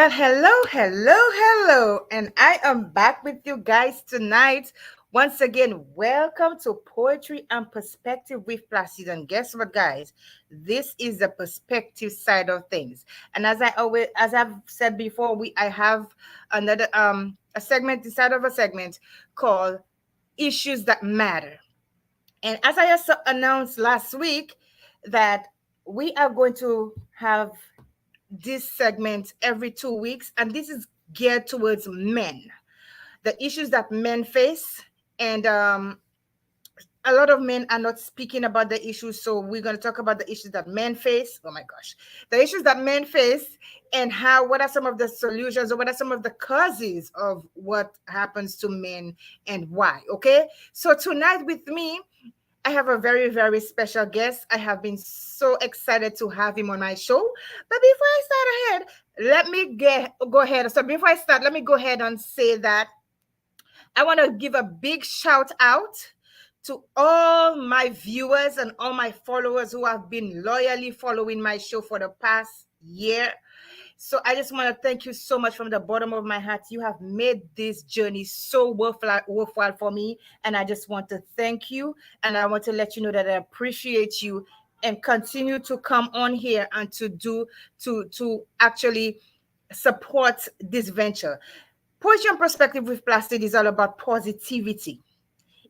Well, hello, and I am back with you guys tonight. Once again, welcome to Poetry and Perspective with Placid. And guess what, guys? This is the perspective side of things. And as I've said before, I have another a segment inside of a segment called Issues That Matter. And as I also announced last week, that we are going to have this segment every 2 weeks, and this is geared towards men, the issues that men face. And a lot of men are not speaking about the issues, so we're going to talk about the issues that men face. Oh my gosh, the issues that men face, and what are some of the solutions, or what are some of the causes of what happens to men and why. Okay, so tonight with me I have a very, very special guest. I have been so excited to have him on my show. But before I start ahead, go ahead. So before I start, let me go ahead and say that I want to give a big shout out to all my viewers and all my followers who have been loyally following my show for the past year. So I just want to thank you so much from the bottom of my heart. You have made this journey so worthwhile for me. And I just want to thank you. And I want to let you know that I appreciate you, and continue to come on here and to actually support this venture. Poetry and Perspective with Plastic is all about positivity.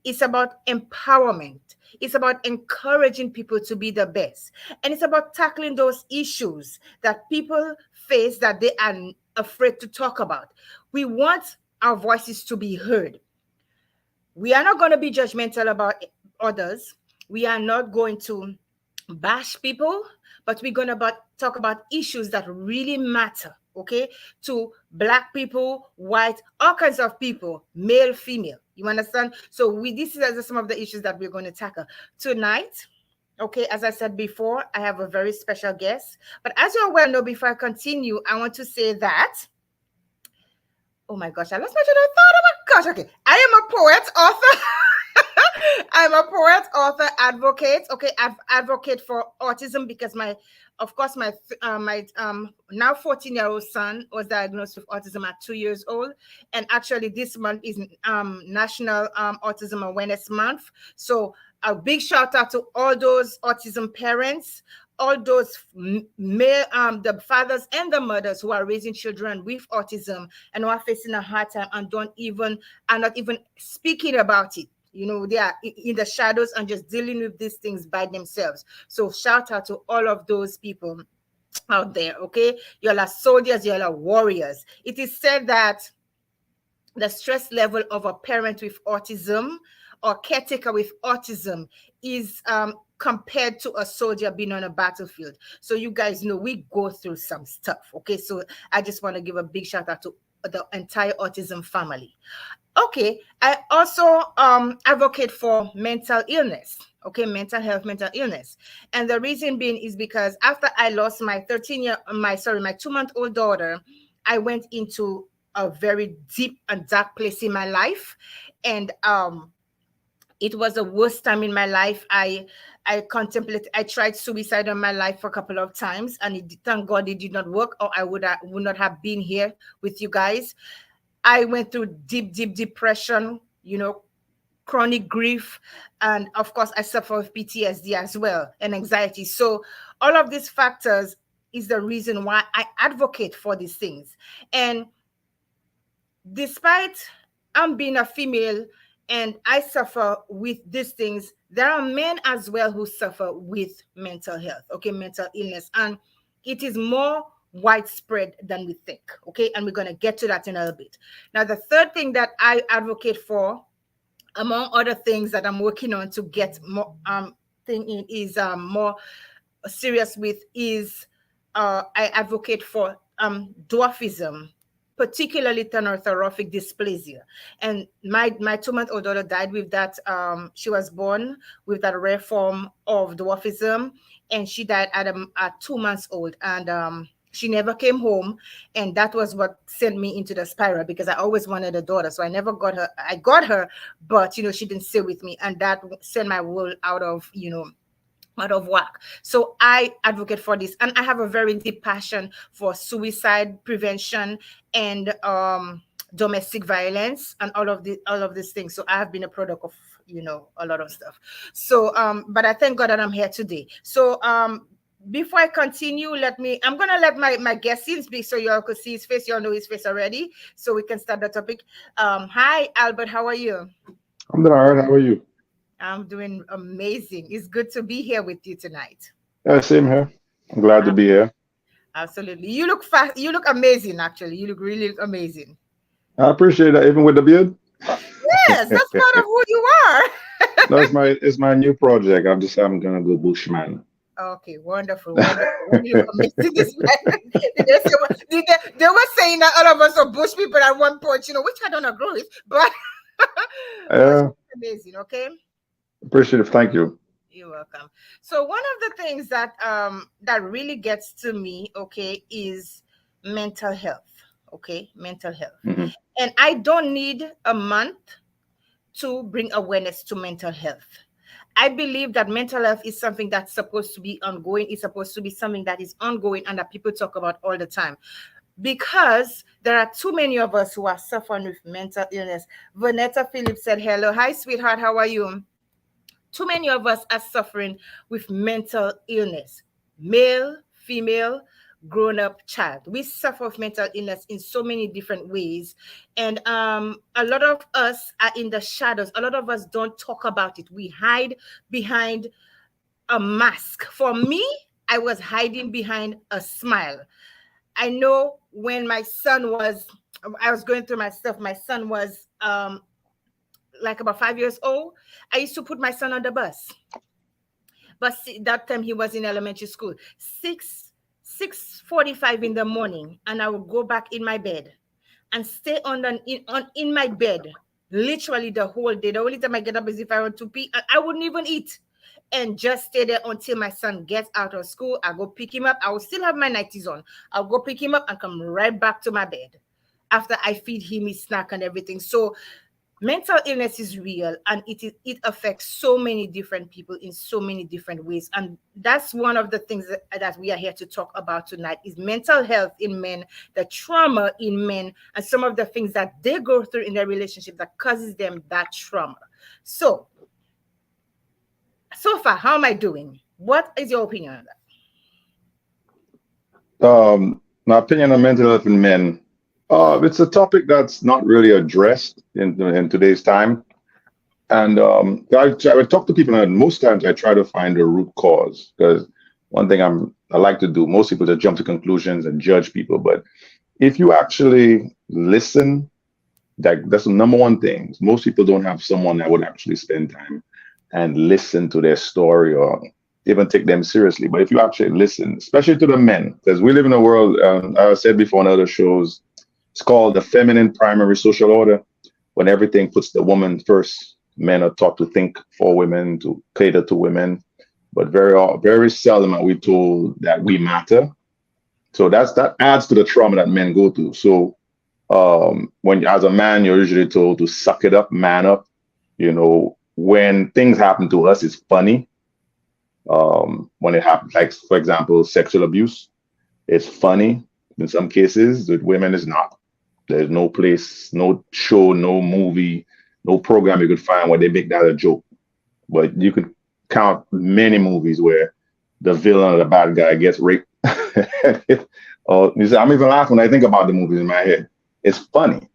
It's about empowerment. It's about encouraging people to be the best. And it's about tackling those issues that people face that they are afraid to talk about. We want our voices to be heard. We are not going to be judgmental about others. We are not going to bash people, but we're going to talk about issues that really matter, okay, to Black people, white, all kinds of people, male, female. You understand? So this is some of the issues that we're going to tackle tonight. Okay, as I said before, I have a very special guest. But as you all well know, before I continue, I want to say that, oh my gosh, I lost my train of thought. Oh my gosh, okay. I am a poet, author. I'm a poet, author, advocate. Okay, advocate for autism because of course, my now 14-year-old son was diagnosed with autism at 2 years old, and actually this month is National Autism Awareness Month. So a big shout out to all those autism parents, all those male, the fathers and the mothers who are raising children with autism and who are facing a hard time and are not even speaking about it. You know, they are in the shadows and just dealing with these things by themselves. So shout out to all of those people out there, okay? You're like soldiers, you're like warriors. It is said that the stress level of a parent with autism or caretaker with autism is compared to a soldier being on a battlefield. So you guys know we go through some stuff, okay? So I just want to give a big shout out to the entire autism family. Okay, I also advocate for mental illness. Okay, mental health, mental illness, and the reason being is because after I lost my 2-month-old daughter, I went into a very deep and dark place in my life, and it was the worst time in my life. I tried suicide on my life for a couple of times, and thank God it did not work, or I would not have been here with you guys. I went through deep depression, chronic grief, and of course I suffer with PTSD as well, and anxiety. So all of these factors is the reason why I advocate for these things. And despite I'm being a female and I suffer with these things, there are men as well who suffer with mental health, okay, mental illness, and it is more widespread than we think, okay? And we're going to get to that in a little bit. Now, the third thing that I advocate for, among other things that I'm working on to get more more serious with, is I advocate for dwarfism, particularly thanatophoric dysplasia. And my 2-month-old daughter died with that. She was born with that rare form of dwarfism, and she died at 2 months old. And she never came home, and that was what sent me into the spiral, because I always wanted a daughter. So I never got her. I got her, but she didn't stay with me, and that sent my world out of out of whack. So I advocate for this, and I have a very deep passion for suicide prevention and domestic violence and all of these things. So I have been a product of a lot of stuff. So but I thank God that I'm here today. So before I continue, I'm gonna let my guest in speak so y'all could see his face. Y'all know his face already, so we can start the topic. Hi Albert, how are you? I'm doing all right. How are you? I'm doing amazing. It's good to be here with you tonight. Yeah, same here. I'm glad to Uh, be here. Absolutely. You look fast. You look amazing, actually. You look really amazing. I appreciate that, even with the beard. Yes, that's part of who you are. No, it's my new project. I'm gonna go Bushman. Okay, wonderful, wonderful. When you look amazing, this man. They were saying that all of us are bush people at one point, which I don't agree with, but but Yeah, amazing, okay? appreciate it. Thank you. You're welcome. So one of the things that really gets to me, okay, is mental health. Okay, mental health. Hmm. And I don't need a month to bring awareness to mental health. I believe that mental health is something that's supposed to be ongoing. It's supposed to be something that is ongoing and that people talk about all the time, because there are too many of us who are suffering with mental illness. Vanetta Phillips said, hello. Hi, sweetheart. How are you? Too many of us are suffering with mental illness, male, female, grown up, child. We suffer with mental illness in so many different ways. And a lot of us are in the shadows. A lot of us don't talk about it. We hide behind a mask. For me, I was hiding behind a smile. I know when I was going through my stuff, my son was like about 5 years old. I used to put my son on the bus, but see, that time he was in elementary school. 6:45 in the morning, and I would go back in my bed and stay in my bed literally the whole day. The only time I get up is if I want to pee. I wouldn't even eat, and just stay there until my son gets out of school. I go pick him up. I will still have my nighties on. I'll go pick him up and come right back to my bed after I feed him his snack and everything. So mental illness is real, and it affects so many different people in so many different ways, and that's one of the things that we are here to talk about tonight is mental health in men, the trauma in men, and some of the things that they go through in their relationship that causes them that trauma. So far, how am I doing? What is your opinion on that? My opinion on mental health in men. It's a topic that's not really addressed in today's time. And I talk to people, and most times I try to find the root cause, because one thing I like to do. Most people just jump to conclusions and judge people, but if you actually listen, that's the number one thing. Most people don't have someone that would actually spend time and listen to their story or even take them seriously. But if you actually listen, especially to the men, because we live in a world, I said before on other shows, it's called the feminine primary social order, when everything puts the woman first. Men are taught to think for women, to cater to women, but very seldom are we told that we matter. So that adds to the trauma that men go through. So when as a man, you're usually told to suck it up, man up. When things happen to us, it's funny. When it happens, like for example, sexual abuse, it's funny. In some cases, with women, it's not. There's no place, no show, no movie, no program you could find where they make that a joke. But you could count many movies where the villain or the bad guy gets raped. I'm even laughing when I think about the movies in my head. It's funny.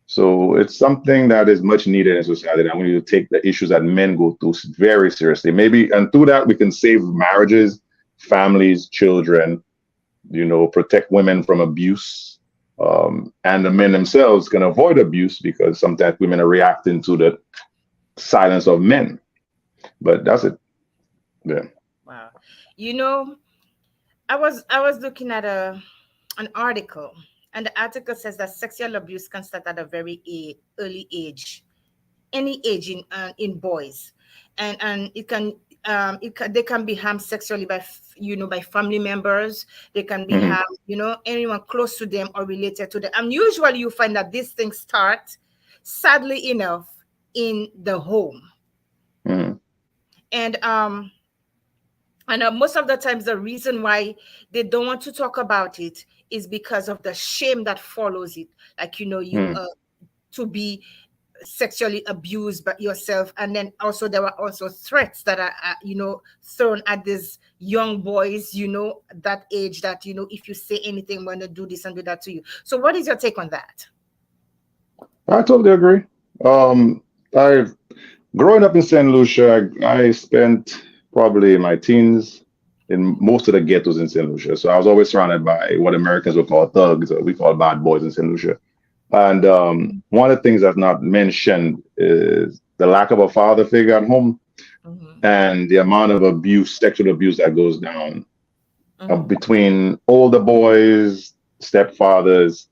So it's something that is much needed in society. That we need to take the issues that men go through very seriously. Maybe, and through that, we can save marriages, families, children, protect women from abuse. And the men themselves can avoid abuse, because sometimes women are reacting to the silence of men. But that's it. Yeah. Wow. You know, I was looking at an article, and the article says that sexual abuse can start at a very early age, any age in boys, and they can be harmed sexually by by family members. They can be Hmm. harmed, anyone close to them or related to them. And usually you find that these things start, sadly enough, in the home. Hmm. And And most of the times, the reason why they don't want to talk about it is because of the shame that follows it. Like, you Mm. to be sexually abused by yourself, and then also there were also threats that are thrown at these young boys, that age, that if you say anything, I'm going to do this and do that to you. So what is your take on that? I totally agree. I Growing up in St. Lucia, I spent probably my teens in most of the ghettos in St. Lucia. So I was always surrounded by what Americans would call thugs, or we call bad boys in St. Lucia. And one of the things that's not mentioned is the lack of a father figure at home Mm-hmm. and the amount of abuse, sexual abuse that goes down Mm-hmm. between older boys, stepfathers,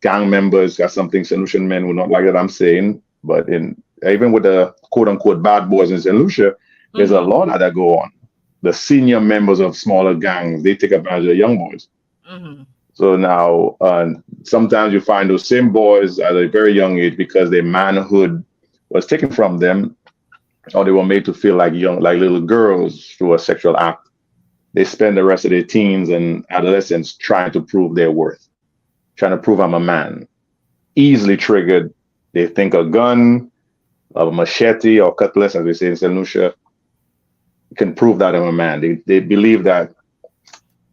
gang members. That's something St. Lucian men would not like that I'm saying. But in even with the quote unquote bad boys in St. Lucia, there's a Mm-hmm. lot of that go on. The senior members of smaller gangs, they take advantage of the young boys. Mm-hmm. So now, sometimes you find those same boys at a very young age because their manhood was taken from them, or they were made to feel like young, like little girls through a sexual act. They spend the rest of their teens and adolescence trying to prove their worth, trying to prove I'm a man. Easily triggered. They think a gun, a machete, or cutlass, as we say in St. Lucia, can prove that I'm a man. They believe that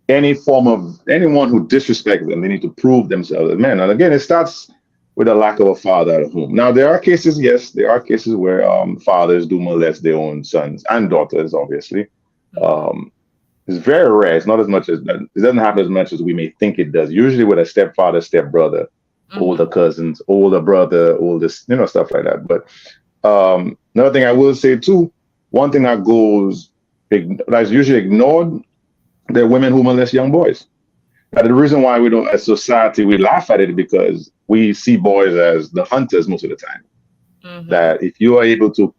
any form of anyone who disrespects them, they need to prove themselves as men. And again, it starts with a lack of a father at home. Now, there are cases, yes, there are cases where fathers do molest their own sons and daughters, obviously. Mm-hmm. Um, it's very rare. It's not as much as it doesn't happen as much as we may think it does. Usually with a stepfather, stepbrother, older Mm-hmm. cousins, older brother, oldest, stuff like that. But another thing I will say too, one thing that's usually ignored, there are women who molest young boys. And the reason why we don't, as society, we laugh at it because we see boys as the hunters most of the time. Mm-hmm. That if you are able to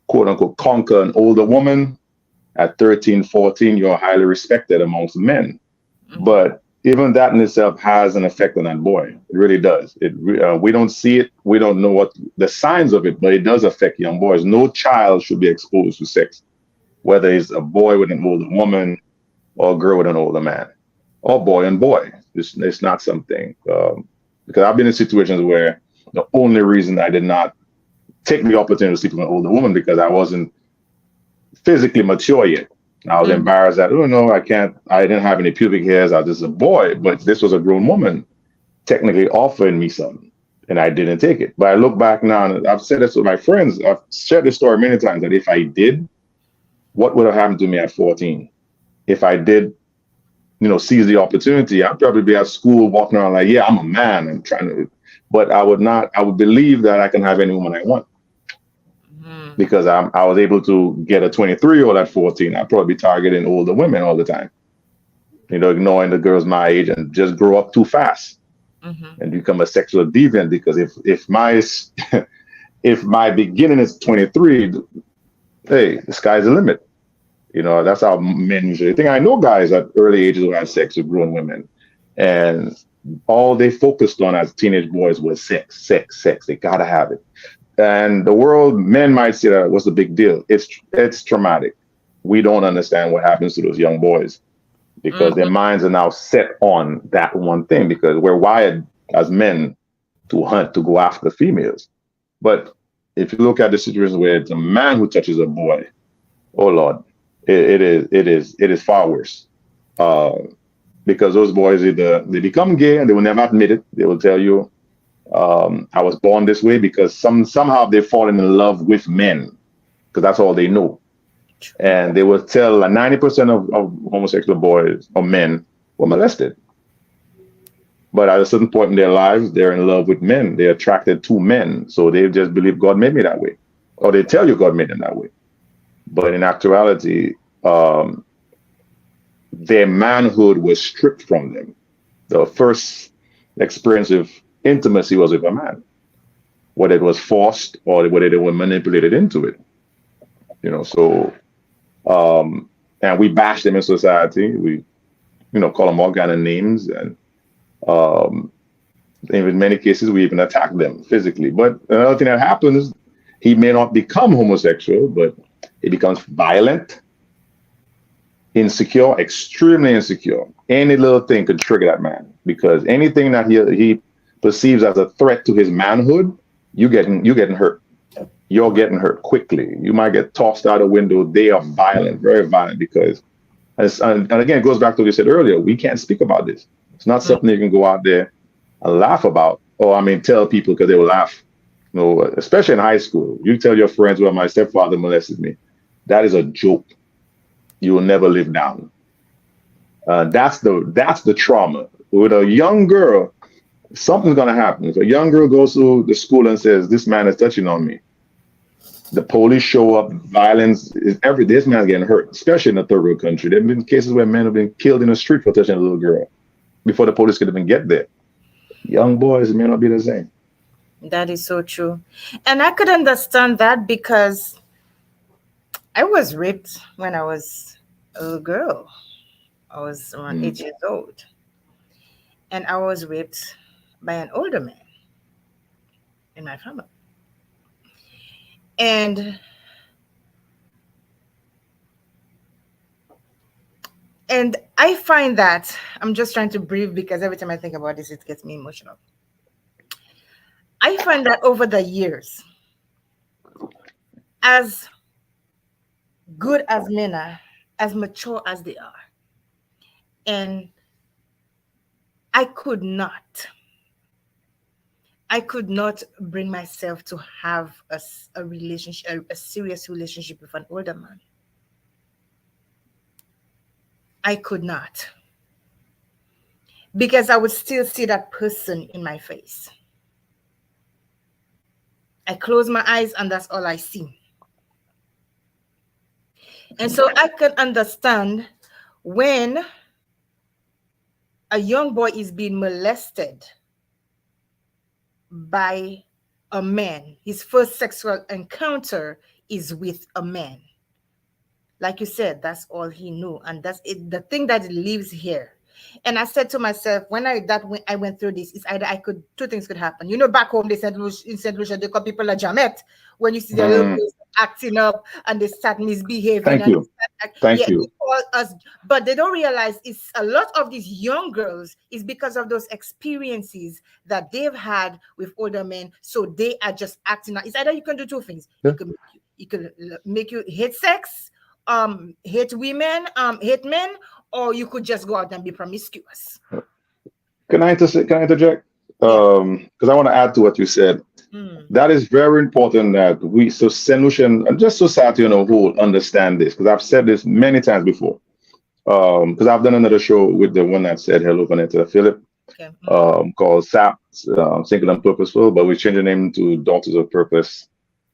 quote unquote conquer an older woman at 13, 14, you're highly respected amongst men. Mm-hmm. But even that in itself has an effect on that boy. It really does. We don't see it. We don't know what the signs of it, but it does affect young boys. No child should be exposed to sex, whether it's a boy with an older woman or a girl with an older man, or boy and boy. It's not something, because I've been in situations where the only reason I did not take the opportunity to sleep with an older woman because I wasn't physically mature yet. I was Mm-hmm. embarrassed that, oh no, I can't, I didn't have any pubic hairs. I was just a boy, but this was a grown woman technically offering me something and I didn't take it. But I look back now and I've said this with my friends. I've shared this story many times that if I did, what would have happened to me at 14? If I did, seize the opportunity, I'd probably be at school walking around like, yeah, I'm a man and trying to, but I would not, I would believe that I can have any woman I want Mm-hmm. because I was able to get a 23-year-old at 14. I'd probably be targeting older women all the time, ignoring the girls my age and just grow up too fast Mm-hmm. and become a sexual deviant because if my if my beginning is 23, hey, the sky's the limit. That's how men usually think. I know guys at early ages who had sex with grown women, and all they focused on as teenage boys was sex, sex, sex. They gotta have it. And the world, men might say that what's the big deal? It's traumatic. We don't understand what happens to those young boys because their Mm-hmm. minds are now set on that one thing because we're wired as men to hunt, to go after females. But if you look at the situation where it's a man who touches a boy, oh Lord, it is far worse. Uh, because those boys either they become gay and they will never admit it. They will tell you, I was born this way because somehow they've fallen in love with men because that's all they know. And they will tell 90% of homosexual boys or men were molested. But at a certain point in their lives, they're in love with men. They're attracted to men. So they just believe God made me that way. Or they tell you God made them that way. But in actuality, um, their manhood was stripped from them. The first experience of intimacy was with a man, whether it was forced or whether they were manipulated into it. So and we bash them in society. We call them all kind of names, and um, in many cases we even attack them physically. But another thing that happens, he may not become homosexual, but he becomes violent. insecure, extremely insecure. Any little thing could trigger that man because anything that he perceives as a threat to his manhood, you getting hurt. You're getting hurt quickly. You might get tossed out a window. They are violent, very violent because and again, it goes back to what you said earlier. We can't speak about this. It's not Mm. something you can go out there and laugh about, or I mean, tell people because they will laugh. You know, especially in high school, you tell your friends, "Well, my stepfather molested me." That is a joke. You will never live down. That's the trauma. With a young girl, something's gonna happen. If a young girl goes to the school and says, "This man is touching on me," the police show up. Violence is every. This man's getting hurt, especially in a third world country. There have been cases where men have been killed in the street for touching a little girl before the police could even get there. Young boys may not be the same. That is so true. And I could understand that because I was raped when I was a little girl. I was around Mm. 8 years old. And I was raped by an older man in my family. And I find that I'm just trying to breathe because every time I think about this, it gets me emotional. I find that over the years, as good as men are, as mature as they are, and I could not, I could not bring myself to have a relationship, a serious relationship with an older man. I could not because I would still see that person in my face. I close my eyes and that's all I see. And so I can understand when a young boy is being molested by a man, his first sexual encounter is with a man. Like you said, that's all he knew, and that's it. The thing that lives here. And I said to myself, when I went through this, it's either I could two things could happen. You know, back home they said in Saint Lucia they call people a jamet. When you see their little Mm. girls acting up and they start misbehaving Thank and they you. start, Thank yeah, they you. call us, but they don't realize it's a lot of these young girls is because of those experiences that they've had with older men. So they are just acting out. It's either you can do two things. Yeah. You can make you hate sex, hate women, hate men, or you could just go out and be promiscuous. Can I interject? Yeah. Because I want to add to what you said. Mm. That is very important that we, so solution and just society on a whole, understand this. Because I've said this many times before. Because I've done another show with the one that said hello, Vanessa Philip, Okay. Mm. called SAP, Single and Purposeful, but we changed the name to Daughters of Purpose,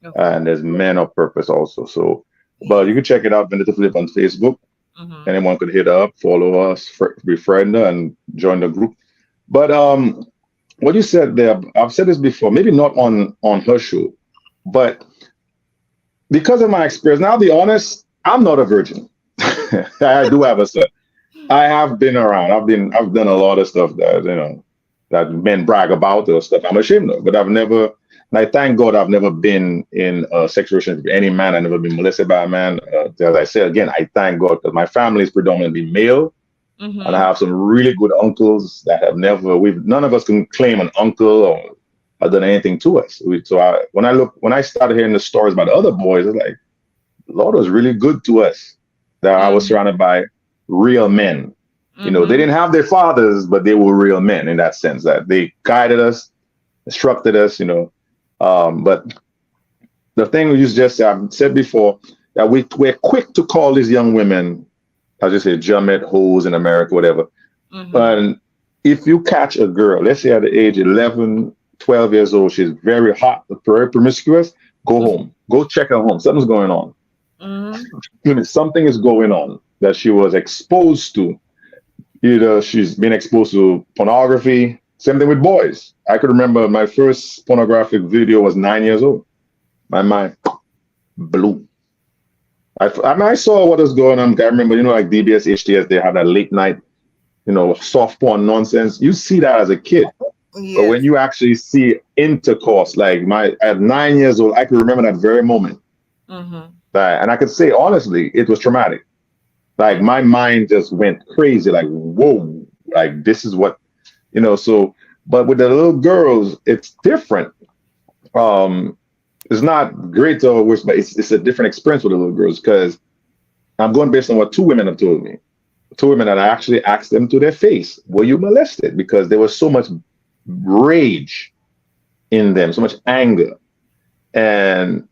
Okay. and there's Men of Purpose also. So, but Yeah. you can check it out, Vanessa Philip on Facebook. Mm-hmm. Anyone could hit her up, follow us, befriend her, and join the group. But what you said there, I've said this before, maybe not on her show, but because of my experience, now I'll be honest, I'm not a virgin. I do have a son. I have been around. I've done a lot of stuff that that men brag about or stuff I'm ashamed of. But I've never, and I thank God I've never been in a sexual relationship with any man. I've never been molested by a man. As I said again, I thank God because my family is predominantly male. And I Mm-hmm. have some really good uncles that have never. We've none of us can claim an uncle or have done anything to us. When I started hearing the stories about the other boys, it's like Lord was really good to us. That I was Mm-hmm. surrounded by real men. They Mm-hmm. didn't have their fathers, but they were real men in that sense. That they guided us, instructed us. But the thing you just said before that we're quick to call these young women, as you say, Jumet, hoes in America, whatever. Mm-hmm. And if you catch a girl, let's say at the age 11, 12 years old, she's very hot, very promiscuous, go home. Go check her home. Something's going on. Mm-hmm. Something is going on that she was exposed to. Either she's been exposed to pornography. Same thing with boys. I could remember my first pornographic video was 9 years old. My mind blew. I saw what was going on. I remember, like DBS, HTS, they had that late night, soft porn nonsense. You see that as a kid. But when Yes. you actually see intercourse, like at 9 years old, I can remember that very moment. Mm-hmm. And I could say honestly, it was traumatic. Like my mind just went crazy. Like, whoa, like this is what, so, but with the little girls, it's different. Um, it's not great or worse, but it's a different experience with the little girls because I'm going based on what two women have told me. Two women that I actually asked them to their face, were you molested? Because there was so much rage in them, so much anger. And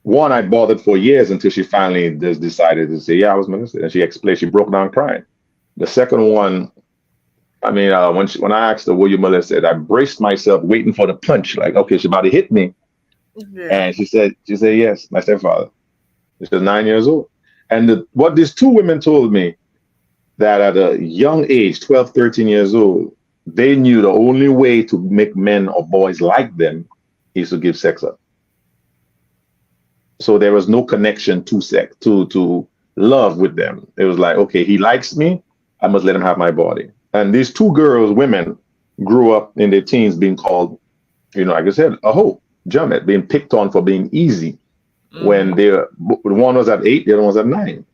one I bothered for years until she finally just decided to say, yeah, I was molested. And she explained, she broke down crying. The second one, I mean, when I asked her, were you molested? I braced myself waiting for the punch, like, okay, she's about to hit me. Yeah. And she said, yes, my stepfather. She was 9 years old. And what these two women told me that at a young age, 12, 13 years old, they knew the only way to make men or boys like them is to give sex up. So there was no connection to sex, to love with them. It was like, okay, he likes me, I must let him have my body. And these two girls, women, grew up in their teens being called, like I said, a hoe, Jumet, being picked on for being easy when Mm-hmm. one was at 8, the other one was at 9.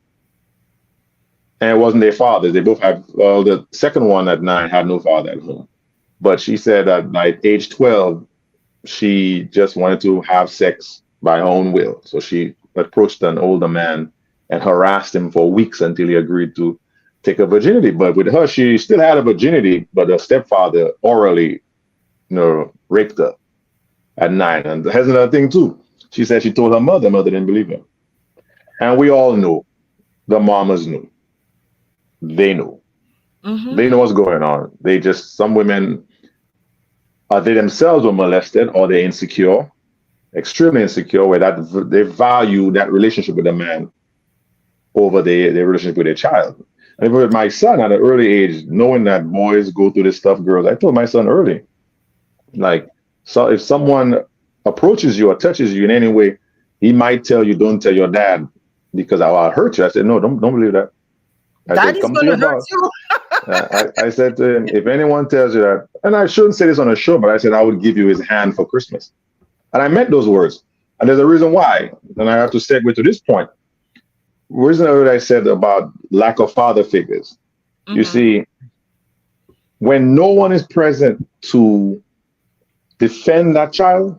And it wasn't their fathers. They both have, well, the second one at 9 had no father at home. But she said that by age 12, she just wanted to have sex by her own will. So she approached an older man and harassed him for weeks until he agreed to take her virginity. But with her, she still had a virginity, but her stepfather orally, raped her at 9. And here's another thing too. She said she told her mother didn't believe her. And we all know, the mamas knew. They know. Mm-hmm. They know what's going on. Some women, they themselves were molested or they're insecure, extremely insecure, where that they value that relationship with a man over their relationship with their child. And even with my son at an early age, knowing that boys go through this stuff, girls, I told my son early, like, so if someone approaches you or touches you in any way, he might tell you, don't tell your dad because I'll hurt you. I said, no, don't believe that. I That said, is come to gonna your hurt boss. you. I said to him, if anyone tells you that, and I shouldn't say this on a show, but I said I would give you his hand for Christmas. And I meant those words. And there's a reason why. And I have to segue to this point. Reason what I said about lack of father figures. You Mm-hmm. see, when no one is present to defend that child,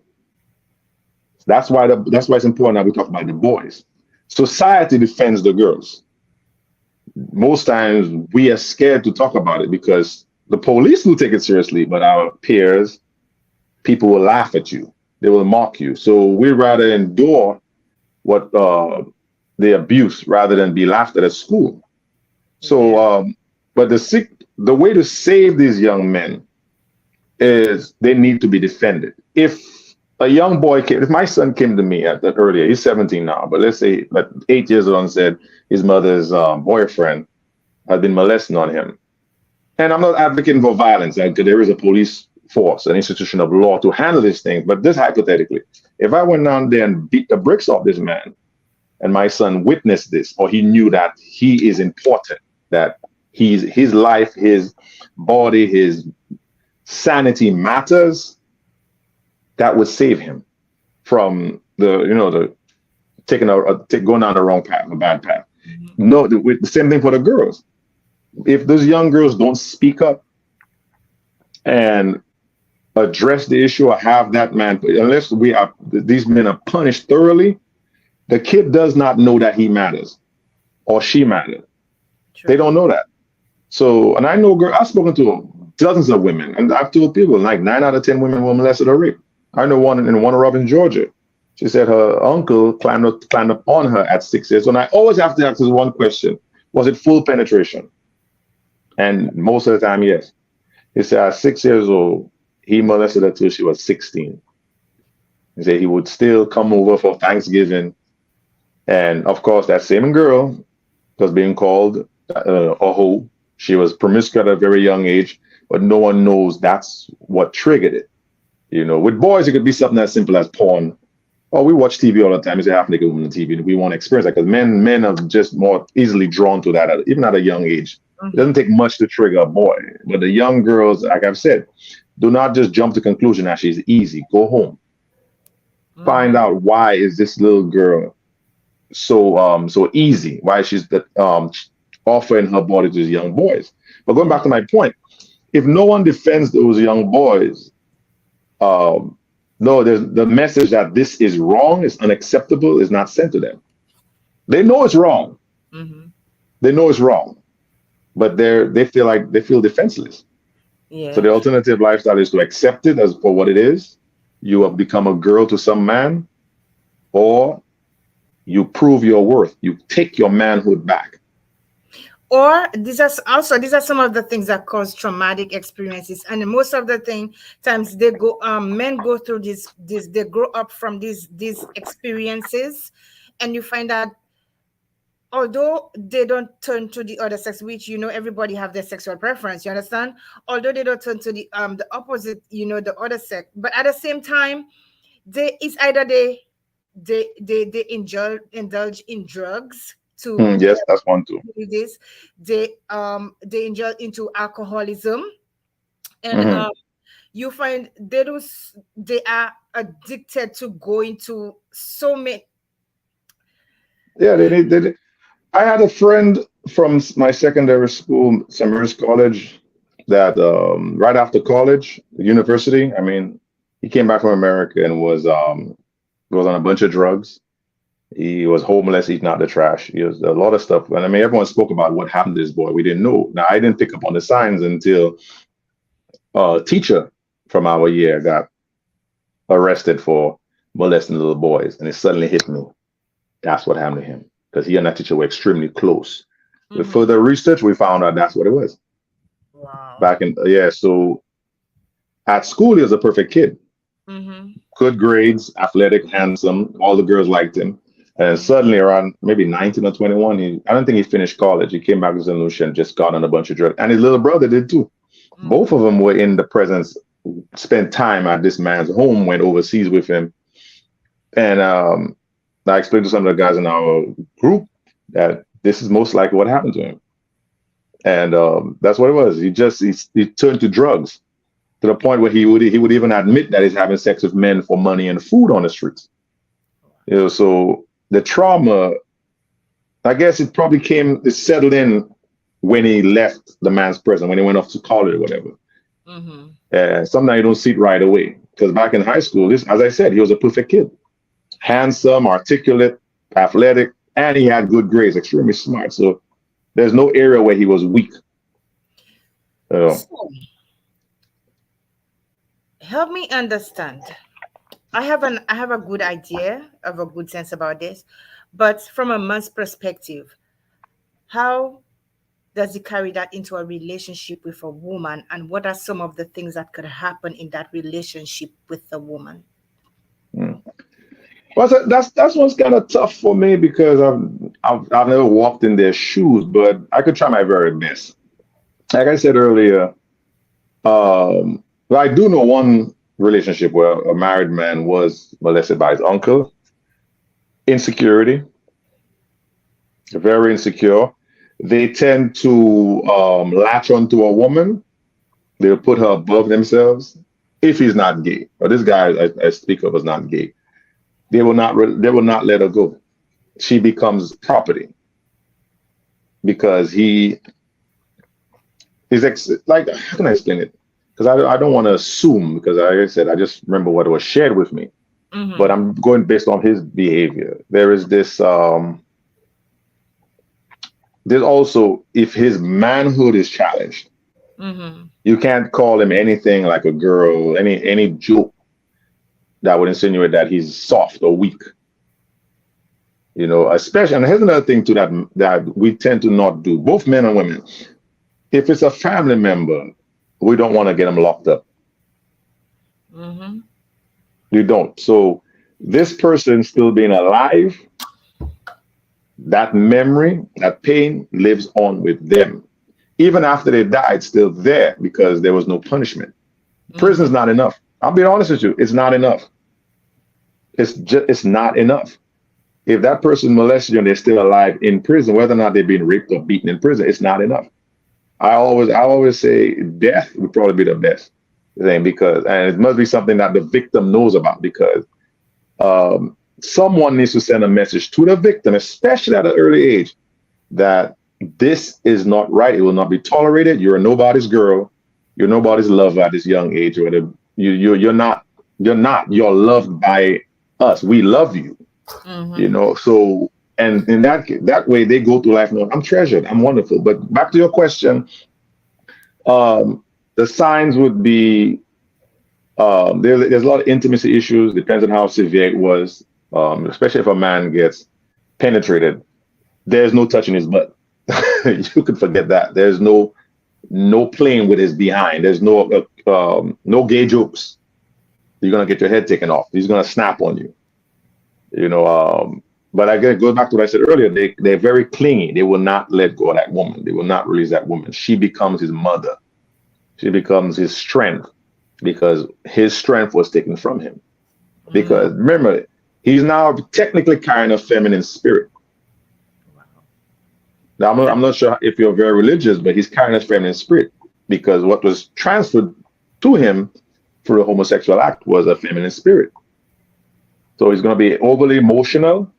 that's why it's important that we talk about the boys. Society defends the girls. Most times we are scared to talk about it because the police will take it seriously, but our peers, people will laugh at you. They will mock you. So we rather endure what the abuse rather than be laughed at school. So, Yeah. but the way to save these young men is they need to be defended. If a young boy came, if my son came to me at that earlier, he's 17 now, but let's say at 8 years old and said his mother's boyfriend had been molesting on him. And I'm not advocating for violence, because there is a police force, an institution of law to handle these things. But this hypothetically, if I went down there and beat the bricks off this man, and my son witnessed this, or he knew that he is important, that his life, his body, his sanity matters, that would save him from the going down the wrong path, a bad path. Mm-hmm. No, the same thing for the girls. If those young girls don't speak up and address the issue or have that man, unless these men are punished thoroughly, the kid does not know that he matters or she matters. They True. don't know that. So, and I know, I've spoken to dozens of women, and I've told people like 9 out of 10 women were molested or raped. I know one in Warner Robin, Georgia. She said her uncle climbed up on her at 6 years. And I always have to ask this one question: was it full penetration? And most of the time, yes. He said at 6 years old, he molested her till she was 16. He said he would still come over for Thanksgiving. And of course, that same girl was being called a hoe. She was promiscuous at a very young age, but no one knows that's what triggered it. With boys, it could be something as simple as porn. Oh, we watch TV all the time. It's a half naked woman on TV. We want to experience that because men are just more easily drawn to that, even at a young age. It doesn't Mm-hmm. take much to trigger a boy. But the young girls, like I've said, do not just jump to conclusion that she's easy. Go home. Find Mm-hmm. out why is this little girl so easy. Why she's offering her body to these young boys. But going back to my point, if no one defends those young boys, um, no, there's the message that this is wrong, is unacceptable, is not sent to them. They know it's wrong. Mm-hmm. They know it's wrong, but they feel defenseless. So Yeah. the alternative lifestyle is to accept it as for what it is. You have become a girl to some man, or you prove your worth. You take your manhood back. Or these are some of the things that cause traumatic experiences, and most of the times they go men go through this they grow up from these experiences, and you find that although they don't turn to the other sex, which everybody have their sexual preference, you understand, although they don't turn to the opposite, the other sex, but at the same time it's either they indulge in drugs to Yes, that's one too. do this. They indulge into alcoholism, and Hmm. you find they are addicted to going to so many. Yeah, I had a friend from my secondary school, Summers College, that right after college, university, I mean, he came back from America and was on a bunch of drugs. He was homeless, eating out the trash. He was a lot of stuff. And I mean, everyone spoke about what happened to this boy. We didn't know. Now, I didn't pick up on the signs until a teacher from our year got arrested for molesting little boys. And it suddenly hit me. That's what happened to him because he and that teacher were extremely close. With Mhm. further research, we found out that's what it was. Wow. Back in, yeah, so at school, he was a perfect kid. Mhm. Good grades, athletic, handsome. All the girls liked him. And Mhm. suddenly, around maybe 19 or 21, I don't think he finished college. He came back to St. Lucia and just got on a bunch of drugs. And his little brother did too. Both Mhm. of them were in the presence, spent time at this man's home, went overseas with him. And I explained to some of the guys in our group that this is most likely what happened to him. And that's what it was. He turned to drugs to the point where he would even admit that he's having sex with men for money and food on the streets. So the trauma, I guess it settled in when he left the man's prison, when he went off to college or whatever. Mhm. Sometimes you don't see it right away. Because back in high school, as I said, he was a perfect kid. Handsome, articulate, athletic, and he had good grades, extremely smart. So there's no area where he was weak. You know. So help me understand. I have a good idea of a good sense about this, but from a man's perspective, how does he carry that into a relationship with a woman, and what are some of the things that could happen in that relationship with the woman? Mm. Well, that's what's kind of tough for me because I've never walked in their shoes, but I could try my very best. Like I said earlier, well, I do know one relationship where a married man was molested by his uncle. Insecurity, very insecure. They tend to latch onto a woman. They'll put her above themselves if he's not gay. Or this guy I speak of is not gay. They will not let her go. She becomes property because he is like, how can I explain it? Because I don't want to assume because like I said I just remember what was shared with me, but Mm-hmm. I'm going based on his behavior. There's also if his manhood is challenged, Mm-hmm. you can't call him anything like a girl, any joke that would insinuate that he's soft or weak. Especially, and here's another thing too that we tend to not do, both men and women. If it's a family member, we don't want to get them locked up. Mm-hmm. You don't. So this person still being alive, that memory, that pain lives on with them. Even after they died, still there because there was no punishment. Mm-hmm. Prison's not enough. I'll be honest with you, it's not enough. It's not enough. If that person molested you and they're still alive in prison, whether or not they've been raped or beaten in prison, it's not enough. I always say death would probably be the best thing because, and it must be something that the victim knows about because someone needs to send a message to the victim, especially at an early age, that this is not right. It will not be tolerated. You're nobody's girl. You're nobody's lover at this young age. Whether you're not, you're loved by us. We love you. You Mm-hmm. know. So, and in that way, they go through life knowing I'm treasured. I'm wonderful. But back to your question, um, the signs would be there's a lot of intimacy issues. Depends on how severe it was. Especially if a man gets penetrated, there's no touching his butt. You could forget that. There's no playing with his behind. There's no gay jokes. You're gonna get your head taken off. He's gonna snap on you. You know. But I get go back to what I said earlier. They're very clingy. They will not let go of that woman. They will not release that woman. She becomes his mother. She becomes his strength because his strength was taken from him. Mm. Because remember, he's now technically carrying a feminine spirit. Wow. Now, That, I'm not sure if you're very religious, but he's carrying a feminine spirit because what was transferred to him through a homosexual act was a feminine spirit. So he's going to be overly emotional,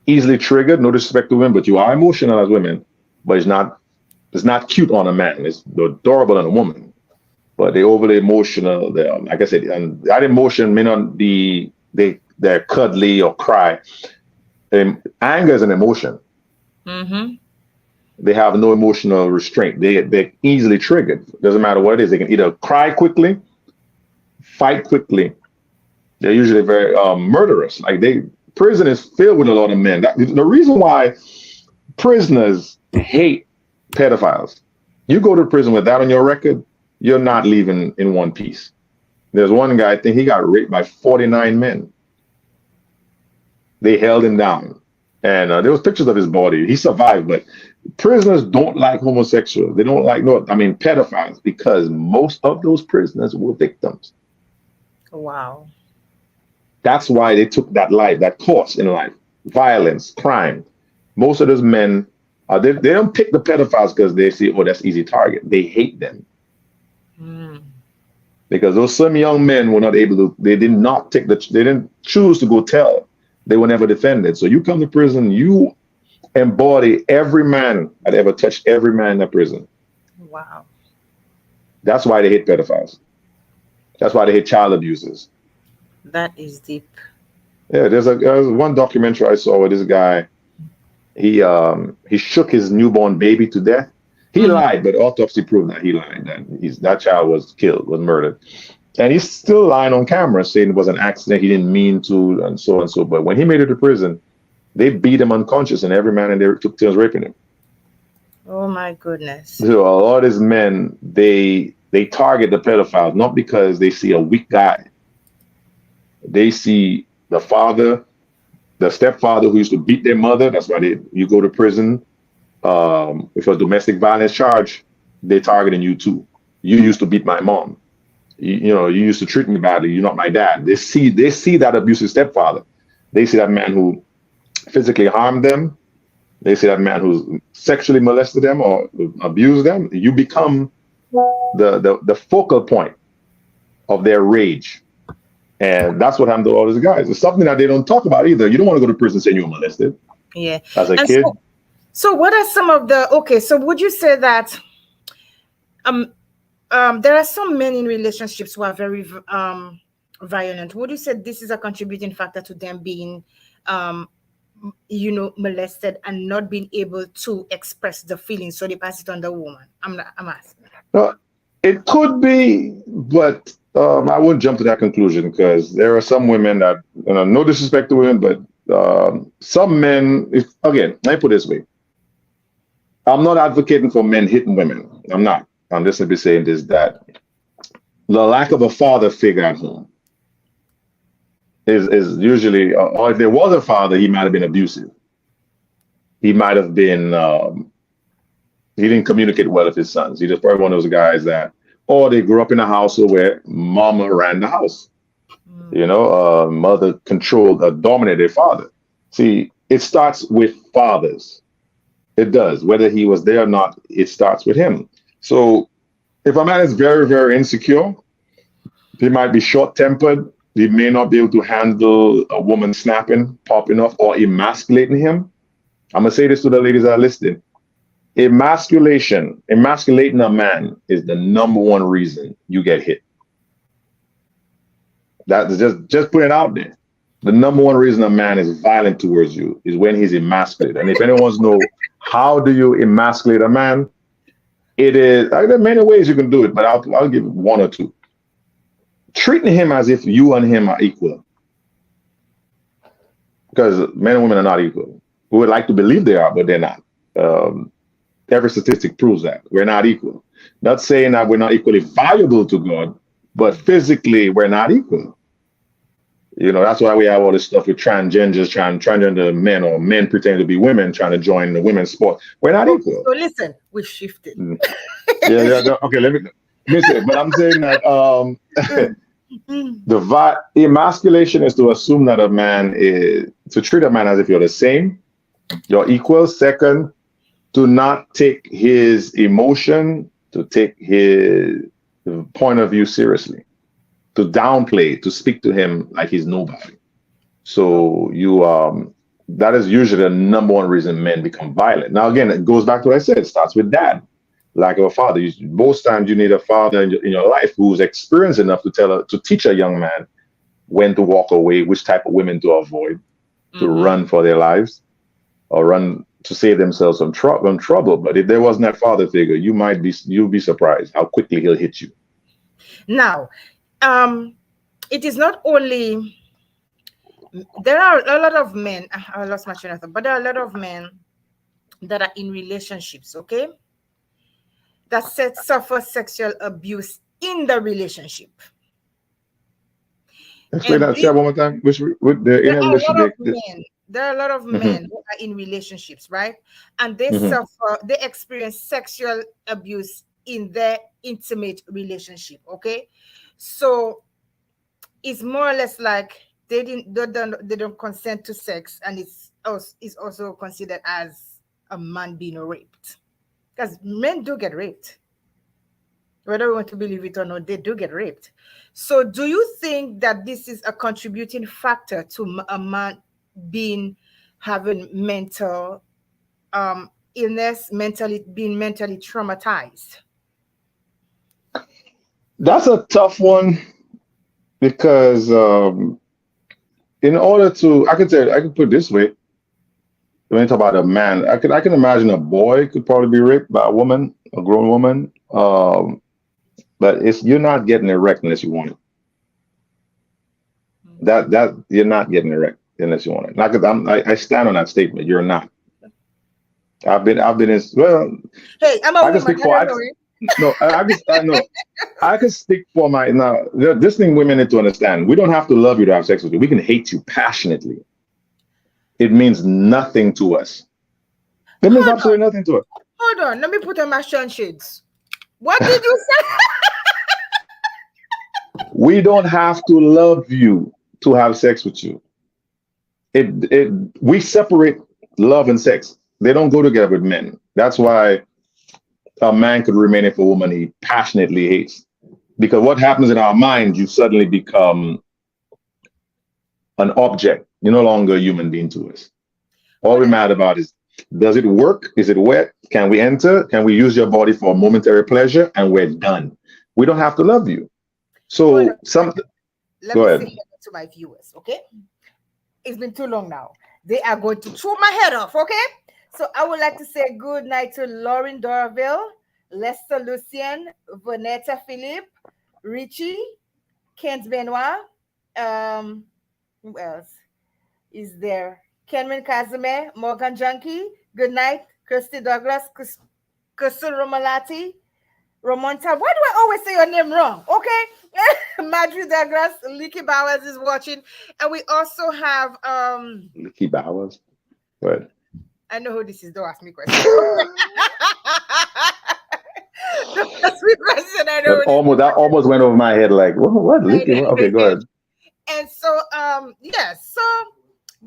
easily triggered. No disrespect to women, but you are emotional as women. But it's not cute on a man. It's adorable on a woman. But they're overly emotional. Like I said, and that emotion may not be they're cuddly or cry. Anger is an emotion. mm-hmm. They have no emotional restraint. They're easily triggered. Doesn't matter what it is. They can either cry quickly, fight quickly. They're usually very murderous. Like prison is filled with a lot of men. The reason why prisoners hate pedophiles. You go to prison with that on your record, you're not leaving in one piece. There's one guy, I think he got raped by 49 men. They held him down. And there was pictures of his body. He survived, but prisoners don't like homosexuals. They don't like, no, I mean, pedophiles, because most of those prisoners were victims. Wow. That's why they took that life, that course in life, violence, crime. Most of those men, they don't pick the pedophiles because they see, oh, that's easy target. They hate them Mm. because those some young men were not able to. They did not they didn't choose to go tell. They were never defended. So you come to prison, you embody every man that ever touched every man in the prison. Wow. That's why they hate pedophiles. That's why they hate child abusers. That is deep. Yeah, there's one documentary I saw where this guy he shook his newborn baby to death. He Mm-hmm. lied, but autopsy proved that he lied. That child was killed, was murdered, and he's still lying on camera saying it was an accident. He didn't mean to, and so and so. But when he made it to prison, they beat him unconscious, and every man in there took turns raping him. Oh my goodness. So a lot of these men they target the pedophiles not because they see a weak guy. They see the father, the stepfather who used to beat their mother. That's why you go to prison. If a domestic violence charge, they're targeting you too. You used to beat my mom. You used to treat me badly. You're not my dad. They see that abusive stepfather. They see that man who physically harmed them. They see that man who sexually molested them or abused them. You become the focal point of their rage. And that's what happened to all these guys. It's something that they don't talk about either. You don't want to go to prison saying you were molested Yeah. as a And kid. so what are some of the okay, so would you say that um there are some men in relationships who are very violent. Would you say this is a contributing factor to them being um molested and not being able to express the feelings, so they pass it on the woman? I'm asking. Uh, it could be, but I wouldn't jump to that conclusion because there are some women that, no disrespect to women, but some men, again, let me put it this way. I'm not advocating for men hitting women. I'm not. I'm just simply saying this that the lack of a father figure at home is usually, or if there was a father, he might have been abusive. He might have been, he didn't communicate well with his sons. He just probably one of those guys that, or they grew up in a household where mama ran the house. Mm. Mother controlled, dominated their father. See, it starts with fathers. It does. Whether he was there or not, it starts with him. So if a man is very, very insecure, he might be short tempered. He may not be able to handle a woman snapping, popping off, or emasculating him. I'm gonna say this to the ladies that are listening. Emasculating a man is the number one reason you get hit. That's just put it out there. The number one reason a man is violent towards you is when he's emasculated. And if anyone wants to know how do you emasculate a man, it is there are many ways you can do it, but I'll give one or two. Treating him as if you and him are equal, because men and women are not equal. We would like to believe they are, but they're not. Um, every statistic proves that we're not equal. Not saying that we're not equally valuable to God, but physically we're not equal. That's why we have all this stuff with transgenders, transgender men or men pretending to be women trying to join the women's sport. We're not Okay, equal. so listen, we shifted. Mm. Yeah, yeah. Okay, let me say, but I'm saying that Mm, mm. emasculation is to assume that a man is to treat a man as if you're the same, you're equal. Second, to not take his emotion, to take his point of view seriously, to downplay, to speak to him like he's nobody. So that is usually the number one reason men become violent. Now again, it goes back to what I said. It starts with dad, lack of a father. Most times you need a father in your life who's experienced enough to teach a young man when to walk away, which type of women to avoid, to Mhm. run for their lives, or run to save themselves from trouble. But if there wasn't that father figure, you'll be surprised how quickly he'll hit you. Now, um, it is not only there are a lot of men. I lost my train of thought, but there are a lot of men that are in relationships, okay, that suffer sexual abuse in the relationship, Explain and that. Say that one more time. Which with the there in a are a lot of relationship. men. There are a lot of Hmm. men who are in relationships, right? And they Hmm. suffer, they experience sexual abuse in their intimate relationship. Okay. So it's more or less like they don't consent to sex, and it's also considered as a man being raped. Because men do get raped. Whether we want to believe it or not, they do get raped. So, do you think that this is a contributing factor to a man being having mental illness, being mentally traumatized? That's a tough one because in order to, I can put it this way. When you talk about a man, I can imagine a boy could probably be raped by a woman, a grown woman. But it's you're not getting erect unless you want it. That you're not getting erect unless you want it. Not because I stand on that statement. You're not. I've been in well. Hey, I'm a I can woman. speak I for don't I know it. no I know I can speak for my now. This thing women need to understand. We don't have to love you to have sex with you. We can hate you passionately. It means nothing to us. It means Hold on, absolutely nothing to us. hold on. Let me put on my shades. What did you say? We don't have to love you to have sex with you. It we separate love and sex. They don't go together with men. That's why a man could remain with a woman he passionately hates. Because what happens in our mind, you suddenly become an object. You're no longer a human being to us. All Hold we're on. mad about is does it work? Is it wet? Can we enter? Can we use your body for momentary pleasure? And we're done. We don't have to love you. Hold on So a some second. Let go me say ahead. hello to my viewers, okay? It's been too long now. They are going to chew my head off, okay? So I would like to say good night to Lauren Dorville, Lester Lucien, Vanetta Philippe, Richie, Kent Benoit. Who else is there? Kenman Kazime, Morgan Junkie. Good night, Kirsty Douglas, Kusur Romalati, Ramonta. Why do I always say your name wrong? Okay. Madrid Douglas, Leaky Bowers is watching. And we also have Licky Bowers. Go ahead. I know who this is. Don't ask me questions. Don't ask me questions. I know That who this is. almost went over my head. Like what? I Licky? know Okay, go it. ahead. And so yes, so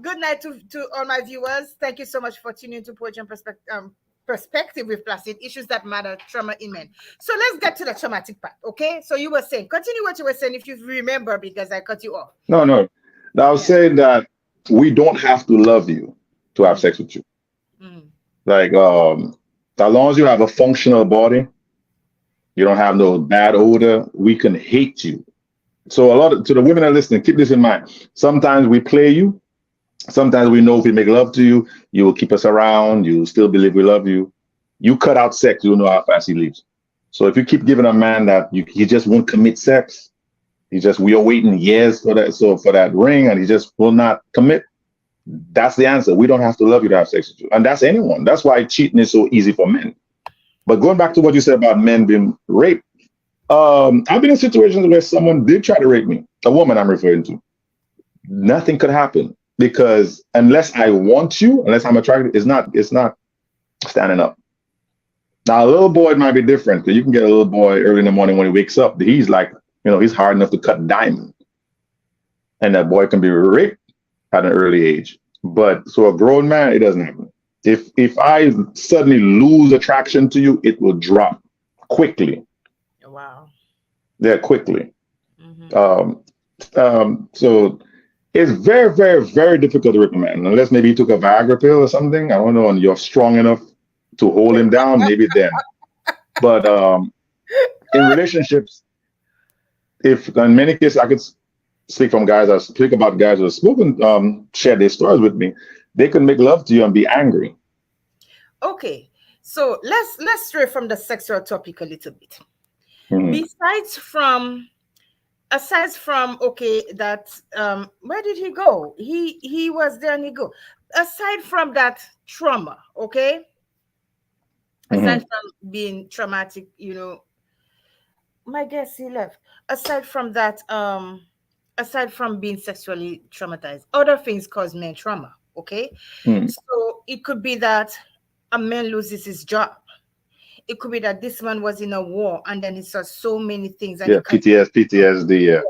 good night to all my viewers. Thank you so much for tuning to Poetry and Perspective. perspective with Placid, issues that matter, trauma in men. So let's get to the traumatic part, okay? So you were saying, continue what you were saying if you remember, because I cut you off. No, no. Now, I was Yeah. saying that we don't have to love you to have Mm, sex with you. mm, Like, as long as you have a functional body, you don't have no bad odor, we can hate you. So to the women that are listening, keep this in mind. Sometimes we play you. Sometimes we know if we make love to you, you will keep us around. You will still believe we love you. You cut out sex, you'll know how fast he leaves. So if you keep giving a man that he just won't commit sex, we are waiting years for that. So for that ring, and he just will not commit. That's the answer. We don't have to love you to have sex with you, and that's anyone. That's why cheating is so easy for men. But going back to what you said about men being raped, I've been in situations where someone did try to rape me, a woman I'm referring to. Nothing could happen because unless I want you, unless I'm attracted, it's not standing up. Now a little boy it might be different because you can get a little boy early in the morning when he wakes up. He's like, he's hard enough to cut diamond, and that boy can be raped at an early age. But so a grown man, it doesn't happen. If I suddenly lose attraction to you, it will drop quickly. wow. Yeah, quickly. Hmm. Um, so it's very, very, very difficult to recommend unless maybe you took a Viagra pill or something. I don't know, and you're strong enough to hold him down, maybe then. But in relationships, if in many cases I could speak from guys, I speak about guys who have spoken, shared their stories with me. They can make love to you and be angry. Okay, so let's stray from the sexual topic a little bit. Mhm. Besides from aside from okay, that where did he go? He was there and he go. Aside from that trauma, okay, aside Mhm. from being traumatic, my guess he left. Aside from that, aside from being sexually traumatized, other things cause men trauma. Okay, Mhm. so it could be that a man loses his job. It could be that this man was in a war and then he saw so many things and he Yeah, can't. PTSD. Yeah.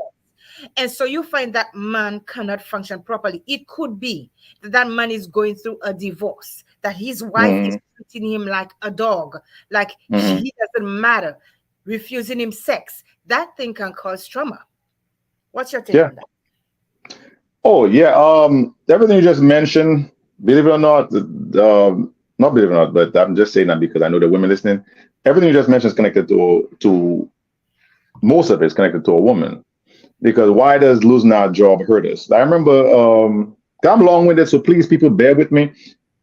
And so you find that man cannot function properly. It could be that that man is going through a divorce, that his wife is Mhm. treating him like a dog, like Mhm. he doesn't matter, refusing him sex. That thing can cause trauma. What's your take Yeah. on that? Oh, yeah. Everything you just mentioned, believe it or not, not believe it or not, but I'm just saying that because I know the women listening. Everything you just mentioned is connected to most of it is connected to a woman. Because why does losing our job hurt us? I remember, I'm long-winded, so please, people, bear with me. I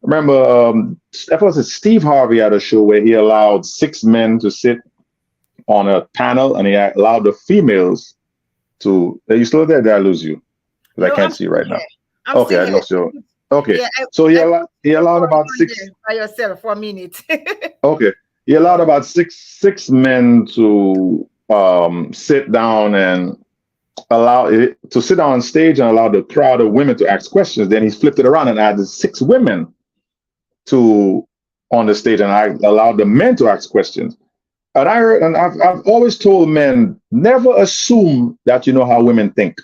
remember, I thought it was Steve Harvey had a show where he allowed six men to sit on a panel, and he allowed the females to. Are you still there? Did I lose you? Because I No, can't I'm see still right now. here. I'm Okay, still I here. lost you. Okay, Yeah, so I put he you allowed about on six. there by yourself for a minute. Okay, he allowed Yeah. about six men to sit down and allow it to sit on stage and allow the crowd of women to ask questions. Then he flipped it around and added six women to on the stage, and I allowed the men to ask questions. And I've always told men never assume that you know how women think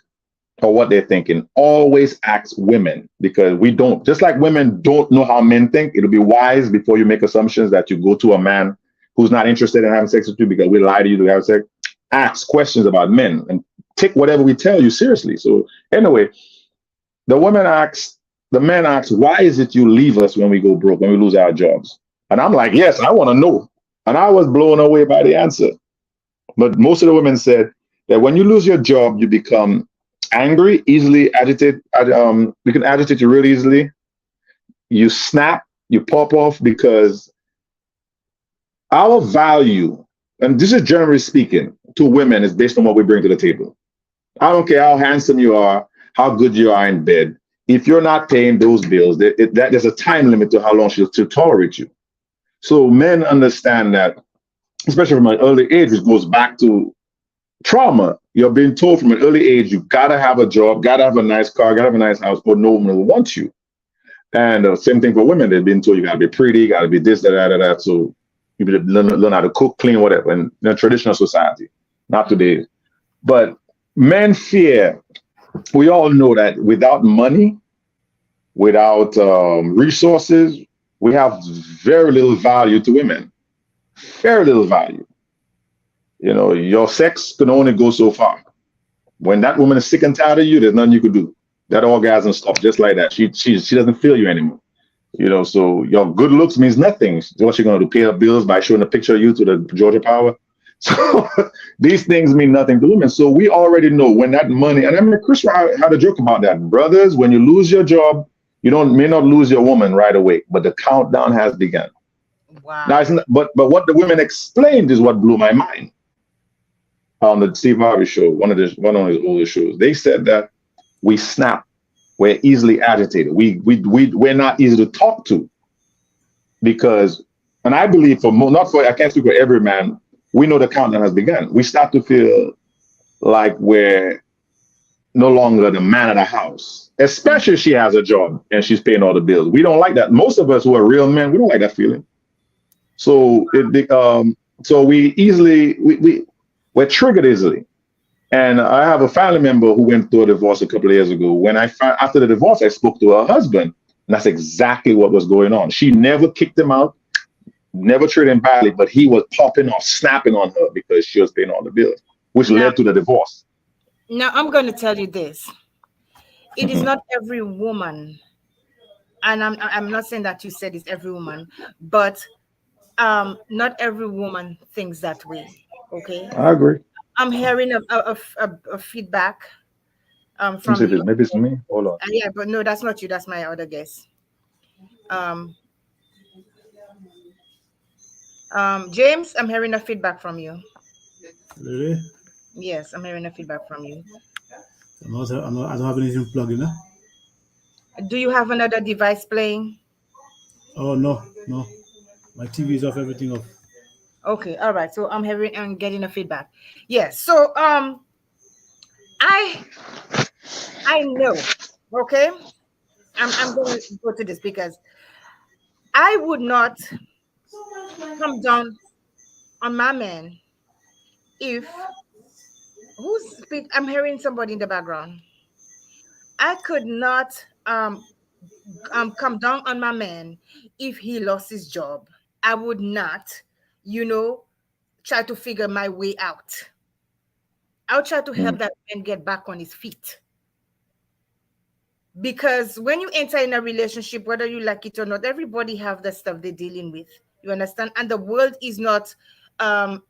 or what they're thinking. Always ask women because we don't. Just like women don't know how men think, it'll be wise before you make assumptions that you go to a man who's not interested in having sex with you because we lie to you to have sex. Ask questions about men and take whatever we tell you seriously. So anyway, the woman asks, the men asks, why is it you leave us when we go broke, when we lose our jobs? And I'm like, yes, I want to know. And I was blown away by the answer. But most of the women said that when you lose your job, you become angry, easily agitated. You can agitate you really easily. You snap, you pop off because our value, and this is generally speaking, to women is based on what we bring to the table. I don't care how handsome you are, how good you are in bed. If you're not paying those bills, there's a time limit to how long she'll tolerate you. So men understand that, especially from an early age, which goes back to trauma. You're being told from an early age you gotta have a job, gotta have a nice car, gotta have a nice house, or no one will want you. And same thing for women. They've been told you gotta be pretty, gotta be this, that. So you learn how to cook, clean, whatever. In the traditional society, not Mhm. today. But men fear. We all know that without money, without resources, we have very little value to women. Very little value. You know, your sex can only go so far. When that woman is sick and tired of you, there's nothing you could do. That orgasm stops just like that. She doesn't feel you anymore. You know, so your good looks means nothing. What she gonna do? Pay her bills by showing a picture of you to the Georgia Power? So these things mean nothing to women. So we already know when that money, and I remember Chris had a joke about that. Brothers, when you lose your job, you don't may not lose your woman right away, but the countdown has begun. Now, Wow. but what the women explained is what blew my mind on the Steve Harvey show, one of his older shows. They said that we snap, we're easily agitated, we're not easy to talk to because, and I believe not for I can't speak for every man. We know the countdown has begun. We start to feel like we're no longer the man of the house, especially if she has a job and she's paying all the bills. We don't like that. Most of us who are real men, we don't like that feeling. So so we're triggered easily. And I have a family member who went through a divorce a couple of years ago. When after the divorce, I spoke to her husband, and that's exactly what was going on. She never kicked him out, never treated him badly, but he was popping off, snapping on her because she was paying all the bills, which Now, led to the divorce. now I'm going to tell you this. It is Mhm. not every woman, and I'm not saying that you said it's every woman, but not every woman thinks that way. Okay, I agree. I'm hearing a feedback Let me from see if you. maybe it's me. Hold on. Yeah, but no, that's not you. That's my other guess. Um, James, I'm hearing a feedback from you. Really? Yes, I'm hearing a feedback from you. I don't have anything plugged in. Do you have another device playing? Oh no, no. My TV is off, everything off. Okay, all right. So I'm getting a feedback. Yes. So I I know. Okay, I'm gonna go to this because I would not come down on my man if who's speak. I'm hearing somebody in the background. I could not come down on my man if he lost his job. I would not, you know, try to figure my way out. I'll try to help Mm. that man get back on his feet. Because when you enter in a relationship, whether you like it or not, everybody have the stuff they're dealing with. You understand? And the world is not um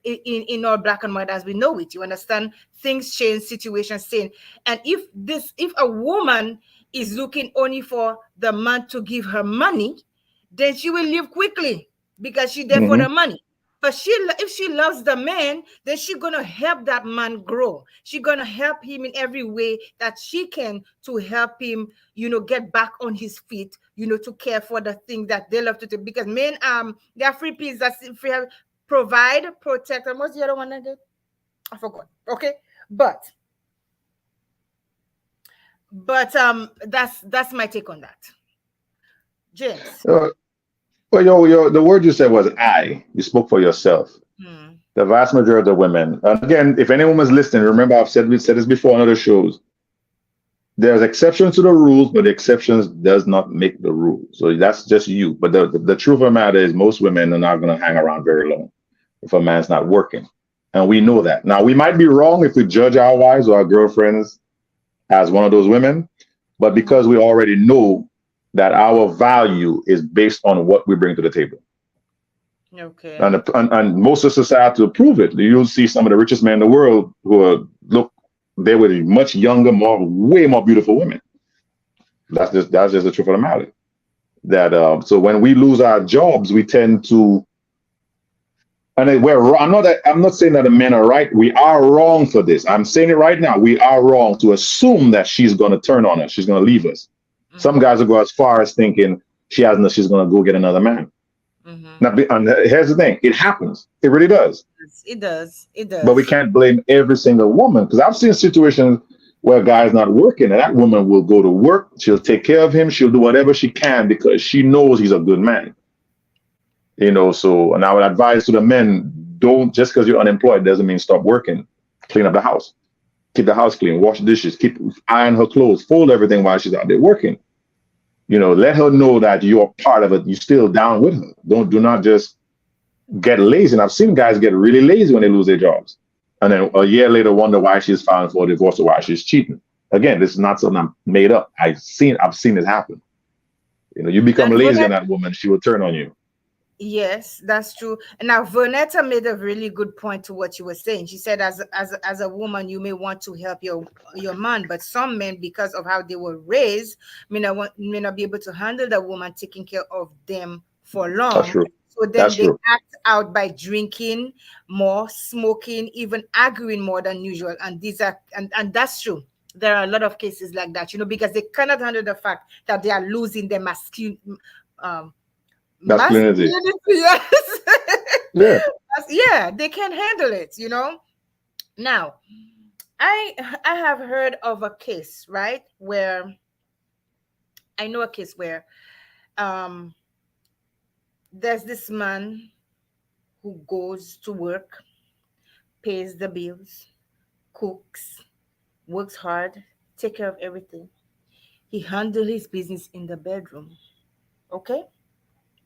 in all black and white as we know it. You understand? Things change, situations change. And if a woman is looking only for the man to give her money, then she will leave quickly because she's there for Hmm. the money. But if she loves the man, then she's gonna help that man grow. She's gonna help him in every way that she can to help him, get back on his feet. To care for the things that they love to do. Because men, they are free piece. That's free. Provide, protect, and what's the other one again? I forgot. Okay, but that's my take on that. James. Uh, well, the word you said was I. You spoke for yourself. Hmm. The vast majority of the women. And again, if any woman's listening, remember we've said this before on other shows. There's exceptions to the rules, but the exceptions does not make the rules. So that's just you. But the truth of the matter is most women are not going to hang around very long if a man's not working. And we know that. Now, we might be wrong if we judge our wives or our girlfriends as one of those women, but because we already know that our value is based on what we bring to the table. Okay. And most of society will prove it. You'll see some of the richest men in the world who are, look, they were much younger, way more beautiful women. That's just the truth of the matter. That so when we lose our jobs, we tend to, and I'm not saying that the men are right. We are wrong for this. I'm saying it right now. We are wrong to assume that she's going to turn on us. She's going to leave us. Some Mm-hmm. guys will go as far as thinking she's going to go get another man. Mm-hmm. Now, and here's the thing: it happens. It really does. It does. It But we does. can't blame every single woman because I've seen situations where a guy's not working and that woman will go to work. She'll take care of him. She'll do whatever she can because she knows he's a good man. So, and I would advise to the men, don't, just because you're unemployed doesn't mean stop working. Clean up the house, keep the house clean, wash the dishes, keep iron her clothes, fold everything while she's out there working. Let her know that you're part of it. You're still down with her. Do not just get lazy. And I've seen guys get really lazy when they lose their jobs, and then a year later wonder why she's filing for a divorce or why she's cheating. Again, this is not something I'm made up. I've seen it happen. You become And lazy on Vonetta, that woman, she will turn on you. yes, that's true. And now Vonetta made a really good point to what you were saying. She said, as a woman, you may want to help your man, but some men, because of how they were raised, may not be able to handle the woman taking care of them for That's long. true. So That's then they true. act out by drinking more, smoking, even arguing more than usual. And and that's true. There are a lot of cases like that, because they cannot handle the fact that they are losing their um, Masculinity. masculinity. Yes. Yeah. Yeah, they can handle it. Now, I have heard of a case, right, where I know a case where um there's this man who goes to work, pays the bills, cooks, works hard, take care of everything. He handle his business in the bedroom. Okay?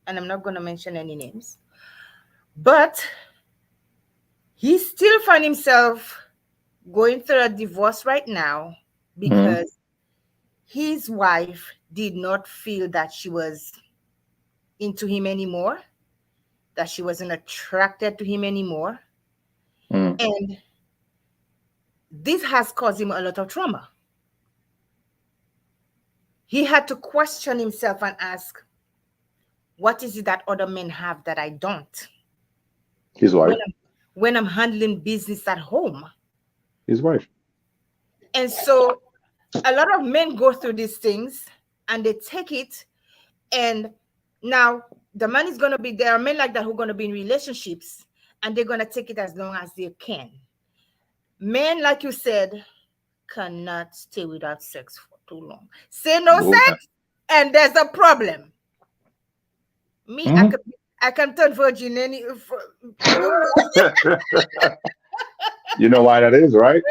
And I'm not gonna mention any names. But he still find himself going through a divorce right now Hmm. because his wife did not feel that she was into him anymore, that she wasn't attracted to him anymore. Hmm. And this has caused him a lot of trauma. He had to question himself and ask, what is it that other men have that I don't? His When wife. I'm handling business at home. His wife. And so a lot of men go through these things and they take it. And now the man is going to be there. Are men like that who are going to be in relationships and they're going to take it as long as they can. Men, like you said, cannot stay without sex for too long. Say no No. sex, and there's a problem. Me, Mhm. I can turn virgin I don't You know why that is, right?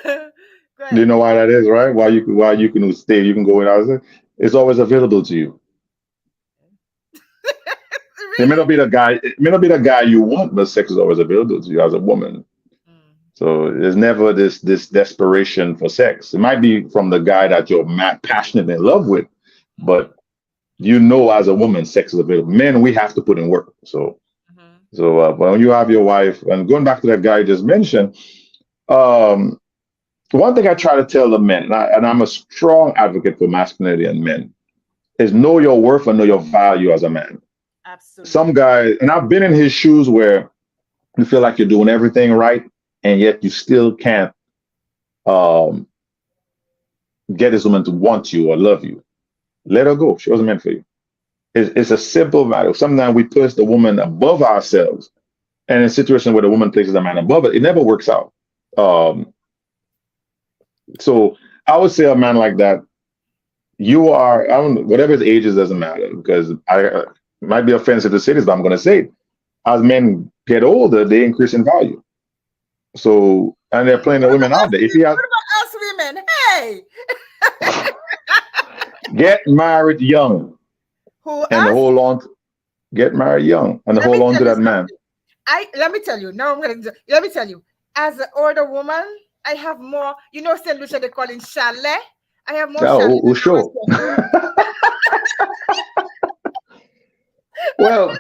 know. Go Do you ahead. know why that is, right? Why you can stay, you can go without it. It's always available to you. It may not Really? be the guy. It may not be the guy you want, but sex is always available to you as a woman. Mm, So there's never this desperation for sex. It might be from the guy that you're passionate in love with, but as a woman, sex is available. Men, we have to put in work. mhm, When you have your wife, and going back to that guy you just mentioned, um, one thing I try to tell the men, and I'm a strong advocate for masculinity and men, is know your worth and know your value as a man. Some absolutely. guy, and I've been in his shoes where you feel like you're doing everything right, and yet you still can't um, get this woman to want you or love you. Let her go. She wasn't meant for you. It's a simple matter. Sometimes we push the woman above ourselves, and in a situation where the woman places a man above it, it never works out. Um, so I would say a man like that, you are, I don't know, whatever his age is, doesn't matter because it might be offensive to say this, but I'm going to say it. As men get older, they increase in value. So, and there are plenty of What women about out us? there. If you have What about us women? Hey, get married young who and us? hold on, get married young and Let me hold on tell to you that man. something. Let me tell you. Now I'm gonna let me tell you. As an older woman, I have more. Saint Lucia they call it chalet. I have more chalet Oh, than I was sure. young. Well,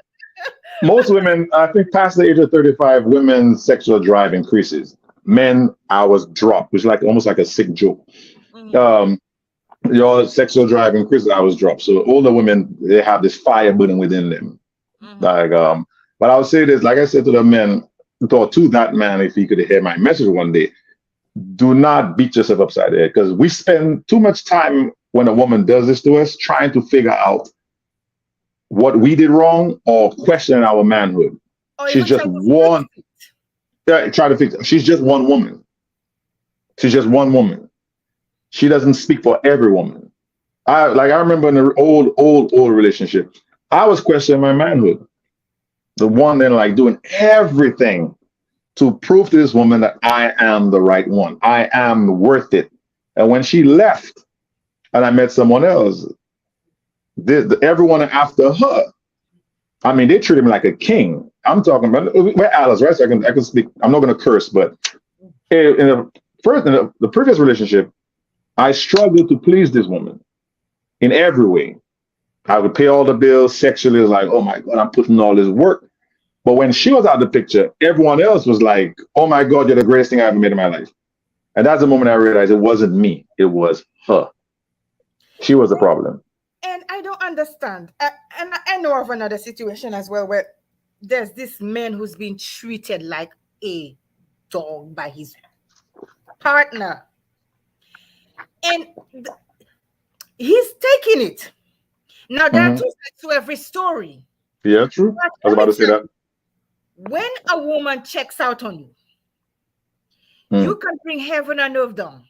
most women, I think past the age of 35, women's sexual drive increases. Men, hours drop, which is like almost like a sick joke. Mhm, Um, your sexual drive increases, hours drop. So older women, they have this fire burning within them. mhm. Like, but I would say this, like I said to the men, to that man, if he could hear my message one day, do not beat yourself upside the head because we spend too much time when a woman does this to us trying to figure out what we did wrong or questioning our manhood. Or She's even just trying to fix one, it. try to fix it. She's just one woman. She's just one woman. She doesn't speak for every woman. I remember in the old relationship, I was questioning my manhood. The one then like doing everything to prove to this woman that I am the right one. I am worth it. And when she left, and I met someone else. Everyone after her, I mean, they treated me like a king. I'm talking about we're Alice, right? So I can speak. I'm not going to curse, but in the previous relationship, I struggled to please this woman in every way. I would pay all the bills. Sexually, it was like, oh my god, I'm putting all this work. But when she was out of the picture, everyone else was like, oh my god, you're the greatest thing I ever made in my life. And that's the moment I realized it wasn't me; it was her. She was the problem. And I don't understand. And I know of another situation as well where there's this man who's been treated like a dog by his partner. And he's taking it. Now, there are Hmm. two sides to every story. Yeah, true. But I was let about me to say tell that. you, when a woman checks out on you, you Mm, can bring heaven and earth down.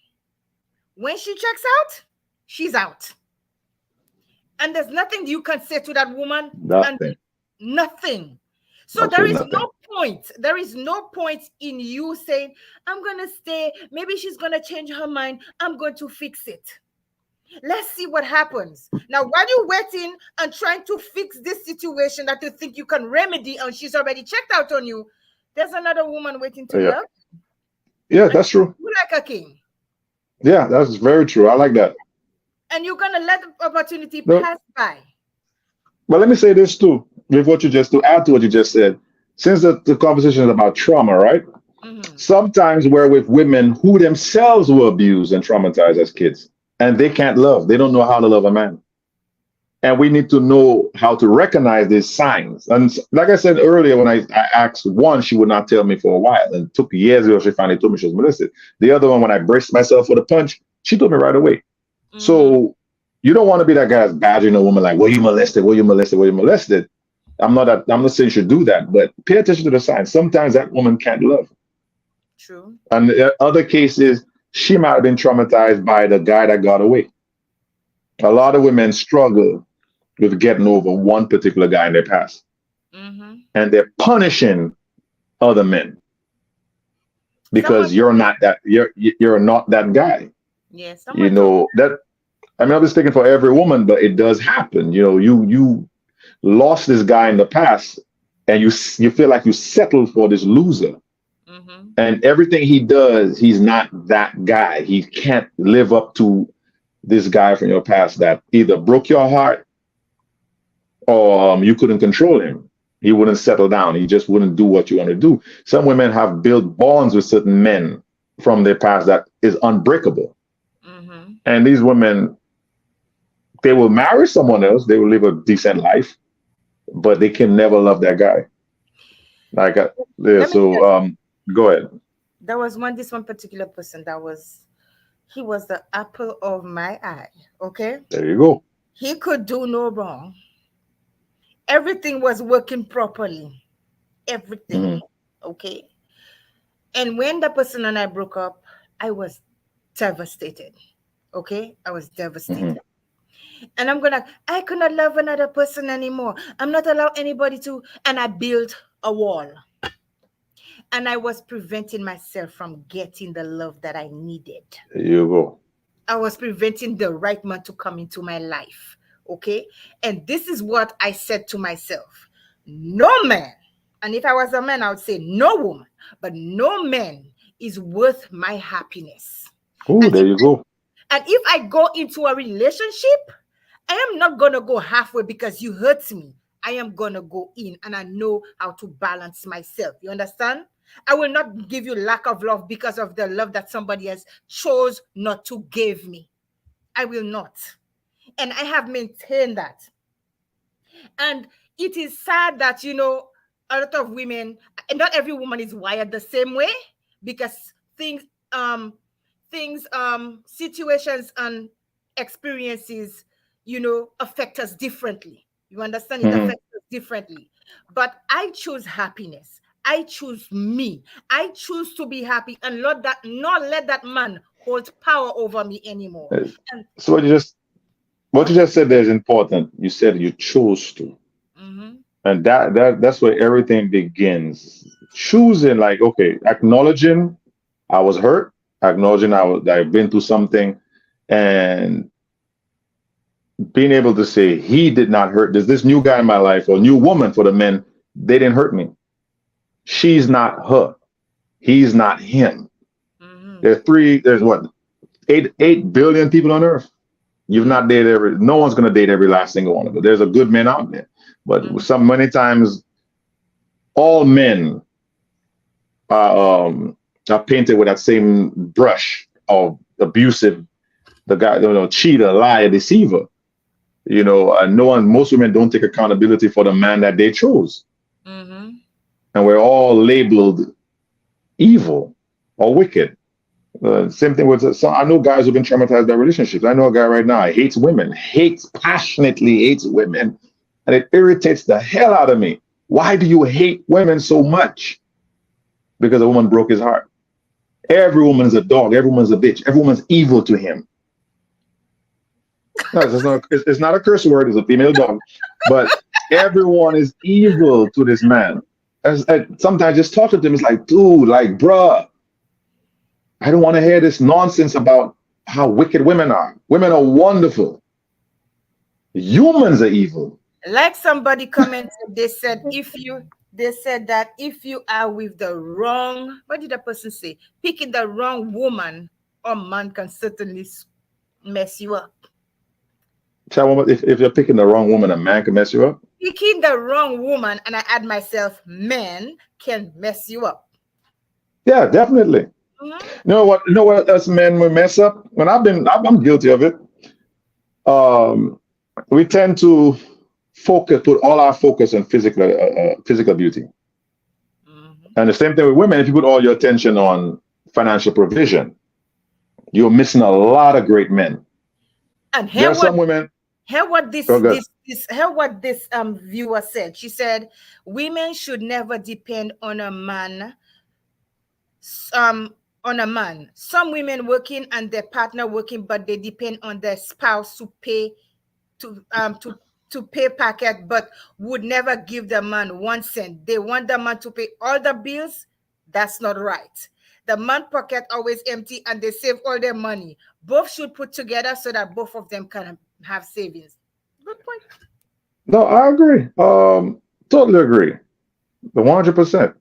When she checks out, she's out. And there's nothing you can say to that woman, and nothing. nothing. So there Absolutely is nothing. no point. There is no point in you saying, I'm going to stay. Maybe she's going to change her mind. I'm going to fix it. Let's see what happens. Now, while you're waiting and trying to fix this situation that you think you can remedy, and she's already checked out on you, there's another woman waiting to Yeah, love yeah, and that's true. you like a king. Yeah, that's very true. I like that. And you're going to let the opportunity No, pass by. but let me say this too, with what you just to add to what you just said. Since the conversation is about trauma, right? Mhm. Sometimes we're with women who themselves were abused and traumatized as kids, and they can't love. They don't know how to love a man. And we need to know how to recognize these signs. And like I said earlier, when I asked one, she would not tell me for a while. And it took years ago, she finally told me she was molested. The other one, when I braced myself for the punch, she told me right away. Mhm. So you don't want to be that guy that's badgering a woman like, well, you molested, well, you molested, well, you molested. I'm not saying you should do that, but pay attention to the signs. Sometimes that woman can't love. True. And in other cases, she might have been traumatized by the guy that got away. A lot of women struggle with getting over one particular guy in their past, Mhm. and they're punishing other men Someone because you're not that guy. Yeah, You someone told me know that. I mean, I'm not speaking for every woman, but it does happen. You know, you lost this guy in the past, and you feel like you settled for this loser. that. Mm-hmm. And everything he does, he's not that guy. He can't live up to this guy from your past that either broke your heart or you couldn't control him. He wouldn't settle down. He just wouldn't do what you want to do. Some women have built bonds with certain men from their past that is unbreakable. Mm-hmm. And these women, they will marry someone else, they will live a decent life, but they can never love that guy. Like, yeah, Let me tell so you, go ahead. there was one particular person that was he was the apple of my eye. Okay. There you go. He could do no wrong. Everything was working properly. Everything. Hmm. Okay. And when the person and I broke up, I was devastated. Okay. I was Hmm. devastated. And I could not love another person anymore. I'm not allowed anybody to, and I built a wall. And I was preventing myself from getting the love that I needed. There you go. I was preventing the right man to come into my life. Okay. And this is what I said to myself: no man, and if I was a man, I would say no woman, but no man is worth my happiness. Oh, And there you go. if I go into a relationship, I am not going to go halfway because you hurt me. I am going to go in and I know how to balance myself. You understand? I will not give you lack of love because of the love that somebody else chose not to give me. I will not. And I have maintained that. And it is sad that, a lot of women, and not every woman is wired the same way, because um, situations and experiences, affect us differently. You understand? It Hmm. affects us differently. But I choose happiness. I choose me. I choose to be happy and not let that man hold power over me anymore. And So what you just said there is important. You said you chose to. mhm, And that's where everything begins. Choosing, like, okay, acknowledging I was hurt, acknowledging I've been through something, and being able to say he did not hurt. There's this new guy in my life or new woman for the men. They didn't hurt me. She's not her. He's not him. Mm-hmm. There's what, 8 billion people on earth. You've not dated no one's gonna date every last single one of them. There's a good men out there. But Mm-hmm. many times all men are painted with that same brush of abusive, the guy, cheater, liar, deceiver. And most women don't take accountability for the man that they chose. Mm-hmm. And we're all labeled evil or wicked. Same thing with some. I know guys who've been traumatized by relationships. I know a guy right now hates women, passionately hates women, and it irritates the hell out of me. Why do you hate women so much? Because a woman broke his heart. Every woman is a dog. Every woman's a bitch. Every woman's evil to him. No, it's not a curse word. It's a female dog, but everyone is evil to this man. Sometimes I just talk to them. It's like, dude, like, bruh, I don't want to hear this nonsense about how wicked women are. Women are wonderful. Humans are evil. Like somebody commented, they said that if you are with the wrong, what did the person say? Picking the wrong woman or man can certainly mess you up. Tell me, if you're picking the wrong woman, a man can mess you up. Picking the wrong woman, and I add myself, men can mess you up. Yeah, definitely. Mhm. You know what? Us men we mess up. When I'm guilty of it. We tend to put all our focus on physical beauty, Mhm. and the same thing with women. If you put all your attention on financial provision, you're missing a lot of great men. And There are some women. hear what Oh, good. this viewer said. She said women should never depend on a man, um some women working and their partner working, but they depend on their spouse to pay to to pay packet, but would never give the man 1 cent. They want the man to pay all the bills. That's not right. The man pocket always empty and they save all their money. Both should put together so that both of them can have savings. Good point. No, I agree. Totally agree. The 100%.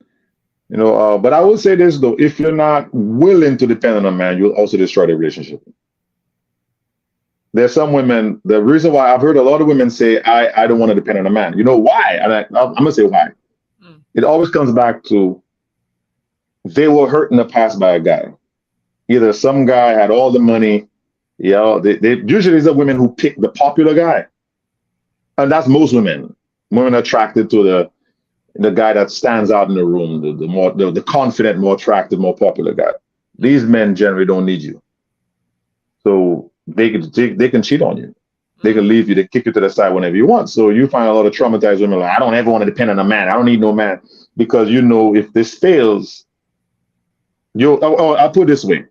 But I will say this though: if you're not willing to depend on a man, you'll also destroy the relationship. There's some women. The reason why I've heard a lot of women say, "I don't want to depend on a man." You know why? And I'm gonna say why. Mm. It always comes back to they were hurt in the past by a guy. Either some guy had all the money. They usually it's the women who pick the popular guy, and that's most women. Women are attracted to the guy that stands out in the room, the confident, more attractive, more popular guy. These men generally don't need you, so they can cheat on you. They can Mm. leave you. They kick you to the side whenever you want. So you find a lot of traumatized women like, I don't ever want to depend on a man. I don't need no man because if this fails, I'll put it this way: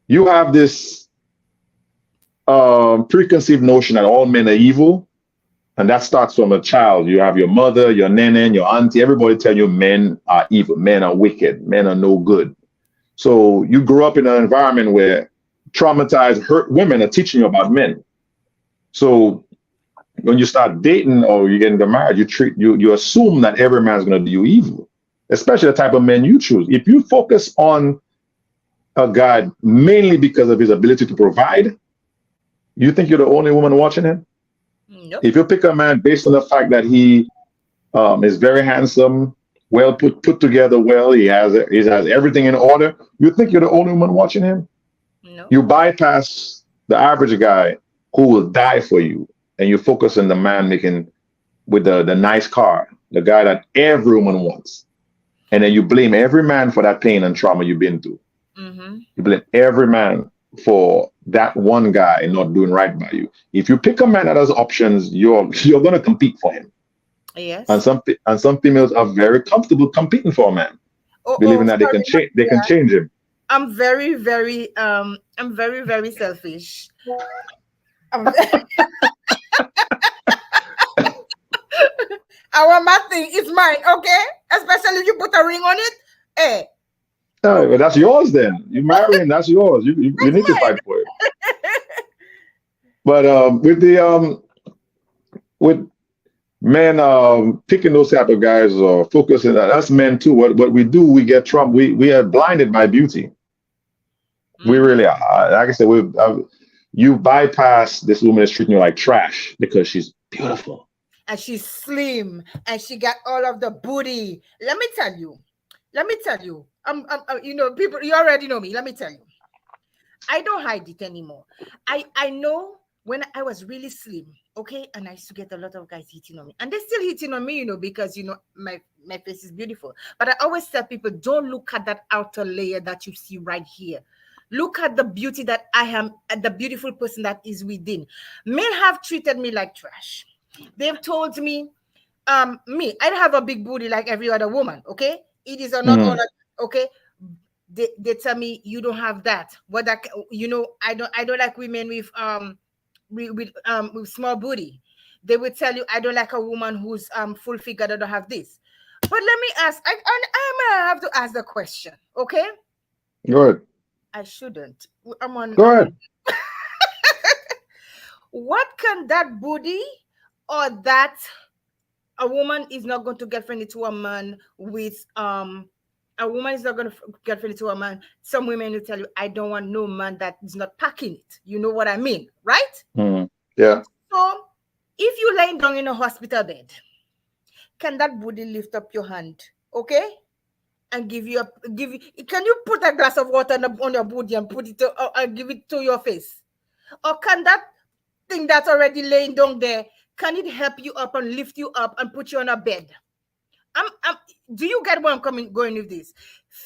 you have this preconceived notion that all men are evil. And that starts from a child. You have your mother, your nene, your auntie, everybody tell you men are evil, men are wicked, men are no good. So you grew up in an environment where traumatized, hurt women are teaching you about men. So when you start dating or you get into marriage, you assume that every man's gonna do you evil, especially the type of men you choose. If you focus on a guy mainly because of his ability to provide, you think you're the only woman watching him? Nope. If you pick a man based on the fact that he is very handsome, well put together, he has everything in order, you think you're the only one watching him? No. You bypass the average guy who will die for you, and you focus on the man making with the nice car, the guy that every woman wants, and then you blame every man for that pain and trauma you've been through. Mm-hmm. You blame every man for that one guy not doing right by you. If you pick a man that has options, you're gonna compete for him. And Yes. some females are very comfortable competing for a man, Oh, believing that they can sorry, not change they can that. change him. I'm very, very selfish. I'm, I want my thing. It's mine, okay? Especially if you put a ring on it. Hey, No, okay, but that's yours then. You marry him, that's yours. You need to mine. fight for it. But with men picking those type of guys or focusing on us men too, what we do, we get Trump. We are blinded by beauty. We Mm-hmm. really are. Like I said, you bypass this woman is treating you like trash because she's beautiful. And she's slim and she got all of the booty. Let me tell you. Let me tell you. You know, people, you already know me. Let me tell you. I don't hide it anymore. I know when I was really slim, okay, and I used to get a lot of guys hitting on me, and they're still hitting on me, you know, because you know my face is beautiful. But I always tell people, don't look at that outer layer that you see right here. Look at the beauty that I am, at the beautiful person that is within. Men have treated me like trash. They've told me, me, I don't have a big booty like every other woman, okay? It is not all Mm, that, okay? They tell me you don't have that. What that, you know, I don't like women with small booty. They will tell you I don't like a woman who's full figure that don't have this. But let me ask, I'm gonna have to ask the question, okay? go ahead. I shouldn't. Go I'm ahead. on. What can that booty or that a woman is not going to get friendly to a man with a woman is not going to get friendly to a man. Some women will tell you, I don't want no man that is not packing it. You know what I mean, right? Mm, yeah. So if you lying down in a hospital bed, can that booty lift up your hand, okay, and give you, can you put a glass of water on your booty and put it and give it to your face? Or can that thing that's already laying down there, can it help you up and lift you up and put you on a bed? I'm do you get where I'm going with this?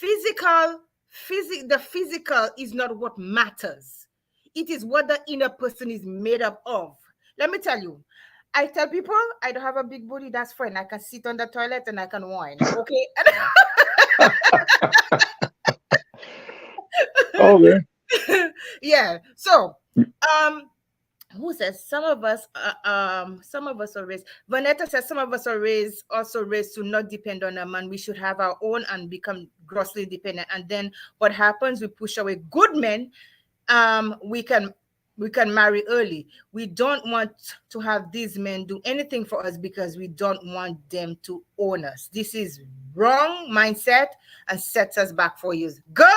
The physical is not what matters. It is what the inner person is made up of. Let me tell you. I tell people I don't have a big booty, that's fine. I can sit on the toilet and I can whine. Okay. Okay. Yeah. So um who says some of us are raised, Vanetta says some of us are raised also raised to not depend on a man. We should have our own and become grossly dependent, and then what happens, we push away good men. We can marry early. We don't want to have these men do anything for us because we don't want them to own us. This is wrong mindset and sets us back for years. Girl,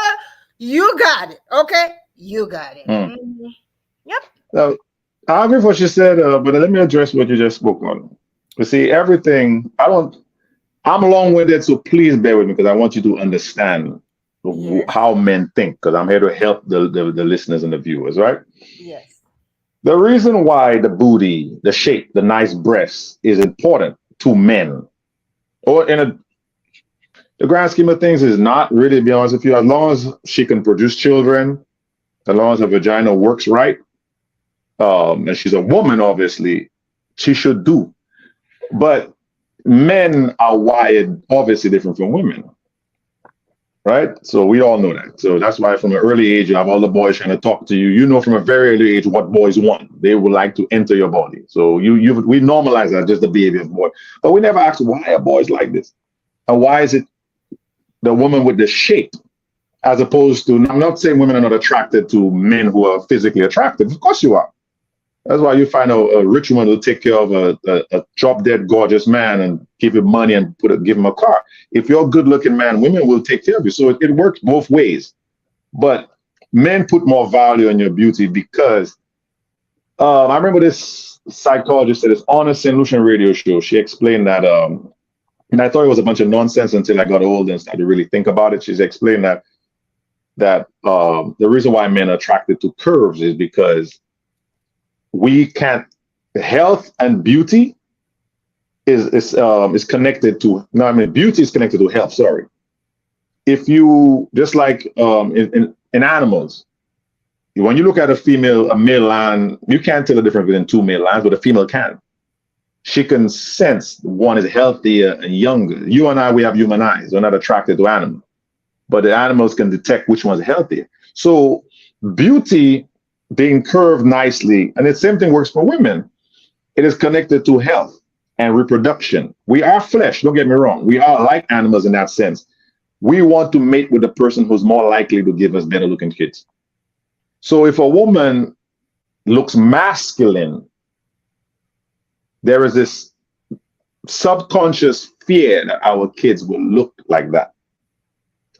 you got it. Okay, you got it. Mm. Mhm. Yep. Now, I agree with what you said, but let me address what you just spoke on. You see, everything, I'm long winded, so please bear with me because I want you to understand Yes. how men think because I'm here to help the listeners and the viewers, right? Yes. The reason why the booty, the shape, the nice breasts is important to men, or in the grand scheme of things, is not really, to be honest with you, as long as she can produce children, as long as her vagina works right, and she's a woman, obviously, she should do. But men are wired obviously different from women, right? So we all know that. So that's why from an early age, you have all the boys trying to talk to you. You know from a very early age what boys want. They would like to enter your body. So we normalize that just the behavior of boy. But we never ask why are boys like this? And why is it the woman with the shape as opposed to, I'm not saying women are not attracted to men who are physically attractive. Of course you are. That's why you find a rich woman will take care of a drop dead gorgeous man and give him money and give him a car. If you're a good looking man, women will take care of you. So it works both ways. But men put more value on your beauty because I remember this psychologist at this on a St. Lucian radio show. She explained that, and I thought it was a bunch of nonsense until I got older and started to really think about it. She's explained that the reason why men are attracted to curves is because we can't health and beauty is connected to no I mean beauty is connected to health, sorry. If you just like in animals, when you look at a male lion, you can't tell the difference between two male lions, but a female can. She can sense one is healthier and younger. You and I, we have human eyes, we're not attracted to animals, but the animals can detect which one's healthier. So beauty being curved nicely, and the same thing works for women. It is connected to health and reproduction. We are flesh, don't get me wrong. We are like animals in that sense. We want to mate with the person who's more likely to give us better looking kids. So if a woman looks masculine, there is this subconscious fear that our kids will look like that.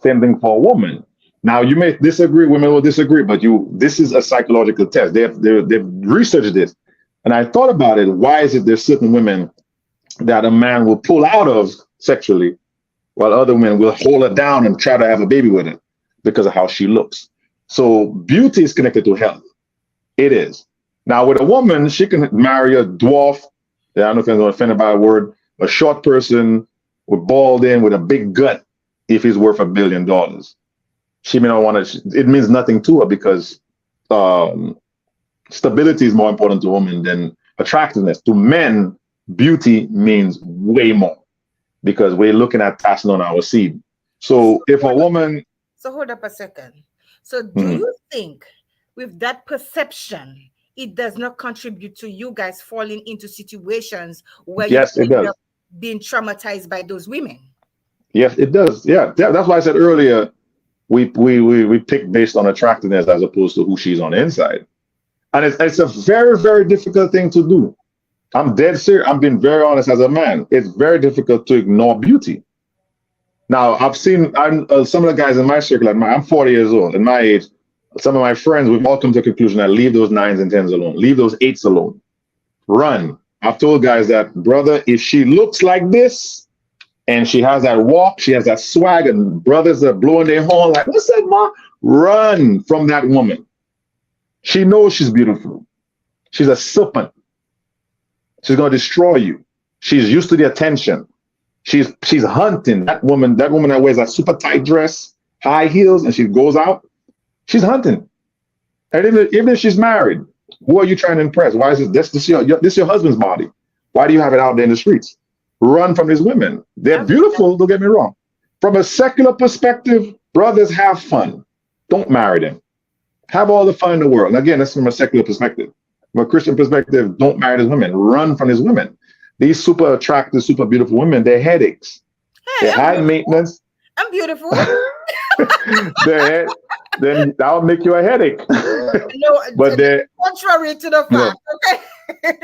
Same thing for a woman. Now you may disagree, women will disagree, but this is a psychological test. They've researched this. And I thought about it. Why is it there's certain women that a man will pull out of sexually, while other women will hold her down and try to have a baby with her because of how she looks? So beauty is connected to health. It is. Now with a woman, she can marry a dwarf. I don't know if anyone's offended by a word, a short person with bald in with a big gut if he's worth $1 billion. She may not want to, it means nothing to her because stability is more important to women than attractiveness. To men, beauty means way more because we're looking at passing on our seed. So if a woman... So hold up a second. So do you think with that perception, it does not contribute to you guys falling into situations where yes, you it does. end up being traumatized by those women? Yes, it does. Yeah, that's why I said earlier, we pick based on attractiveness as opposed to who she's on the inside. And it's a very, very difficult thing to do. I'm dead serious. I'm being very honest as a man. It's very difficult to ignore beauty. Now, I've seen some of the guys in my circle, I'm 40 years old, in my age, some of my friends, we've all come to the conclusion that leave those 9s and 10s alone. Leave those 8s alone. Run. I've told guys that, brother, if she looks like this and she has that walk, she has that swag, and brothers are blowing their horn like, what's that, ma? Run from that woman. She knows she's beautiful. She's a serpent. She's going to destroy you. She's used to the attention. She's hunting. That woman that wears a super tight dress, high heels, and she goes out, she's hunting. And even if she's married, who are you trying to impress? Why is this your husband's body? Why do you have it out there in the streets? Run from these women. They're beautiful, don't get me wrong. From a secular perspective, brothers, have fun. Don't marry them. Have all the fun in the world. And again, that's from a secular perspective. From a Christian perspective, don't marry these women. Run from these women. These super attractive, super beautiful women, they're headaches. Hey, they're high maintenance. I'm beautiful. Then that'll make you a headache. No, but they're contrary to the fact. Okay.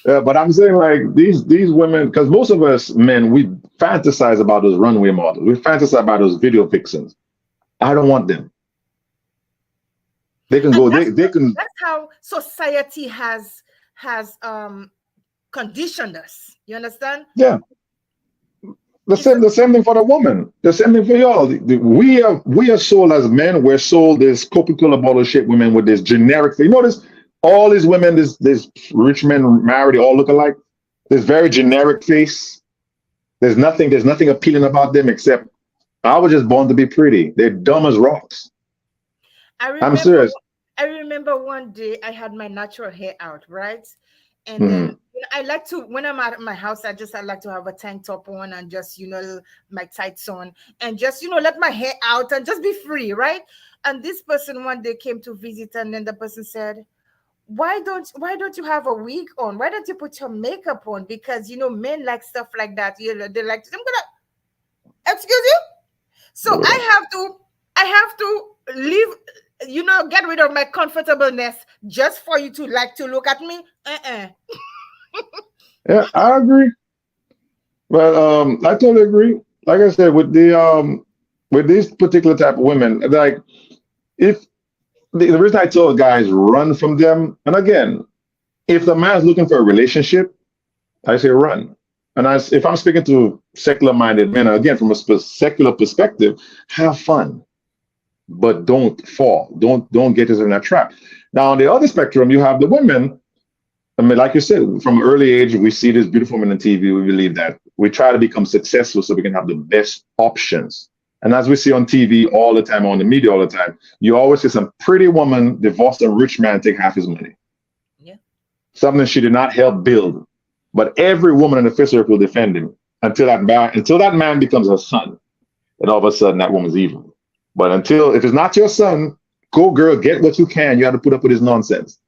But I'm saying like these women, because most of us men, we fantasize about those runway models. We fantasize about those video vixens. I don't want them. They can go. They can. That's how society has conditioned us. You understand? Yeah. The same thing for the woman. The same thing for y'all. We are sold as men. We're sold this Coca-Cola bottle shaped women with this generic thing. You notice all these women, this rich men married, they all look alike. This very generic face. There's nothing appealing about them except I was just born to be pretty. They're dumb as rocks. I'm serious. I remember one day I had my natural hair out, right? And then I like to, when I'm at my house, I like to have a tank top on and just, my tights on and just, let my hair out and just be free, right? And this person one day came to visit, and then the person said, why don't you have a wig on? Why don't you put your makeup on? Because, men like stuff like that. They like, excuse you? So I have to leave, get rid of my comfortableness just for you to like to look at me. Yeah, I agree. But I totally agree. Like I said, with these particular type of women, like if the reason I tell guys run from them, and again, if the man's looking for a relationship, I say run. And if I'm speaking to secular-minded men, again, from a secular perspective, have fun, but don't fall. Don't get us in that trap. Now, on the other spectrum, you have the women. I mean, like you said, from an early age, we see this beautiful women on TV. We believe that we try to become successful so we can have the best options. And as we see on TV all the time, on the media all the time, you always see some pretty woman divorce a rich man, take half his money. Yeah. Something she did not help build. But every woman in the fifth circle will defend him until that man becomes her son. And all of a sudden, that woman's evil. But if it's not your son, go girl, get what you can. You have to put up with his nonsense.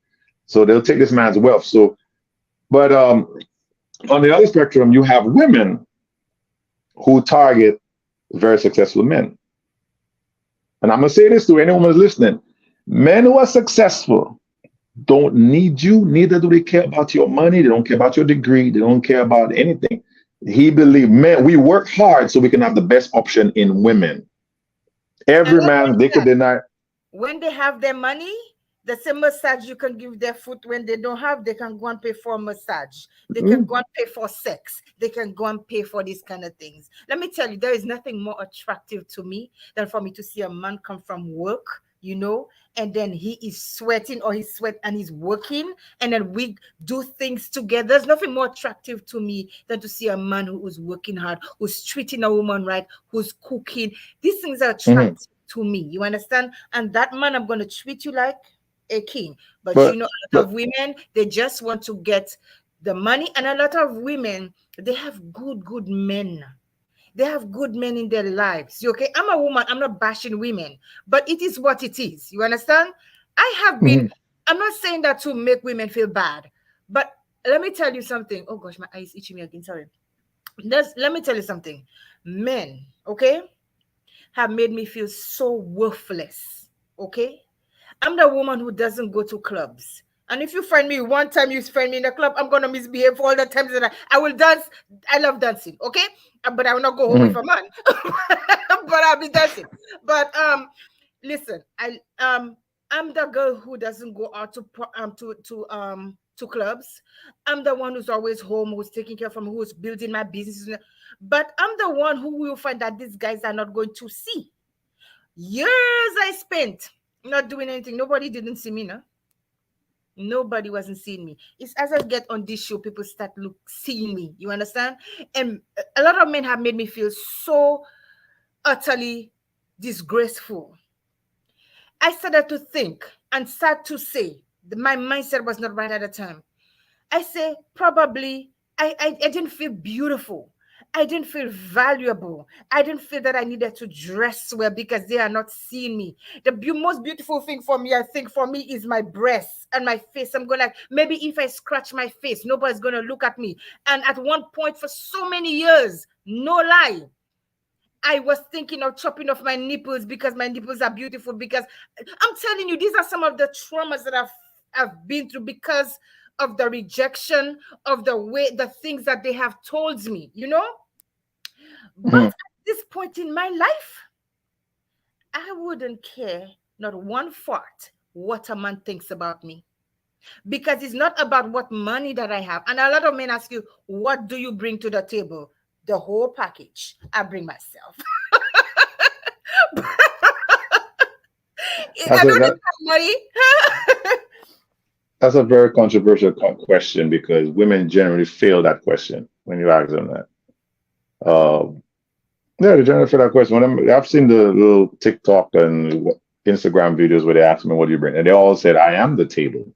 So they'll take this man's wealth. So, but on the other spectrum, you have women who target very successful men. And I'm going to say this to anyone who's listening. Men who are successful don't need you, neither do they care about your money, they don't care about your degree, they don't care about anything. He believed, man, we work hard so we can have the best option in women. And Every not man, only they could that, deny. when they have their money, the same massage you can give their foot when they don't have, they can go and pay for a massage. They can Mm, go and pay for sex. They can go and pay for these kind of things. Let me tell you, there is nothing more attractive to me than for me to see a man come from work, and then he is sweating or he's sweat and he's working, and then we do things together. There's nothing more attractive to me than to see a man who's working hard, who's treating a woman right, who's cooking. These things are mhm. attractive to me. You understand? And that man, I'm going to treat you like a king. But But, a lot but of women, they just want to get the money. And a lot of women, they have good men. They have good men in their lives. You okay? I'm a woman. I'm not bashing women, but it is what it is. You understand? I have been, mhm, I'm not saying that to make women feel bad, but let me tell you something. Oh gosh, my eye is itching me again. Sorry. Let me tell you something. Men, okay, have made me feel so worthless. Okay? I'm the woman who doesn't go to clubs. And if you find me one time, you find me in a club, I'm gonna misbehave for all the times that I will dance. I love dancing, okay? But I will not go home with mhm, a man. But I'll be dancing. But listen, I'm the girl who doesn't go out to clubs. I'm the one who's always home, who's taking care of me, who's building my business. But I'm the one who will find that these guys are not going to see. Years I spent not doing anything. Nobody didn't see me, no. Nobody wasn't seeing me. It's as I get on this show, people start seeing me. You understand? And a lot of men have made me feel so utterly disgraceful. I started to think and sad to say that my mindset was not right at the time. I say probably I didn't feel beautiful. I didn't feel valuable. I didn't feel that I needed to dress well because they are not seeing me. The most beautiful thing for me, I think, for me is my breasts and my face. I'm going like, maybe if I scratch my face, nobody's going to look at me. And at one point, for so many years, no lie, I was thinking of chopping off my nipples because my nipples are beautiful. Because I'm telling you, these are some of the traumas that I've been through because of the rejection of the things that they have told me. But mhm. at this point in my life, I wouldn't care not one fart what a man thinks about me. Because it's not about what money that I have. And a lot of men ask you, what do you bring to the table? The whole package. I bring myself. That's I a don't that, need that money. that's a very controversial question because women generally fail that question when you ask them that. Uh, yeah, they generally fail that question. I've seen the little TikTok and Instagram videos where they ask me, "What do you bring?" and they all said, "I am the table."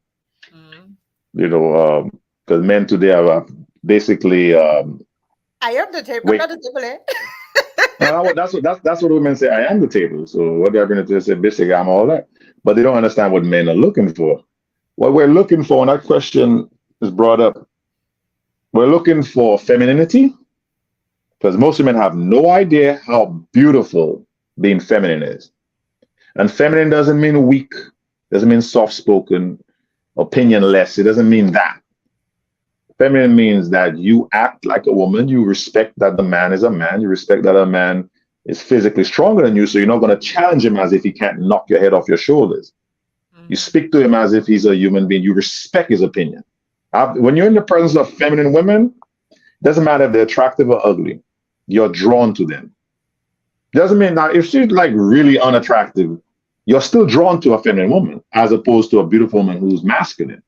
Mm. Because men today are basically I am the table. I'm wake. not the table, eh? That's what women say. I am the table. So what they're going to say, basically, I'm all that. But they don't understand what men are looking for. What we're looking for when that question is brought up, we're looking for femininity because most women have no idea how beautiful being feminine is. And feminine doesn't mean weak, doesn't mean soft spoken, opinionless. It doesn't mean that. Feminine means that you act like a woman, you respect that the man is a man, you respect that a man is physically stronger than you, so you're not going to challenge him as if he can't knock your head off your shoulders. You Mm. speak to him as if he's a human being, you respect his opinion. When you're in the presence of feminine women, it doesn't matter if they're attractive or ugly, you're drawn to them. Doesn't mean now if she's like really unattractive, you're still drawn to a feminine woman as opposed to a beautiful woman who's masculine.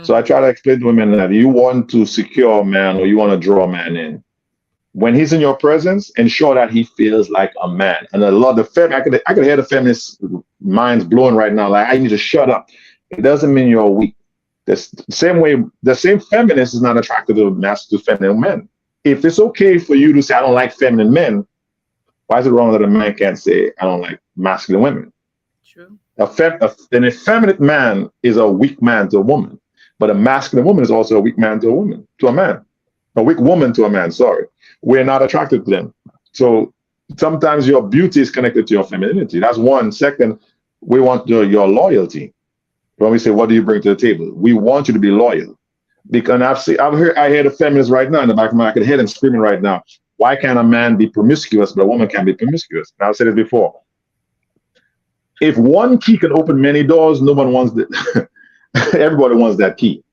So I Mm. try to explain to women that you want to secure a man or you want to draw a man in. When he's in your presence, ensure that he feels like a man. And a lot of the I could hear the feminist minds blowing right now. Like I need to shut up. It doesn't mean you're weak. The same way, the same feminist is not attracted to feminine men. If it's okay for you to say I don't like feminine men, why is it wrong that a man can't say I don't like masculine women? True. An effeminate man is a weak man to a woman, but a masculine woman is also a weak man to a woman, to a man, a weak woman to a man. Sorry, we're not attracted to them. So sometimes your beauty is connected to your femininity. That's one. Second, we want your loyalty. When we say, what do you bring to the table? We want you to be loyal. Because I hear the feminists right now in the back of my, I can hear them screaming right now. Why can't a man be promiscuous, but a woman can't be promiscuous? And I've said it before. If one key can open many doors, no one wants that. Everybody wants that key.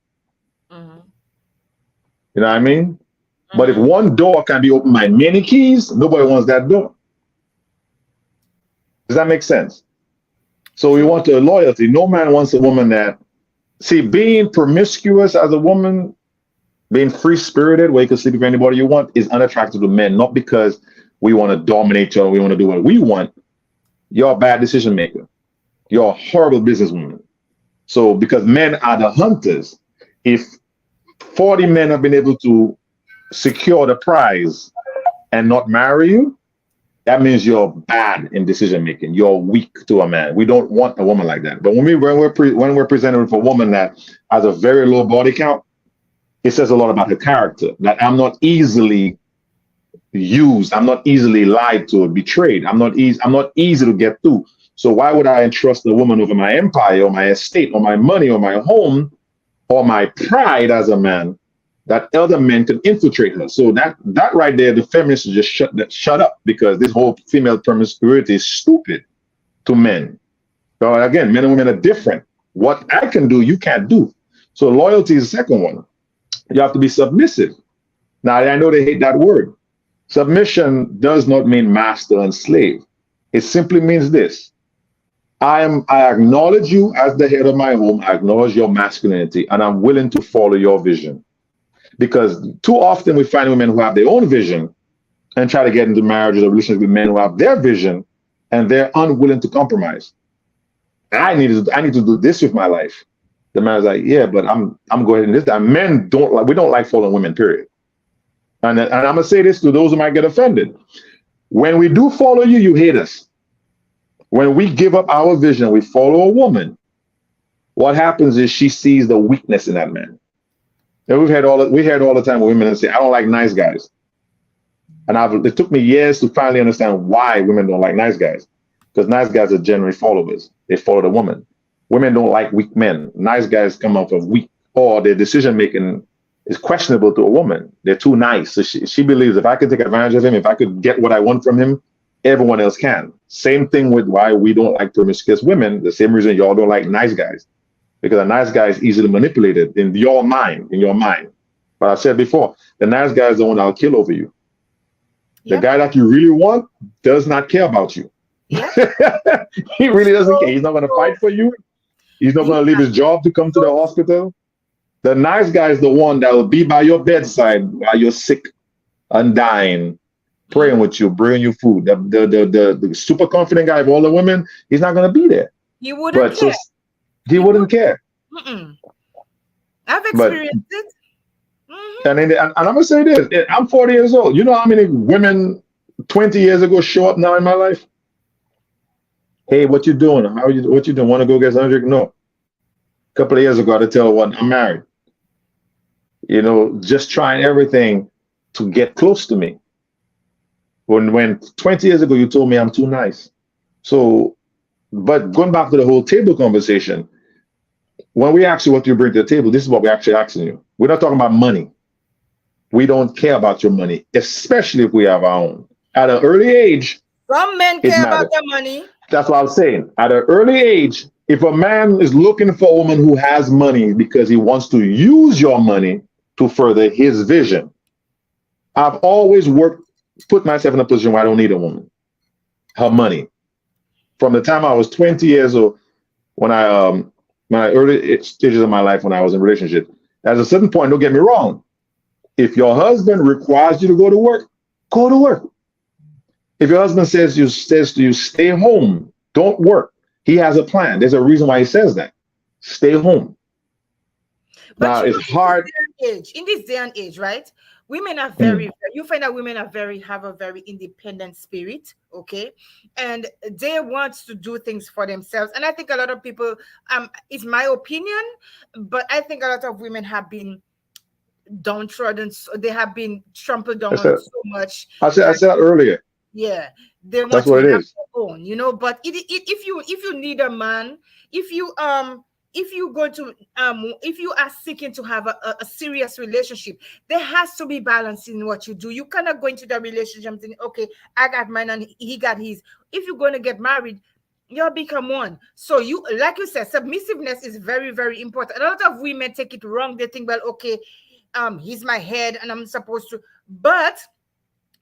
Mm-hmm. You know what I mean? But if Mm-hmm. one door can be opened by many keys, nobody wants that door. Does that make sense? So we True. want the loyalty. No man wants a woman that, see, being promiscuous as a woman, being free spirited, where you can sleep with anybody you want, is unattractive to men, not because we want to dominate you or we want to do what we want. You're a bad decision maker. You're a horrible businesswoman. So, because men are the hunters, if 40 men have been able to secure the prize and not marry you, that means you're bad in decision making. You're weak to a man. We don't want a woman like that. But when we're presented with a woman that has a very low body count, it says a lot about her character. That I'm not easily used. I'm not easily lied to or betrayed. I'm not easy to get through. So why would I entrust a woman over my empire or my estate or my money or my home or my pride as a man that other men can infiltrate her? So that right there, the feminists just shut up, because this whole female promiscuity is stupid to men. So again, men and women are different. What I can do, you can't do. So loyalty is the second one. You have to be submissive. Now I know they hate that word. Submission does not mean master and slave. It simply means this. I acknowledge you as the head of my home. I acknowledge your masculinity, and I'm willing to follow your vision. Because too often we find women who have their own vision and try to get into marriages or relationships with men who have their vision, and they're unwilling to compromise. I need to do this with my life. The man's like, yeah, but I'm going in this. And men we don't like following women, period. And I'm gonna say this to those who might get offended. When we do follow you, you hate us. When we give up our vision, we follow a woman, what happens is she sees the weakness in that man. And we heard all the time women say, I don't like nice guys. And it took me years to finally understand why women don't like nice guys. Because nice guys are generally followers. They follow the woman. Women don't like weak men. Nice guys come off of weak, or their decision making is questionable to a woman. They're too nice. So she believes if I could take advantage of him, if I could get what I want from him, everyone else can. Same thing with why we don't like promiscuous women. The same reason y'all don't like nice guys. Because a nice guy is easily manipulated in your mind, But I said before, the nice guy is the one that'll kill over you. The Yep. guy that you really want does not care about you. Yep. He really doesn't care. So, He's not going to so, fight for you. He's not yeah. going to leave his job to come to the So, hospital. The nice guy is the one that will be by your bedside while you're sick and dying, praying mhm. with you, bringing you food. The super confident guy of all the women, he's not going to be there. He wouldn't But so care. he He wouldn't would. care. Mm-mm. I've But experienced it. Hmm. and I'm gonna say this: I'm 40 years old. You know how many women 20 years ago show up now in my life? Hey, what you doing? How are you? What you doing? Want to go get something to drink? No. A couple of years ago, I had to tell one I'm married. Just trying everything to get close to me. When 20 years ago you told me I'm too nice. So, but going back to the whole table conversation, when we ask you what you bring to the table, this is what we're actually asking you. We're not talking about money. We don't care about your money, especially if we have our own. At an early age, Some men it care about matters. their money. That's what I was saying. At an early age, if a man is looking for a woman who has money because he wants to use your money to further his vision, I've always put myself in a position where I don't need a woman. Her money. From the time I was 20 years old, when my early stages of my life when I was in a relationship, at a certain point, don't get me wrong. If your husband requires you to go to work, go to work. If your husband says to you, stay home, don't work, he has a plan. There's a reason why he says that. Stay home. But Now it's hard. in this day and age, right? Women are Mm. you find that women are have a very independent spirit, okay? And they want to do things for themselves. And I think a lot of people, it's my opinion, but I think a lot of women have been downtrodden, so they have been trampled I down on said, so much I that said that earlier. yeah, they want That's to what it have is. their own, but if you need a man, if you if you go to if you are seeking to have a serious relationship, there has to be balance in what you do. You cannot go into the relationship thinking, okay, I got mine and he got his. If you're going to get married, you'll become one. So you, like you said, submissiveness is very, very important. A lot of women take it wrong. They think, well, okay, he's my head and I'm supposed to, but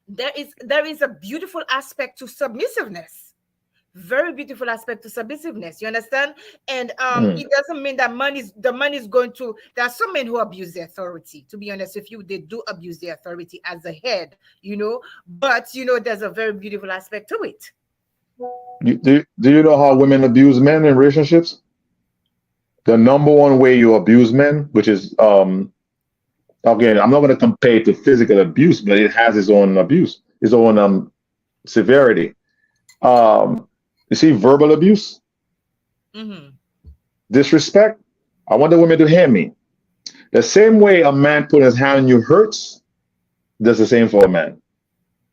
there is a beautiful aspect to submissiveness, very beautiful aspect to submissiveness. You understand? And Mm. it doesn't mean that money is going to. There are some men who abuse their authority. To be honest with you, they do abuse their authority as a head. But there's a very beautiful aspect to it. Do you know how women abuse men in relationships? The number one way you abuse men, which is again, I'm not going to compare it to physical abuse, but it has its own abuse, its own severity. You see, verbal abuse, Hmm. disrespect. I want the women to hear me. The same way a man put his hand on you hurts, does the same for a man.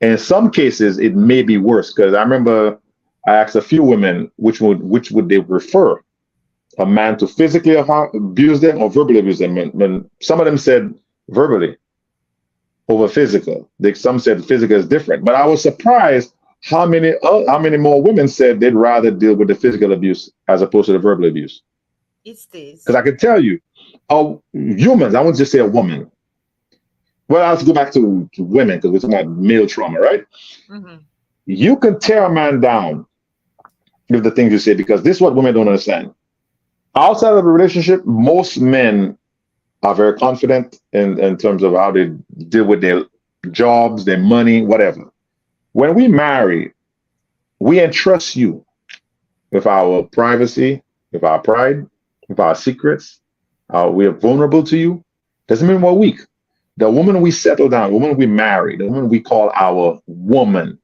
And in some cases, it may be worse because I remember I asked a few women which would they prefer, a man to physically abuse them or verbally abuse them. When some of them said verbally over physical, some said physical is different. But I was surprised how many more women said they'd rather deal with the physical abuse as opposed to the verbal abuse. It Because stays. I can tell you, humans, I won't just say a woman. Well, I'll go back to women because we're talking about male trauma, right? Hmm. You can tear a man down with the things you say because this is what women don't understand. Outside of a relationship, most men are very confident in terms of how they deal with their jobs, their money, whatever. When we marry, we entrust you with our privacy, with our pride, with our secrets. We are vulnerable to you. Doesn't mean we're weak. The woman we settle down, the woman we marry, the woman we call our woman,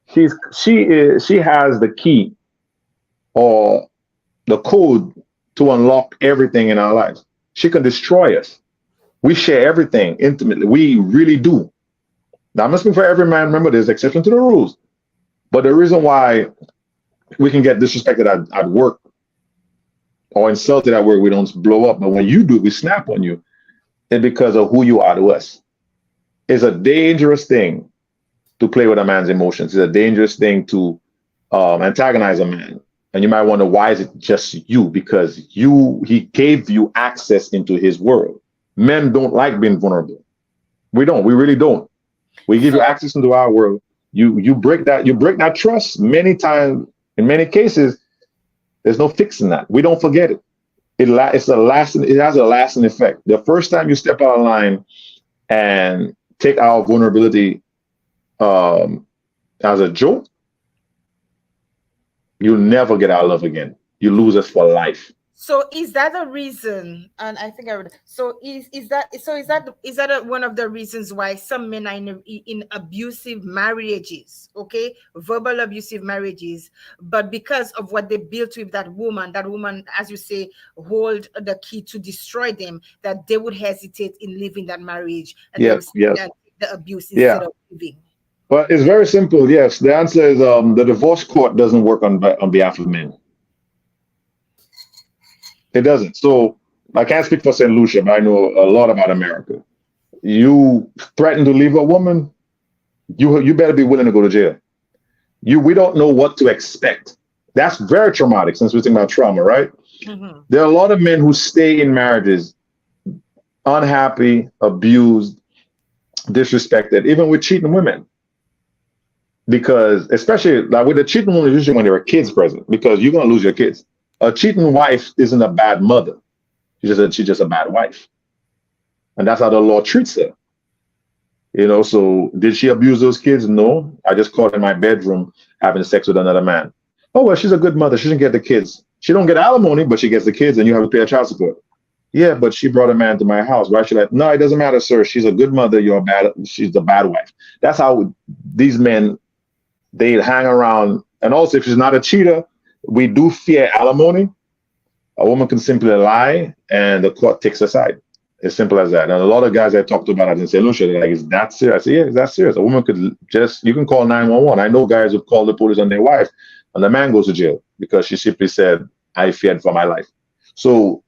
she has the key or the code to unlock everything in our lives. She can destroy us. We share everything intimately. We really do. Now, I'm not speaking for every man. Remember, there's exception to the rules. But the reason why we can get disrespected at work or insulted at work, we don't blow up. But when you do, we snap on you. It's because of who you are to us. It's a dangerous thing to play with a man's emotions. It's a dangerous thing to antagonize a man. And you might wonder why is it just you? Because he gave you access into his world. Men don't like being vulnerable. We don't. We really don't. We give you So access into our world. You break that trust many times. In many cases, there's no fixing that. We don't forget it. It has a lasting effect. The first time you step out of line and take our vulnerability um, as a joke, you'll never get our love again. You lose us for life. So is that a reason? And I think I would. So is that one of the reasons why some men are in abusive marriages? Okay, verbal abusive marriages, but because of what they built with that woman, as you say, hold the key to destroy them. That they would hesitate in leaving that marriage, and they Yes, would stay yes, and take the abuse instead yeah. of leaving. But it's very simple. Yes, the answer is the divorce court doesn't work on behalf of men. It doesn't. So I can't speak for St. Lucia, but I know a lot about America. You threaten to leave a woman, you better be willing to go to jail. We don't know what to expect. That's very traumatic since we're talking about trauma, right? Hmm. There are a lot of men who stay in marriages unhappy, abused, disrespected, even with cheating women. Because especially like with the cheating woman, usually when there are kids present, because you're gonna lose your kids. A cheating wife isn't a bad mother. She's just a bad wife. And that's how the law treats her. So did she abuse those kids? No. I just caught her in my bedroom having sex with another man. Oh well, she's a good mother. She didn't get the kids. She don't get alimony, but she gets the kids, and you have to pay her child support. Yeah, but she brought a man to my house. Why should I? No, it doesn't matter, sir. She's a good mother. You're a bad. She's the bad wife. That's how these men they hang around. And also, if she's not a cheater, we do fear alimony. A woman can simply lie, and the court takes her side. As simple as that. And a lot of guys I talked about it in St. Lucia, they're like, is that serious? I say, yeah, it's that serious. A woman could you can call 911. I know guys who call the police on their wife, and the man goes to jail because she simply said, I feared for my life. So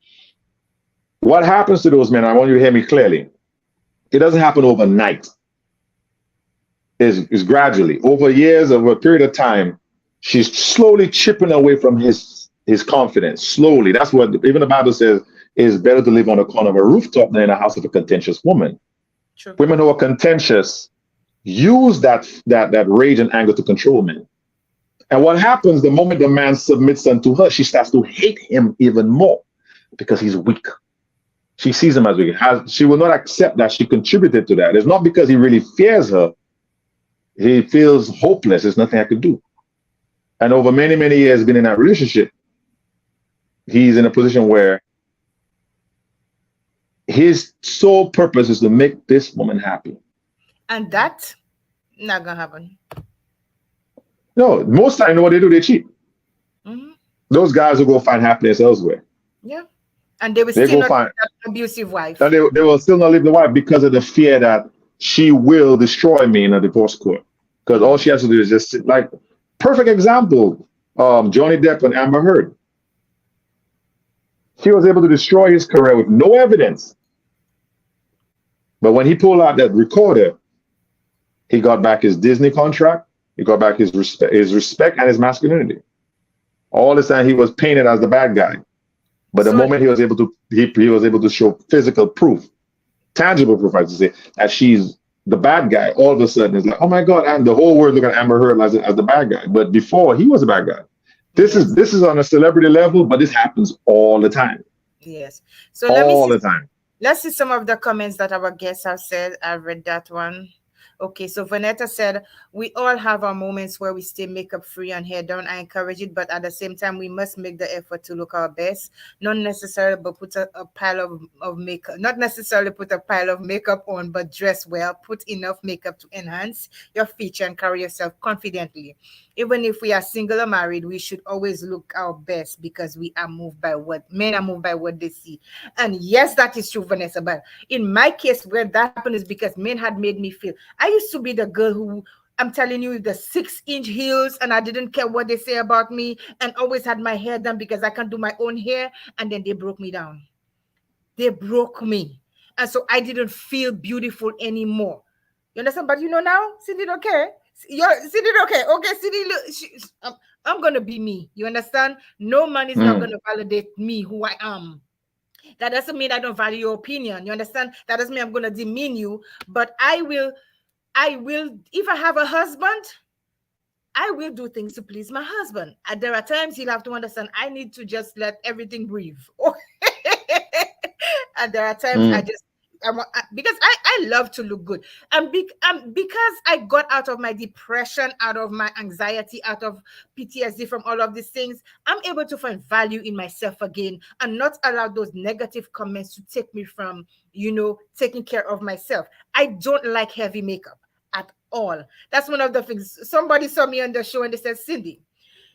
what happens to those men? I want you to hear me clearly. It doesn't happen overnight. Is gradually over years, over a period of time. She's slowly chipping away from his confidence. Slowly. That's what even the Bible says. It's better to live on the corner of a rooftop than in a house of a contentious woman. True. Women who are contentious use that rage and anger to control men. And what happens the moment the man submits unto her, she starts to hate him even more because he's weak. She sees him as weak. She will not accept that she contributed to that. It's not because he really fears her. He feels hopeless. There's nothing I could do. And over many, many years being in that relationship, he's in a position where his sole purpose is to make this woman happy. And that not gonna happen. No, most time, you know what they do? They cheat. Hmm. Those guys will go find happiness elsewhere. Yeah. And they will They still go not find, be that abusive wife. and they will still not leave the wife because of the fear that she will destroy me in a divorce court. Because all she has to do is just sit, like, perfect example, Johnny Depp and Amber Heard. She was able to destroy his career with no evidence. But when he pulled out that recorder, he got back his Disney contract. He got back his respect and his masculinity. All this time he was painted as the bad guy. But the So moment he was able to, he was able to show physical proof, tangible proof, I should say, that she's the bad guy. All of a sudden, it's like, oh my God, and the whole world look at Amber Heard as the bad guy. But before, he was a bad guy. This yes, is on a celebrity level, but this happens all the time, yes. So all the time. let's see some of the comments that our guests have said. I read that one. Okay, so Vanetta said, we all have our moments where we stay makeup free and hair down. I encourage it, but at the same time, we must make the effort to look our best. Not necessarily, but put a pile of makeup, not necessarily put a pile of makeup on, but dress well. Put enough makeup to enhance your feature and carry yourself confidently. Even if we are single or married, we should always look our best because we are moved by what men are moved by what they see. And yes, that is true, Vanessa. But in my case, where that happened is because men had made me feel. I used to be the girl who, I'm telling you, with the 6-inch heels, and I didn't care what they say about me, and always had my hair done because I can't do my own hair. And then they broke me down. They broke me. And so I didn't feel beautiful anymore. You understand? But now, Cindy don't care. Cindy don't care. Okay, Cindy, I'm going to be me. You understand? No man is not going Mm. to validate me, who I am. That doesn't mean I don't value your opinion. You understand? That doesn't mean I'm going to demean you. But I will, if I have a husband, I will do things to please my husband. And there are times he'll have to understand I need to just let everything breathe. And there are times Mm. because I love to look good. And because I got out of my depression, out of my anxiety, out of PTSD from all of these things, I'm able to find value in myself again and not allow those negative comments to take me from, taking care of myself. I don't like heavy makeup at all. That's one of the things. Somebody saw me on the show and they said, Cindy,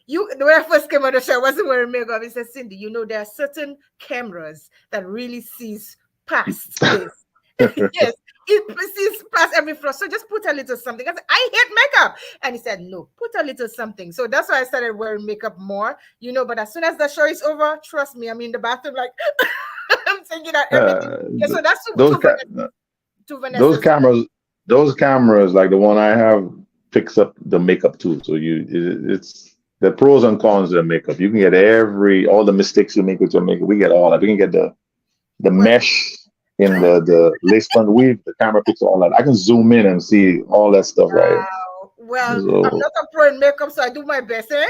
when I first came on the show, I wasn't wearing makeup. He said, Cindy, there are certain cameras that really sees past this. Yes, it sees past every flaw. So just put a little something. I said, I hate makeup. And he said, no, put a little something. So that's why I started wearing makeup more, but as soon as the show is over, trust me, I'm in the bathroom like I'm thinking out everything. Yeah, so that's Those to those Vanessa's. cameras like the one I have picks up the makeup too. So it's the pros and cons of the makeup. You can get all the mistakes you make with your makeup. We get all that. We can get the Well, mesh in the lace front weave. The camera picks all that. I can zoom in and see all that stuff right here. wow. Well, I'm So not a pro in makeup, so I do my best, eh?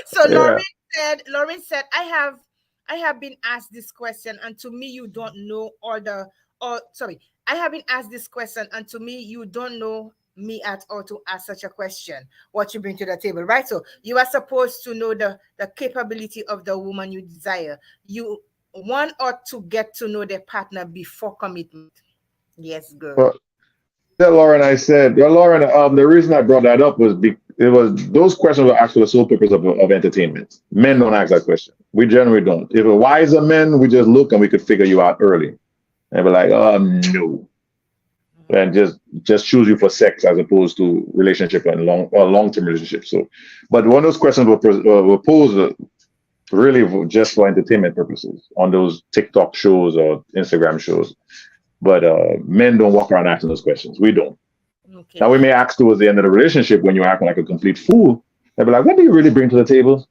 So yeah. Lauren said, I have been asked this question, and to me, you don't know sorry, I have been asked this question, and to me, you don't know me at all to ask such a question. What you bring to the table, right? So you are supposed to know the capability of the woman you desire. You one ought to get to know their partner before commitment. Yes, girl. Well, yeah, Lauren, I said, yeah, Lauren, the reason I brought that up was it was those questions were asked for the sole purpose of entertainment. Men don't ask that question. We generally don't. If we're wiser men, we just look and we could figure you out early. And we're like, oh no. And just choose you for sex as opposed to relationship and long-term relationship. So, but one of those questions were posed. really just for entertainment purposes on those TikTok shows or Instagram shows. But men don't walk around asking those questions. We don't. Okay. Now we may ask towards the end of the relationship when you're acting like a complete fool. They'll be like, "What do you really bring to the table?"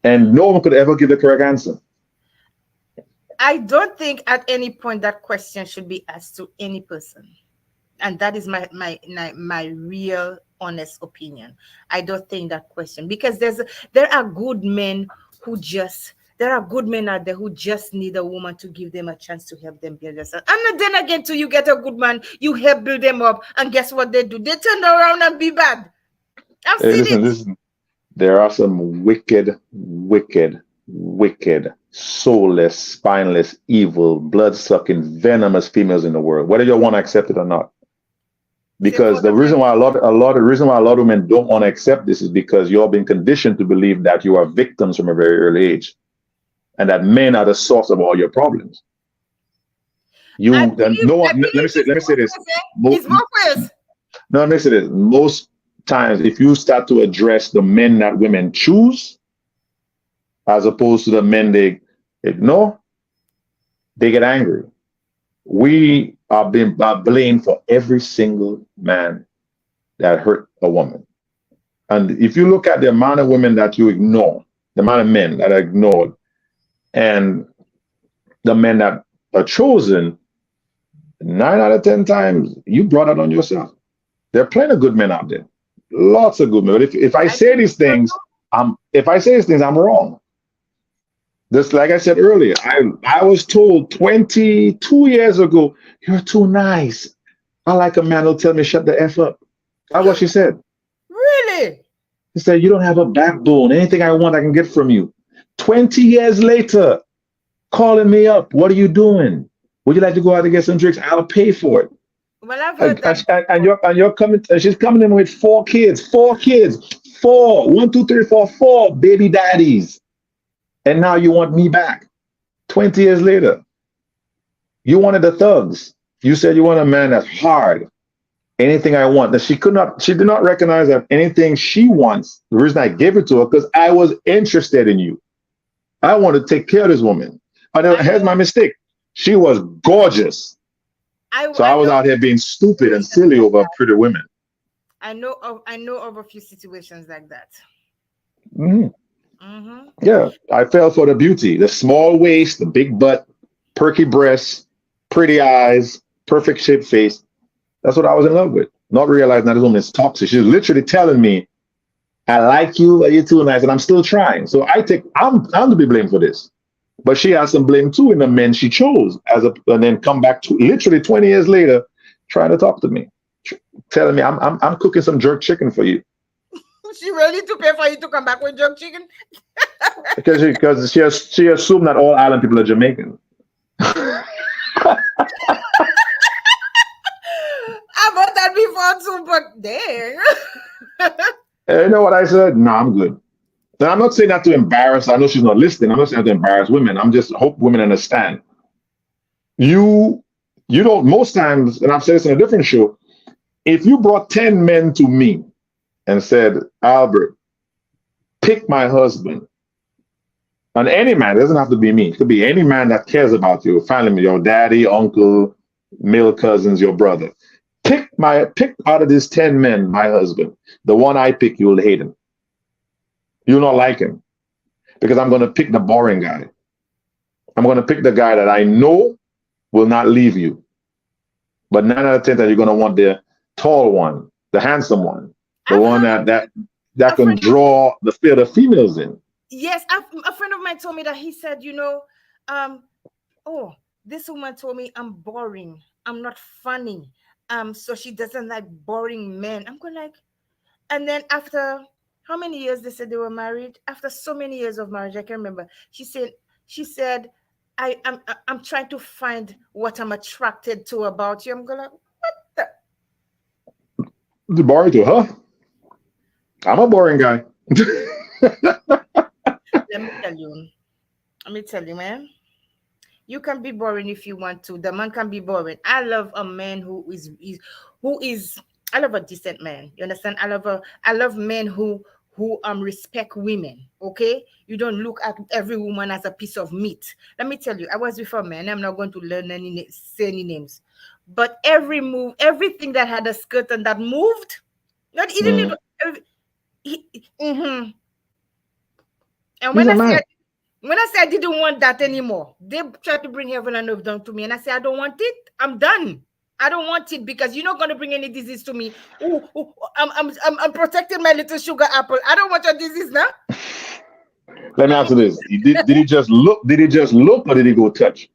And no one could ever give the correct answer. I don't think at any point that question should be asked to any person. And that is my real honest opinion. I don't think that question, because there are good men who just there are good men out there who just need a woman to give them a chance to help them build themselves. And then again, too, you get a good man, you help build them up, and guess what they do? They turn around and be bad. I've Hey, seen listen, it. listen. There are some wicked, wicked, wicked, soulless, spineless, evil, blood-sucking, venomous females in the world, whether you want to accept it or not. Say for Because the the reason men. why the reason why a lot of women don't want to accept this is because you're being conditioned to believe that you are victims from a very early age, and that men are the source of all your problems. I You, and believe no I one. believe Let it's me say both this. ways. It's both ways. No, let me say this. Most times, if you start to address the men that women choose, as opposed to the men they ignore, they get angry. We are being blamed for every single man that hurt a woman. And if you look at the amount of women that you ignore, the amount of men that are ignored, and the men that are chosen, 9 out of 10 times you brought it on yourself. There are plenty of good men out there, lots of good men. But if I I say think these so things, too. I'm wrong. Just like I said earlier, I was told 22 years ago, "You're too nice. I like a man who'll tell me shut the f up." That's what she said. Really? She said, "You don't have a backbone. Anything I want, I can get from you." 20 years later, calling me up. "What are you doing? Would you like to go out and get some drinks? I'll pay for it." Well, I've heard And, that and before. you're coming. And she's coming in with four kids, four, 1, 2, 3, 4 baby daddies, and now you want me back. 20 years later, you wanted the thugs. You said you want a man that's hard. Anything I want. That she did not recognize that anything she wants. The reason I gave it to her because I was interested in you. I want to take care of this woman. And then I here's my know. mistake. She was gorgeous. So I I was know out here being stupid and situations silly like over that. pretty women. I know of a few situations like that. Mhm. Mm-hmm. Yeah, I fell for the beauty, the small waist, the big butt, perky breasts, pretty eyes, perfect shaped face. That's what I was in love with. Not realizing that this woman is toxic. She's literally telling me, "I like you, you're too nice," and I'm still trying. So I'm to be blamed for this. But she has some blame too in the men she chose and then come back to literally 20 years later trying to talk to me, telling me I'm cooking some jerk chicken for you She ready to pay for you to come back with jerk chicken? because she assumed that all island people are Jamaican. I've heard that before too, but dang. And you know what I said? No, I'm good. And I'm not saying that to embarrass. I know she's not listening. I'm not saying that to embarrass women. I'm just hope women understand. You you don't most times, and I've said this in a different show. If you brought 10 men to me and said, "Albert, pick my husband," and any man, it doesn't have to be me. It could be any man that cares about you, family, your daddy, uncle, male cousins, your brother. Pick out of these 10 men my husband. The one I pick, you'll hate him. You'll not like him because I'm going to pick the boring guy. I'm going to pick the guy that I know will not leave you. But 9 out of 10 that you're going to want the tall one, the handsome one, the I've one heard that a can friend of draw the fear of females in. yes, a friend of mine told me that he said, um, oh, this woman told me I'm boring. I'm not funny. So she doesn't like boring men. I'm going like, and then after how many years they said they were married? After so many years of marriage, I can remember. She said, I'm trying to find what I'm attracted to about you. I'm going like, what the? The boring to her. I'm a boring guy. Let me tell you. Let me tell you, man. You can be boring if you want to. The man can be boring. I love a man who is I love a decent man. You understand? I love men who respect women. Okay, you don't look at every woman as a piece of meat. Let me tell you, I was with a man. I'm not going to learn say any names, but every move, everything that had a skirt and that moved, not even Mm. it. Mhm. And He's a man. when I say I didn't want that anymore, they tried to bring heaven and earth down to me, and I say I don't want it. I'm done. I don't want it because you're not going to bring any disease to me. Ooh, ooh, I'm protecting my little sugar apple. I don't want your disease now. Let me answer this. Did he just look? Did he just look, or did he go touch?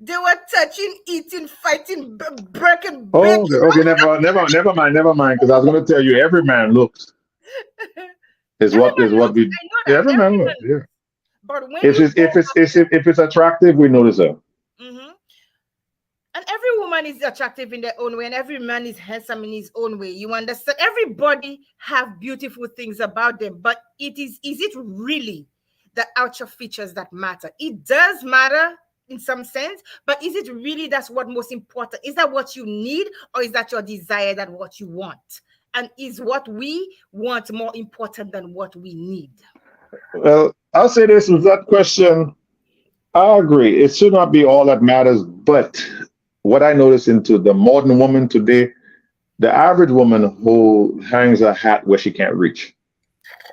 They were touching, eating, fighting, breaking, Oh, okay, begging. okay, never mind. Because I was going to tell you, every man looks is Every what man is what looks. we. I know Yeah, that. every Every man looks. man Yeah. looks. But when If you it's go if it's after, if it's attractive, we notice it. mhm, and every woman is attractive in their own way, and every man is handsome in his own way. You understand? Everybody have beautiful things about them, but is it really the outer features that matter? It does matter in some sense, but is it really that's what most important? Is that what you need, or is that your desire that what you want? And is what we want more important than what we need? Well, I'll say this with that question. I agree. It should not be all that matters, but what I notice into the modern woman today, the average woman who hangs a hat where she can't reach.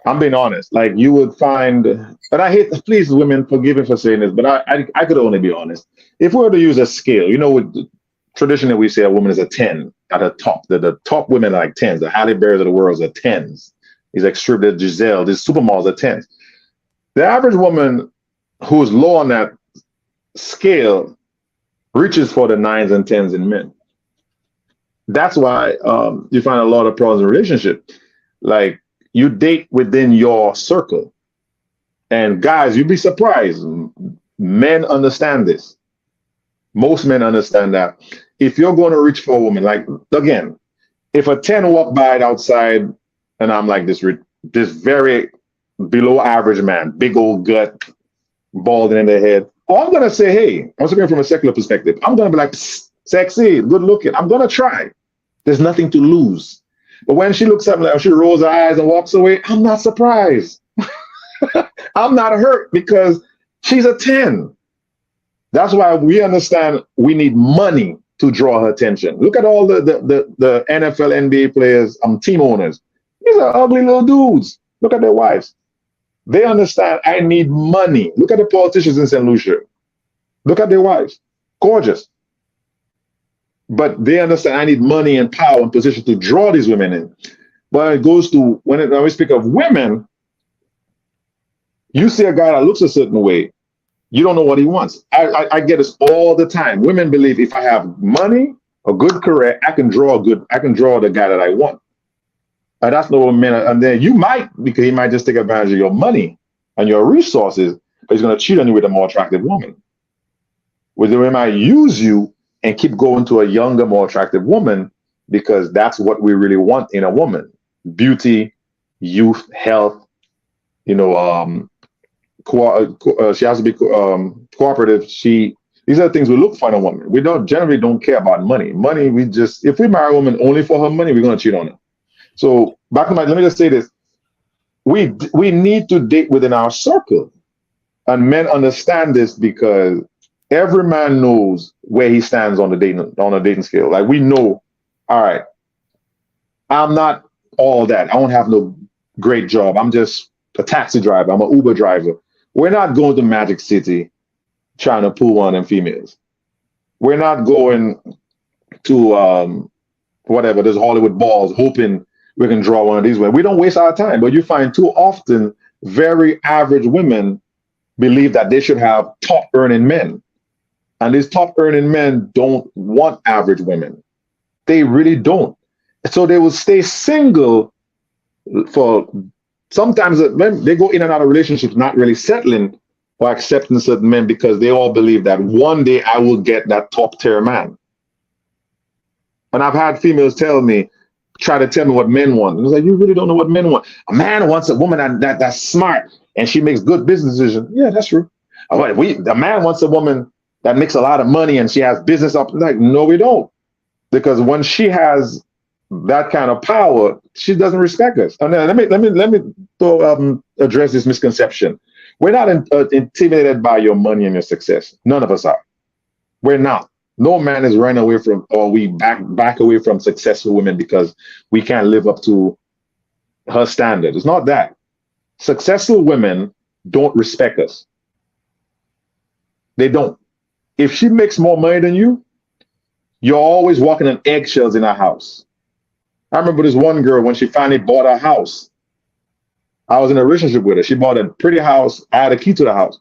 I'm being honest. Like you would find, and I hate, please, women, forgive me for saying this, but I could only be honest. If we were to use a scale, with traditionally we say a woman is a 10 at the top. The top women are like tens. The Halle Berrys of the world are tens. These extreme Giselle, these supermodels are tens. The average woman who's low on that scale reaches for the nines and tens in men. That's why you find a lot of problems in relationship. Like you date within your circle. And guys, you'd be surprised. Men understand this. Most men understand that. If you're going to reach for a woman, like again, if a 10 walk by outside and I'm like this very below average man, big old gut, balding in the head. Oh, I'm gonna say, hey, I'm speaking from a secular perspective. I'm gonna be like, "Psst, sexy, good looking. I'm gonna try. There's nothing to lose. But when she looks at me, like she rolls her eyes and walks away, I'm not surprised. I'm not hurt because she's a 10. That's why we understand we need money to draw her attention. Look at all the NFL, NBA players, team owners. These are ugly little dudes. Look at their wives. They understand I need money. Look at the politicians in St. Lucia. Look at their wives. Gorgeous. But they understand I need money and power and position to draw these women in. But it goes to when we speak of women, you see a guy that looks a certain way, you don't know what he wants. I get this all the time. Women believe if I have money, a good career, I can draw the guy that I want. And that's not what men are. And then you might, because he might just take advantage of your money and your resources, but he's going to cheat on you with a more attractive woman. Where they might use you and keep going to a younger, more attractive woman because that's what we really want in a woman: beauty, youth, health. You know, she has to be cooperative. These are the things we look for in a woman. We don't care about money. Money, if we marry a woman only for her money, we're going to cheat on her. So let me just say this: we need to date within our circle, and men understand this because every man knows where he stands on a dating scale. Like we know, all right, I'm not all that. I don't have no great job. I'm just a taxi driver. I'm an Uber driver. We're not going to Magic City trying to pull one of them females. We're not going to whatever, there's Hollywood balls, hoping we can draw one of these women. We don't waste our time. But you find too often very average women believe that they should have top earning men. And these top earning men don't want average women. They really don't. So they will stay single for sometimes men, they go in and out of relationships, not really settling or accepting certain men because they all believe that one day I will get that top tier man. And I've had females try to tell me what men want. And it's like, you really don't know what men want. A man wants a woman that's smart and she makes good business decisions. Yeah, that's true. A man wants a woman that makes a lot of money and she has business up. Like, no, we don't. Because when she has that kind of power, she doesn't respect us. And then address this misconception. We're not intimidated by your money and your success. None of us are. We're not. No man is running away from, or we back away from successful women because we can't live up to her standard. It's not that. Successful women don't respect us. They don't. If she makes more money than you, you're always walking on eggshells in her house. I remember this one girl when she finally bought her house. I was in a relationship with her. She bought a pretty house. I had a key to the house.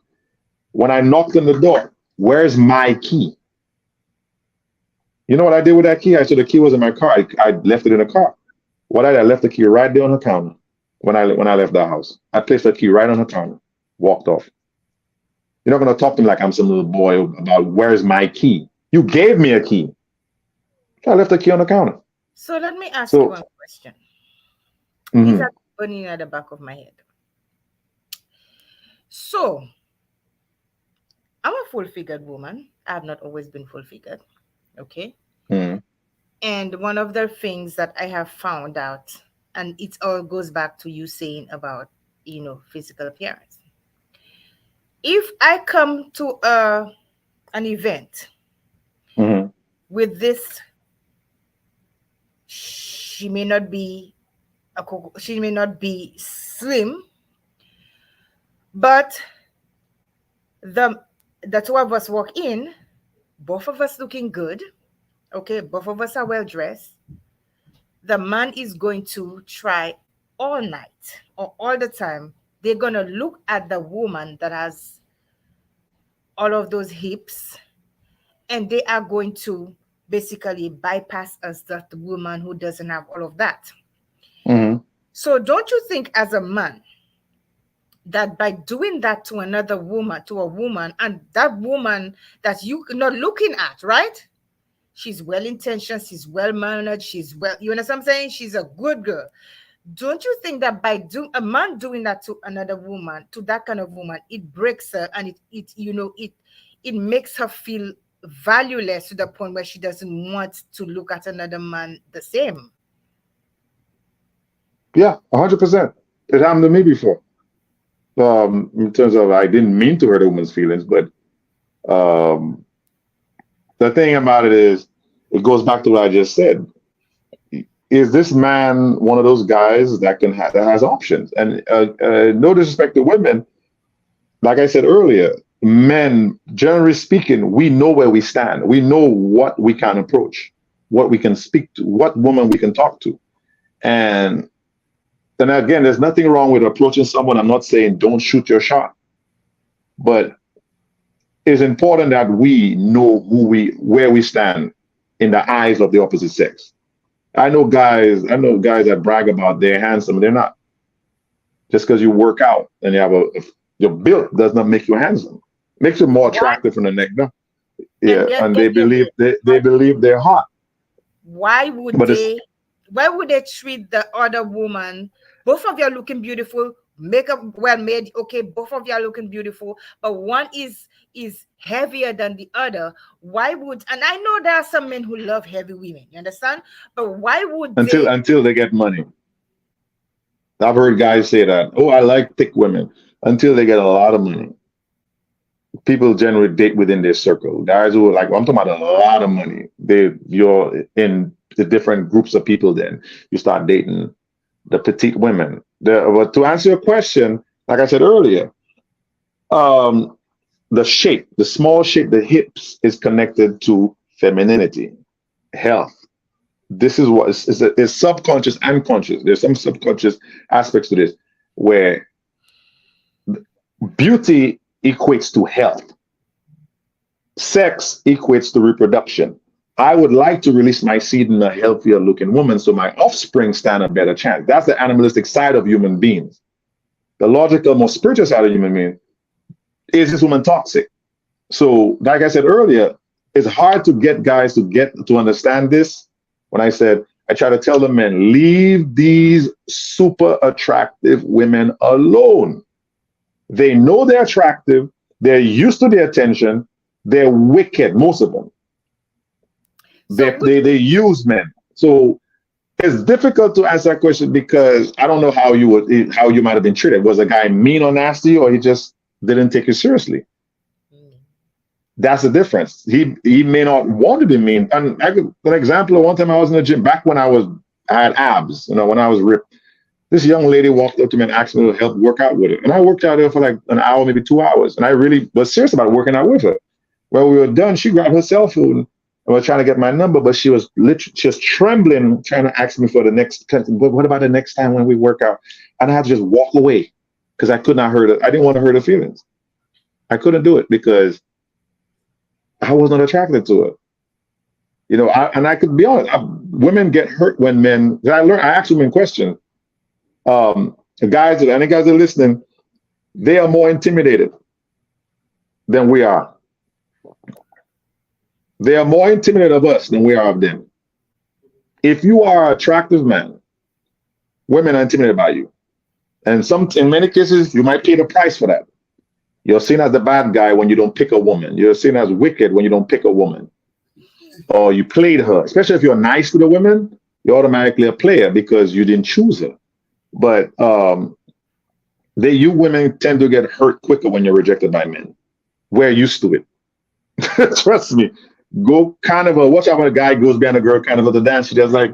When I knocked on the door, where's my key? You know what I did with that key? I said the key was in my car. I left it in the car. What I did, I left the key right there on her counter when I left the house. I placed the key right on her counter, walked off. You're not going to talk to me like I'm some little boy about where's my key. You gave me a key. I left the key on the counter. So let me ask you So, one question. These mhm, are burning at the back of my head. So I'm a full-figured woman. I have not always been full-figured. Okay. mhm, And one of the things that I have found out, and it all goes back to you saying about, physical appearance. If I come to an event mhm, with this, she may not be she may not be slim, but the the two of us walk in, both of us looking good. Okay, both of us are well dressed. The man is going to try all night or all the time. They're going to look at the woman that has all of those hips, and they are going to basically bypass us, that woman who doesn't have all of that. mhm. So don't you think as a man that by doing that to another woman, to a woman, and that woman that you're not looking at, right? She's well intentioned, she's well mannered, she's well, you understand what I'm saying? She's a good girl. Don't you think that by doing a man doing that to another woman, to that kind of woman, it breaks her, and it makes her feel valueless to the point where she doesn't want to look at another man the same? Yeah, 100%. It happened to me before. In terms of, I didn't mean to hurt a woman's feelings, but um, the thing about it is, it goes back to what I just said. Is this man one of those guys that that has options? And no disrespect to women, like I said earlier, men, generally speaking, we know where we stand. We know what we can approach, what we can speak to, what woman we can talk to. And then again, there's nothing wrong with approaching someone. I'm not saying don't shoot your shot, but it's important that we know where we stand in the eyes of the opposite sex. I know guys that brag about they're handsome. They're not. Just because you work out and you have your build does not make you handsome. Makes you more Why? attractive from the neck down. And Yeah, and they get believe this. they believe they're hot. Why would But it's they why would they treat the other woman? Both of you are looking beautiful, makeup well made. Okay, both of you are looking beautiful, but one is heavier than the other. Why would, and I know there are some men who love heavy women, you understand? But why would until they? until they get money. I've heard guys say that. Oh, I like thick women until they get a lot of money. People generally date within their circle. Guys who are like, well, I'm talking about a lot of money. You're in the different groups of people. Then you start dating the petite women. But to answer your question, like I said earlier, um, the shape, the small shape, the hips is connected to femininity, health. This is what is subconscious and conscious. There's some subconscious aspects to this where beauty equates to health, sex equates to reproduction. I would like to release my seed in a healthier looking woman so my offspring stand a better chance. That's the animalistic side of human beings. The logical, more spiritual side of human beings is this woman toxic? So, like I said earlier, it's hard to get guys to understand this. When I said, I try to tell the men, leave these super attractive women alone. They know they're attractive. They're used to the attention. They're wicked, most of them. So They use men. So It's difficult to answer that question because I don't know how you might have been treated. Was a guy mean or nasty, or he just didn't take you seriously? Mm. That's the difference. He may not want to be mean. And I could, an example of one time I was in the gym back when I had abs, when I was ripped. This young lady walked up to me and asked me to help work out with her. And I worked out there for like an hour, maybe 2 hours. And I really was serious about working out with her. When we were done, she grabbed her cell phone and was trying to get my number, but she was literally just trembling, trying to ask me for the next. But what about the next time when we work out? And I had to just walk away because I could not hurt her. I didn't want to hurt her feelings. I couldn't do it because I was not attracted to her. And I could be honest. Women get hurt when men. I asked women questions. The guys, any guys that are listening, they are more intimidated than we are. They are more intimidated of us than we are of them. If you are an attractive man, women are intimidated by you. And in many cases, you might pay the price for that. You're seen as the bad guy when you don't pick a woman. You're seen as wicked when you don't pick a woman. Or you played her. Especially if you're nice to the women, you're automatically a player because you didn't choose her. But you women tend to get hurt quicker when you're rejected by men. We're used to it. Trust me. Go watch out when a guy goes behind a girl kind of at the dance. She does like,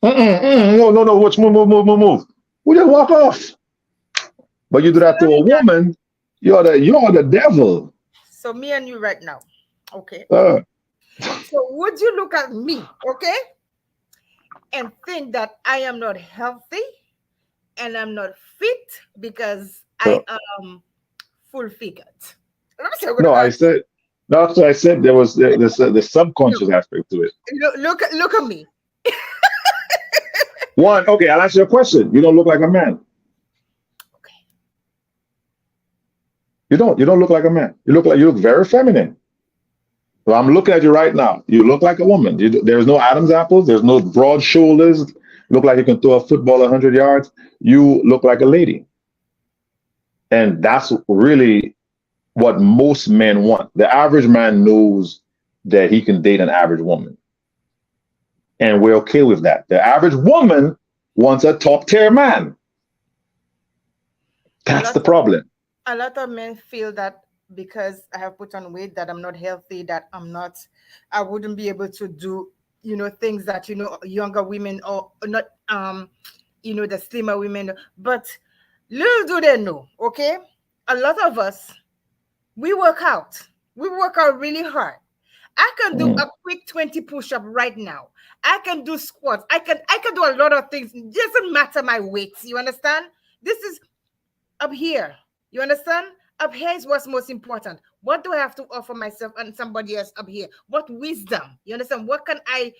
no, watch, move. We just walk off. But you do that to a woman, you're the devil. So me and you right now, okay? So would you look at me, okay, and think that I am not healthy and I'm not fit because I am full figured? Let me say what No, I said. That's what I said. There was the subconscious aspect to it. Look at me. Okay, I'll ask you a question. You don't look like a man. Okay. You don't look like a man. You look very feminine. So I'm looking at you right now. You look like a woman. There's no Adam's apples. There's no broad shoulders. You look like you can throw a football 100 yards. You look like a lady. And that's really what most men want. The average man knows that he can date an average woman. And we're okay with that. The average woman wants a top tier man. That's the problem. A lot of men feel that because I have put on weight, that I'm not healthy, that I wouldn't be able to do, things that, younger women or not, the slimmer women. But little do they know, okay? A lot of us, we work out. We work out really hard. I can do a quick 20 push-up right now. I can do squats. I can do a lot of things. It doesn't matter my weight. You understand? This is up here. You understand? Up here is what's most important. What do I have to offer myself and somebody else up here? What wisdom? You understand? What can I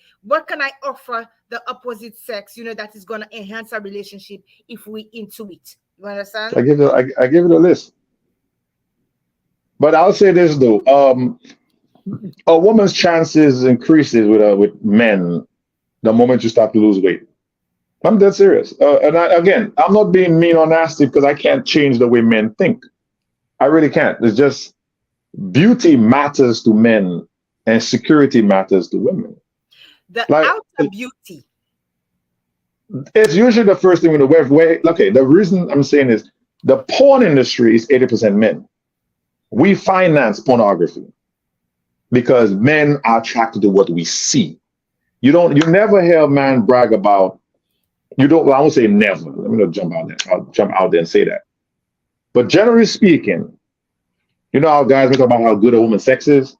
offer the opposite sex, that is gonna enhance our relationship if we into it? You understand? I give it a list. But I'll say this though. A woman's chances increases with men the moment you start to lose weight. I'm dead serious. I'm not being mean or nasty because I can't change the way men think. I really can't. It's just beauty matters to men and security matters to women. The outer beauty. It's usually the first thing the reason I'm saying is the porn industry is 80% men. We finance pornography because men are attracted to what we see. You never hear a man brag about, I won't say never. Let me not jump out there. I'll jump out there and say that. But generally speaking, how guys talk about how good a woman's sex is,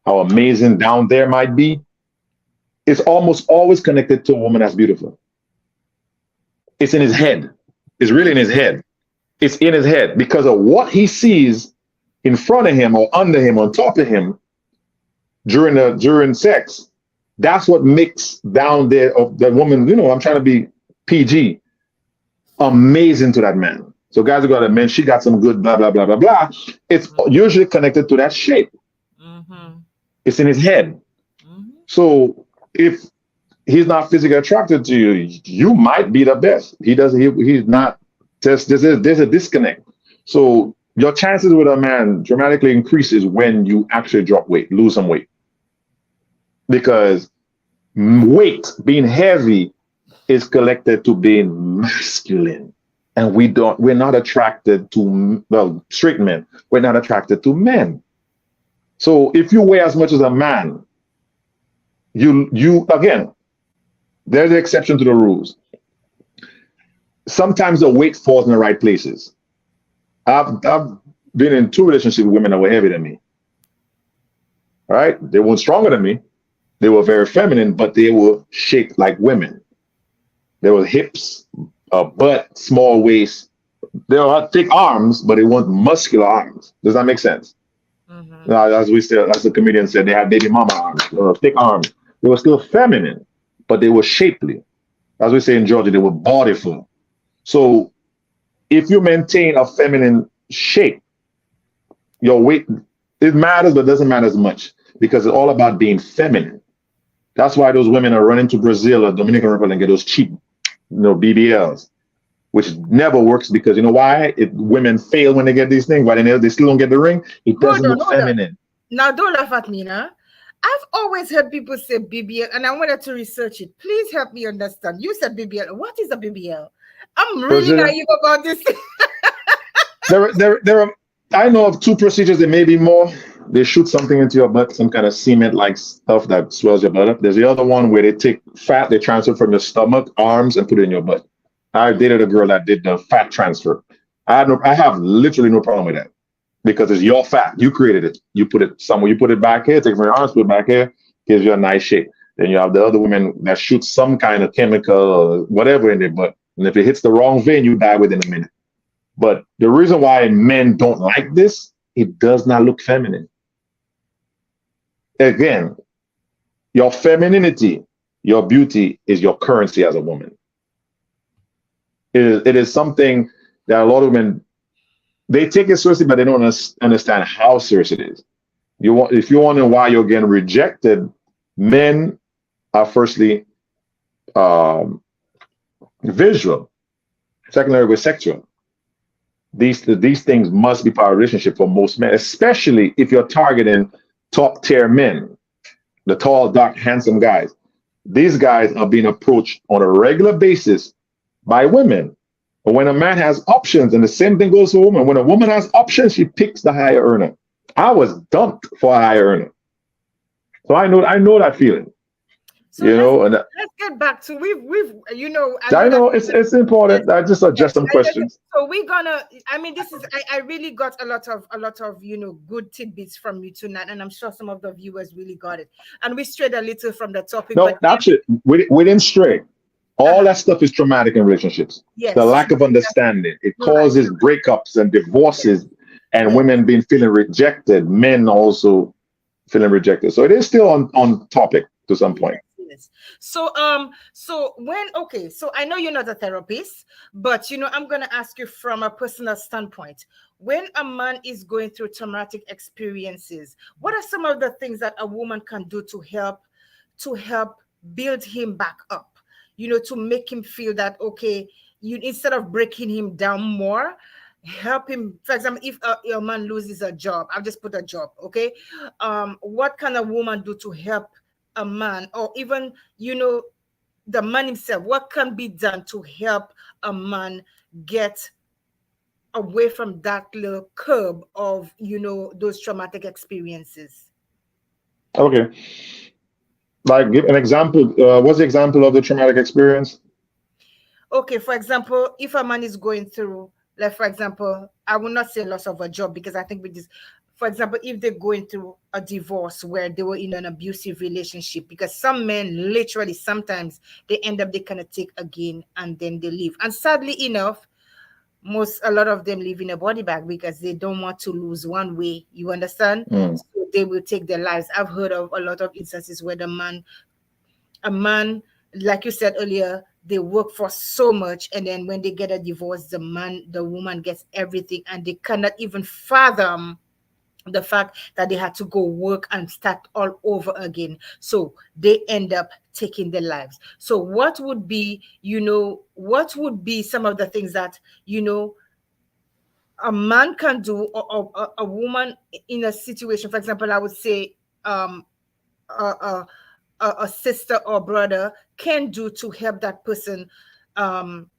how amazing down there might be. It's almost always connected to a woman that's beautiful. It's in his head. It's really in his head. It's in his head because of what he sees in front of him or under him, on top of him during sex. That's what makes down there of the woman, I'm trying to be PG, amazing to that man. So guys who got a man, she got some good blah, blah, blah, blah, blah. It's usually connected to that shape. Mm-hmm. It's in his head. Mm-hmm. So if he's not physically attracted to you, you might be the best. He's not. There's a disconnect. So your chances with a man dramatically increases when you actually lose some weight. Because weight, being heavy, is collected to being masculine. And we're not attracted to, well, straight men. We're not attracted to men. So if you weigh as much as a man, again, there's the exception to the rules. Sometimes the weight falls in the right places. I've been in two relationships with women that were heavier than me. All right. They weren't stronger than me. They were very feminine, but they were shaped like women. There were hips, a butt, small waist. They were thick arms, but they weren't muscular arms. Does that make sense? Mm-hmm. Now, as we said, as the comedian said, they had baby mama arms, thick arms. They were still feminine, but they were shapely. As we say in Georgia, they were bodyful. So if you maintain a feminine shape, your weight, it matters, but doesn't matter as much because it's all about being feminine. That's why those women are running to Brazil or Dominican Republic and get those cheap, BBLs, which never works because you know why? Women fail when they get these things. Why they still don't get the ring? It Hold doesn't on, look hold on. feminine. Now, don't laugh at me now. I've always heard people say BBL, and I wanted to research it. Please help me understand. You said BBL. What is a BBL? I'm really Brazilian. naive about this. There are. I know of two procedures. There may be more. They shoot something into your butt, some kind of cement-like stuff that swells your butt up. There's the other one where they take fat, they transfer from your stomach, arms, and put it in your butt. I dated a girl that did the fat transfer. I have literally no problem with that because it's your fat. You created it. You put it somewhere. You put it back here. Take it from your arms, put it back here. Gives you a nice shape. Then you have the other women that shoot some kind of chemical or whatever in their butt. And if it hits the wrong vein, you die within a minute. But the reason why men don't like this, it does not look feminine. Again, your femininity, your beauty is your currency as a woman. It is something that a lot of women they take it seriously, but they don't understand how serious it is. If you wonder why you're getting rejected, men are firstly um, visual, secondary with sexual. These things must be part of a relationship for most men, especially if you're targeting top tier men, the tall, dark, handsome guys. These guys are being approached on a regular basis by women. But when a man has options, and the same thing goes for a woman, when a woman has options, she picks the higher earner. I was dumped for a higher earner. So I know that feeling. So let's And let's get back to we've I I know that know it's important. I just yes, suggest some questions. so we're gonna. I mean, this is. I really got a lot of good tidbits from you tonight, and I'm sure some of the viewers really got it. And we strayed a little from the topic, No, but that's it. We didn't stray. All uh that stuff is traumatic in relationships. The yes, lack true. of understanding. It You're right. causes breakups and divorces and Yes, women being feeling rejected, men also feeling rejected. So it is still on topic to some yes, point. yes. So when okay, so I know you're not a therapist, but I'm gonna ask you from a personal standpoint. When a man is going through traumatic experiences, what are some of the things that a woman can do to help build him back up? To make him feel that okay, you instead of breaking him down more, help him. For example, if a man loses a job, I'll just put a job, okay? What can a woman do to help a man, or even the man himself? What can be done to help a man get away from that little curb of those traumatic experiences? Okay. Like give an example. What's the example of the traumatic experience? Okay, for example, if a man is going through, like, for example, I will not say loss of a job, because I think with this, for example, if they're going through a divorce where they were in an abusive relationship, because some men literally sometimes they kind of take again and then they leave. And sadly enough, a lot of them live in a body bag because they don't want to lose one way. You understand? Mm. So they will take their lives. I've heard of a lot of instances where a man, like you said earlier, they work for so much, and then when they get a divorce, the woman gets everything, and they cannot even fathom the fact that they had to go work and start all over again. So they end up taking their lives. So what would be some of the things that a man can do, or a woman in a situation? For example, I would say, um a, a sister or brother can do to help that person um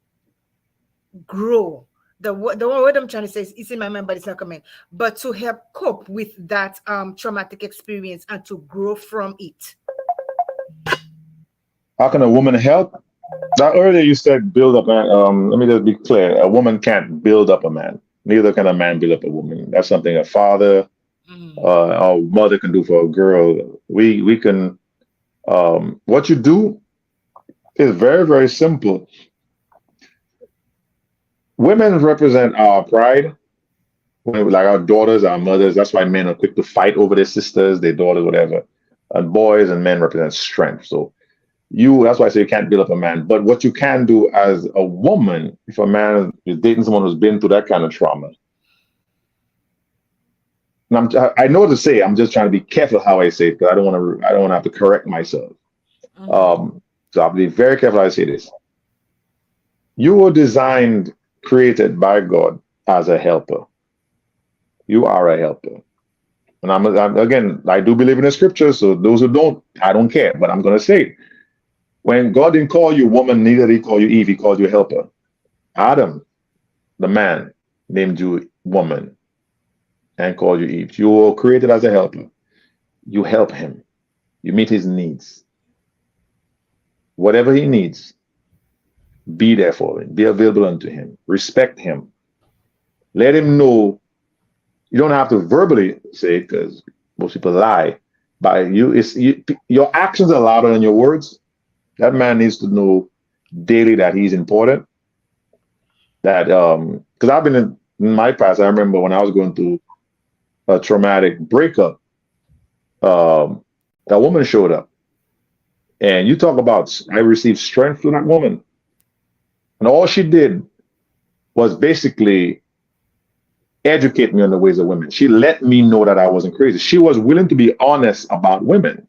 grow. The word I'm trying to say is it's in my mind, but it's not coming. But to help cope with that traumatic experience and to grow from it. How can a woman help? Now, earlier you said build up. Let me just be clear. A woman can't build up a man. Neither can a man build up a woman. That's something a father Mm, or mother can do for a girl. We can. What you do is very very simple. Women represent our pride. Like our daughters, our mothers. That's why men are quick to fight over their sisters, their daughters, whatever. And boys and men represent strength. So that's why I say you can't build up a man. But what you can do as a woman, if a man is dating someone who's been through that kind of trauma, and I know what to say. I'm just trying to be careful how I say it because I don't want to have to correct myself. mhm. So I'll be very careful how I say this. You were designed, created by God as a helper. You are a helper. And again, I do believe in the scripture. So those who don't, I don't care. But I'm going to say, when God didn't call you woman, neither did he call you Eve. He called you helper. Adam, the man, named you woman and called you Eve. You were created as a helper. You help him. You meet his needs. Whatever he needs, be there for him. Be available unto him. Respect him. Let him know. You don't have to verbally say it because most people lie. But your actions are louder than your words. That man needs to know daily that he's important. That because I've been in my past, I remember when I was going through a traumatic breakup, um, that woman showed up. And you talk about I received strength from that woman. And all she did was basically educate me on the ways of women. She let me know that I wasn't crazy. She was willing to be honest about women.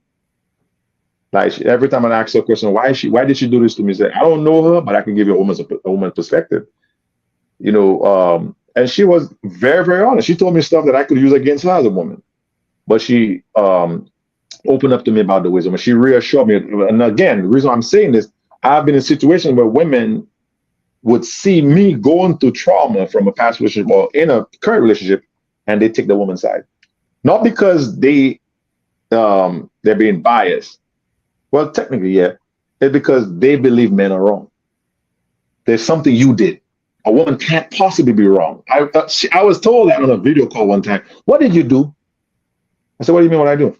Like every time I ask her a question, why did she do this to me? She said, I don't know her, but I can give you a woman's perspective. And she was very, very honest. She told me stuff that I could use against her as a woman. But she opened up to me about the wisdom. And she reassured me. And again, the reason I'm saying this, I've been in situations where women would see me going through trauma from a past relationship or in a current relationship, and they take the woman's side. Not because they're being biased. Well, technically, yeah. It's because they believe men are wrong. There's something you did. A woman can't possibly be wrong. I was told that on a video call one time. What did you do? I said, what do you mean what I do?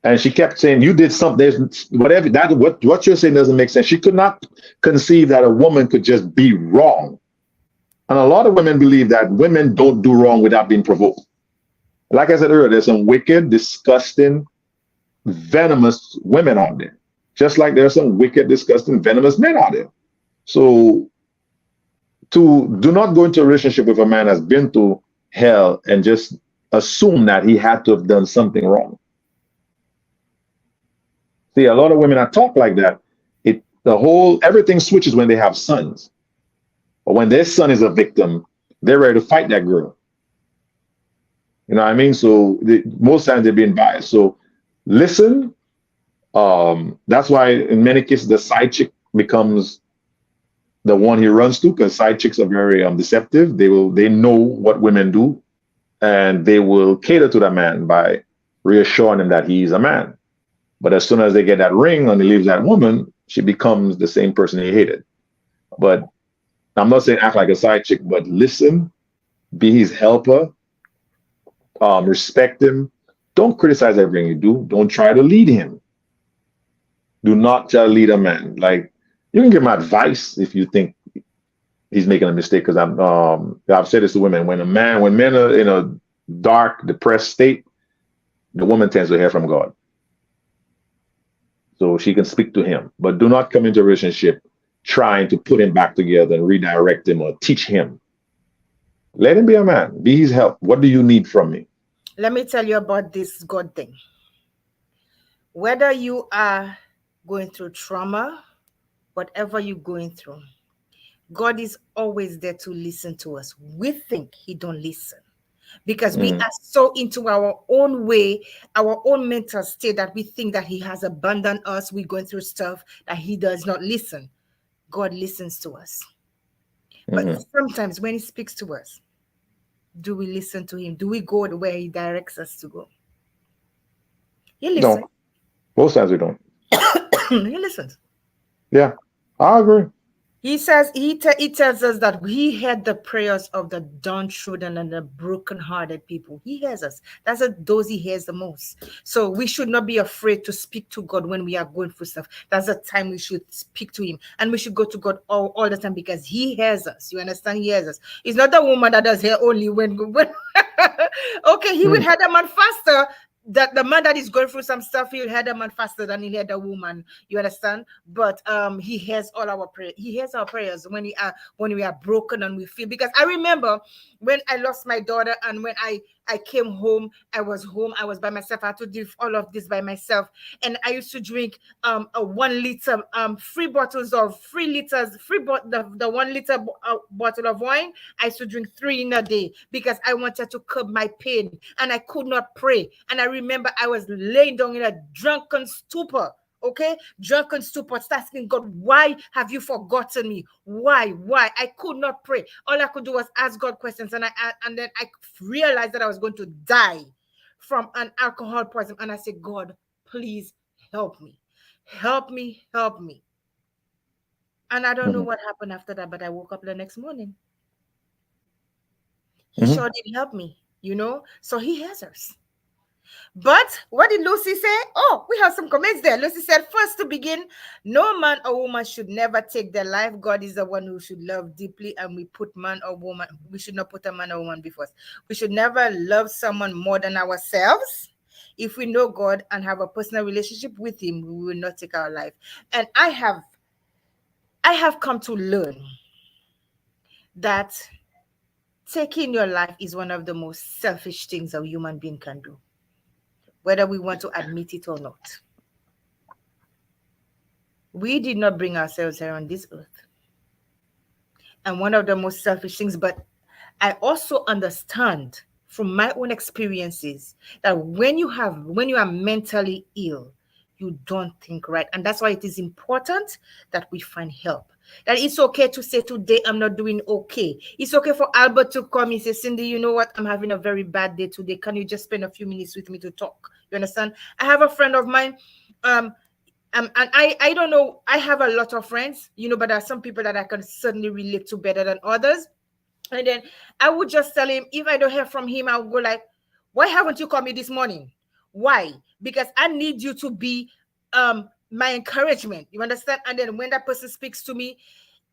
And she kept saying, you did something. There's whatever that what you're saying doesn't make sense. She could not conceive that a woman could just be wrong. And a lot of women believe that women don't do wrong without being provoked. Like I said earlier, there's some wicked, disgusting, venomous women out there. Just like there's some wicked, disgusting, venomous men out there. So to do not go into a relationship with a man that's been through hell and just assume that he had to have done something wrong. See, a lot of women that talk like that, everything switches when they have sons. Or when their son is a victim, they're ready to fight that girl. You know what I mean? So most times they're being biased. So listen. That's why in many cases the side chick becomes the one he runs to because side chicks are very deceptive. They know what women do, and they will cater to that man by reassuring him that he's a man. But as soon as they get that ring and he leaves that woman, she becomes the same person he hated. But I'm not saying act like a side chick, but listen, be his helper, respect him. Don't criticize everything you do. Don't try to lead him. Do not try to lead a man. Like you can give him advice if you think he's making a mistake. Because I've said this to women: when men are in a dark, depressed state, the woman tends to hear from God, so she can speak to him. But do not come into a relationship trying to put him back together and redirect him or teach him. Let him be a man. Be his help. What do you need from me? Let me tell you about this God thing. Whether you are going through trauma, whatever you're going through, God is always there to listen to us. We think he don't listen. because we Mm, are so into our own way, our own mental state, that we think that he has abandoned us. We're going through stuff that he does not listen. God listens to us. But mm-hmm. sometimes when he speaks to us, do we listen to him? Do we go where he directs us to go? He listens. No, most times we don't. He listens. Yeah, I agree. He says he tells us that he heard the prayers of the downtrodden and the broken-hearted people. He hears us. That's those he hears the most. So we should not be afraid to speak to God when we are going through stuff. That's the time we should speak to him, and we should go to God all the time, because he hears us. You understand? He hears us. It's not the woman that does hear only when okay, he will Mm, hear the man faster. That the man that is going through some stuff, he'll hear the man faster than he'll hear the woman. You understand? But he hears all our prayer. He hears our prayers when we are broken and we feel. Because I remember when I lost my daughter, and when I came home, I was home, I was by myself. I had to do all of this by myself, and I used to drink a 1 liter, 3 bottles of 3 liters, the 1 liter bottle of wine. I used to drink three in a day because I wanted to curb my pain, and I could not pray. And I remember I was laying down in a drunken stupor. Okay, drunken stupor, asking God, why have you forgotten me? Why? I could not pray. All I could do was ask God questions, and then I realized that I was going to die from an alcohol poison. And I said, God, please help me, help me. And I don't know mm-hmm, what happened after that, but I woke up the next morning. He mm-hmm, sure did help me, So he hears us. But what did Lucy say? Oh, we have some comments there. Lucy said, first to begin, no man or woman should never take their life. God is the one who should love deeply, and we should not put a man or woman before us. We should never love someone more than ourselves. If we know God and have a personal relationship with him, we will not take our life. And I have come to learn that taking your life is one of the most selfish things a human being can do, whether we want to admit it or not. We did not bring ourselves here on this earth. And one of the most selfish things, but I also understand from my own experiences that when you are mentally ill, you don't think right. And that's why it is important that we find help. That it's okay to say, today I'm not doing okay. It's okay for Albert to come and say, Cindy, you know what? I'm having a very bad day today. Can you just spend a few minutes with me to talk? You understand? I have a friend of mine. And I don't know. I have a lot of friends, but there are some people that I can certainly relate to better than others. And then I would just tell him, if I don't hear from him, I'll go like, why haven't you called me this morning? Why? Because I need you to be my encouragement. You understand? And then when that person speaks to me,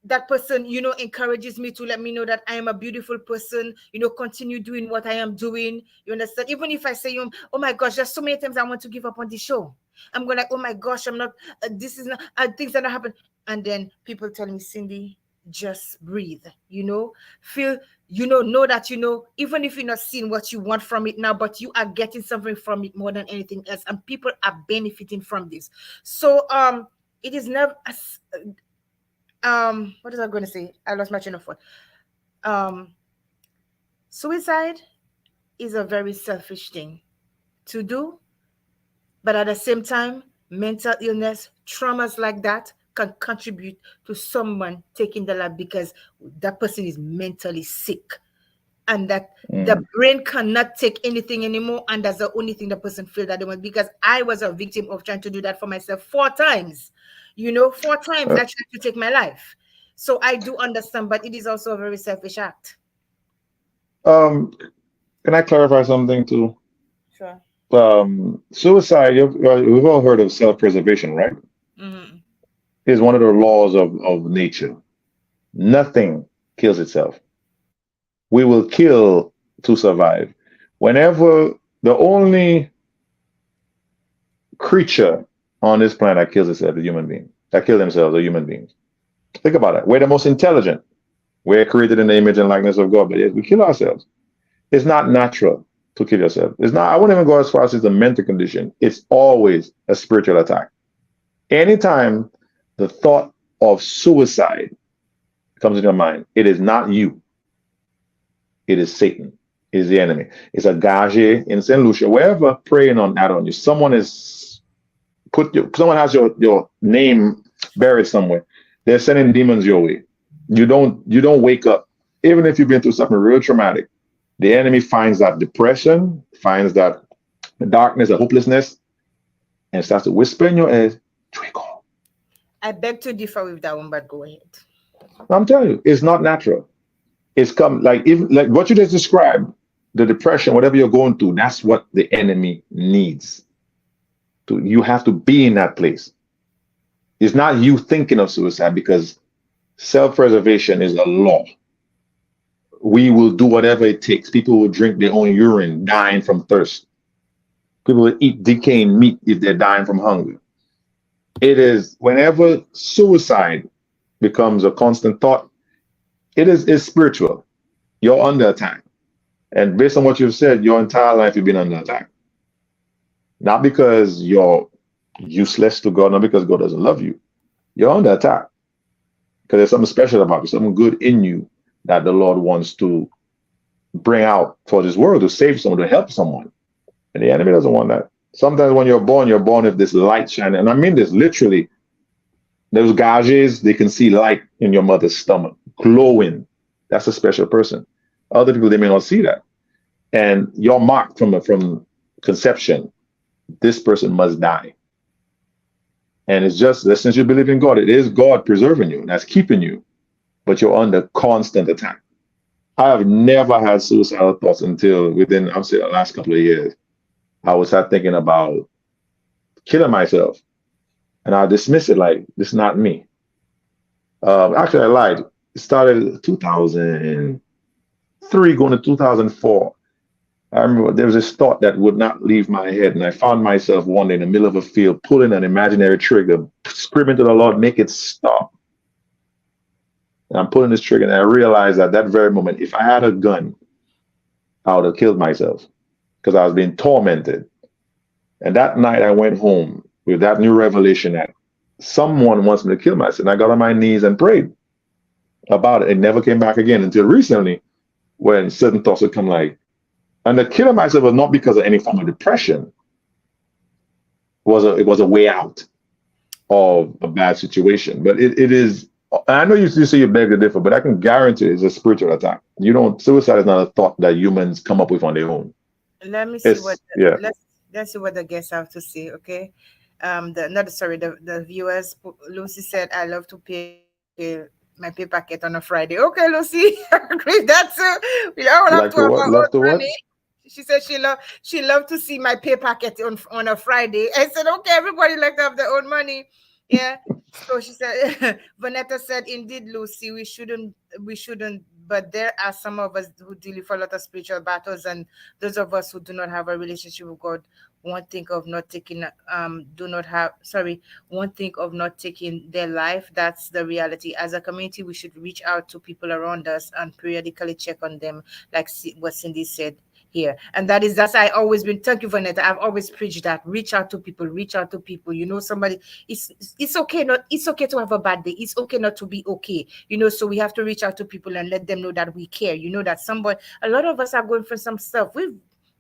that person, encourages me to let me know that I am a beautiful person, continue doing what I am doing. You understand? Even if I say, oh my gosh, there's so many times I want to give up on the show. I'm going like, oh my gosh, I'm not, this is not, things that happen. And then people tell me, Cindy, just breathe, feel, know that, even if you're not seeing what you want from it now, but you are getting something from it more than anything else. And people are benefiting from this. So, it is never, what is I going to say? I lost my train of thought. Um, Suicide is a very selfish thing to do, but at the same time, mental illness, traumas like that can contribute to someone taking the life because that person is mentally sick, and that the mm. brain cannot take anything anymore, and that's the only thing the person feels that they want. Because I was a victim of trying to do that for myself 4 times. 4 times I Uh, tried to take my life. So I do understand, but it is also a very selfish act. um, can I clarify something too? Sure. Suicide, we've all heard of self-preservation, right? Mm-hmm. Is one of the laws of nature. Nothing kills itself. We will kill to survive. Whenever the only creature on this planet that kills itself is human beings. That kill themselves are human beings. Think about it. We're the most intelligent. We're created in the image and likeness of God, but yet we kill ourselves. It's not natural to kill yourself. It's not, I wouldn't even go as far as it's a mental condition. It's always a spiritual attack. Anytime the thought of suicide comes in your mind, it is not you. It is Satan. is the enemy. It's a gage in St. Lucia, wherever preying on that on you. Someone has your name buried somewhere. They're sending demons your way. You don't wake up. Even if you've been through something real traumatic, the enemy finds that depression, finds that darkness, the hopelessness, and starts to whisper in your ear, twinkle. I beg to differ with that one, but go ahead. I'm telling you, it's not natural. It's come like even like what you just described, the depression, whatever you're going through, that's what the enemy needs. You have to be in that place. It's not you thinking of suicide because self-preservation is a law. We will do whatever it takes. People will drink their own urine, dying from thirst. People will eat decaying meat if they're dying from hunger. It is whenever suicide becomes a constant thought, it's spiritual. You're under attack. And based on what you've said, your entire life you've been under attack. Not because you're useless to God, not because God doesn't love you. You're under attack. Because there's something special about you, something good in you that the Lord wants to bring out for this world to save someone, to help someone. And the enemy doesn't want that. Sometimes when you're born with this light shining. And I mean this literally. Those gages, they can see light in your mother's stomach, glowing. That's a special person. Other people, they may not see that. And you're marked from conception. This person must die. And it's just that since you believe in God, it is God preserving you. That's keeping you. But you're under constant attack. I have never had suicidal thoughts until within, I would say, the last couple of years. I was thinking about killing myself. And I dismiss it like, this is not me. Actually, I lied. It started 2003, going to 2004. I remember there was this thought that would not leave my head. And I found myself one day in the middle of a field, pulling an imaginary trigger, screaming to the Lord, make it stop. And I'm pulling this trigger, and I realized at that very moment, if I had a gun, I would have killed myself because I was being tormented. And that night I went home with that new revelation that someone wants me to kill myself. And I got on my knees and prayed about it. It never came back again until recently when certain thoughts would come like, and the killing myself was not because of any form of depression. It was a way out of a bad situation. But it is, I know you say you beg to differ, but I can guarantee it's a spiritual attack. Suicide is not a thought that humans come up with on their own. Let me see Yeah. let's see what the guests have to say. Okay. The viewers. Lucy said, I love to pay my pay packet on a Friday. Okay, Lucy, agree with that too. We all have to Like have to our what? own Love to money. what? She said she loved to see my pay packet on a Friday. I said, okay, everybody like to have their own money. Yeah. So she said, Vanetta said, indeed, Lucy, we shouldn't, but there are some of us who deal with a lot of spiritual battles, and those of us who do not have a relationship with God won't think of not taking, won't think of not taking their life. That's the reality. As a community, we should reach out to people around us and periodically check on them, like what Cindy said here. And that's I always been, thank you, Vanetta. I've always preached that. Reach out to people, reach out to people. Somebody, it's okay, not it's okay to have a bad day. It's okay not to be okay. So we have to reach out to people and let them know that we care. That somebody, a lot of us are going through some stuff.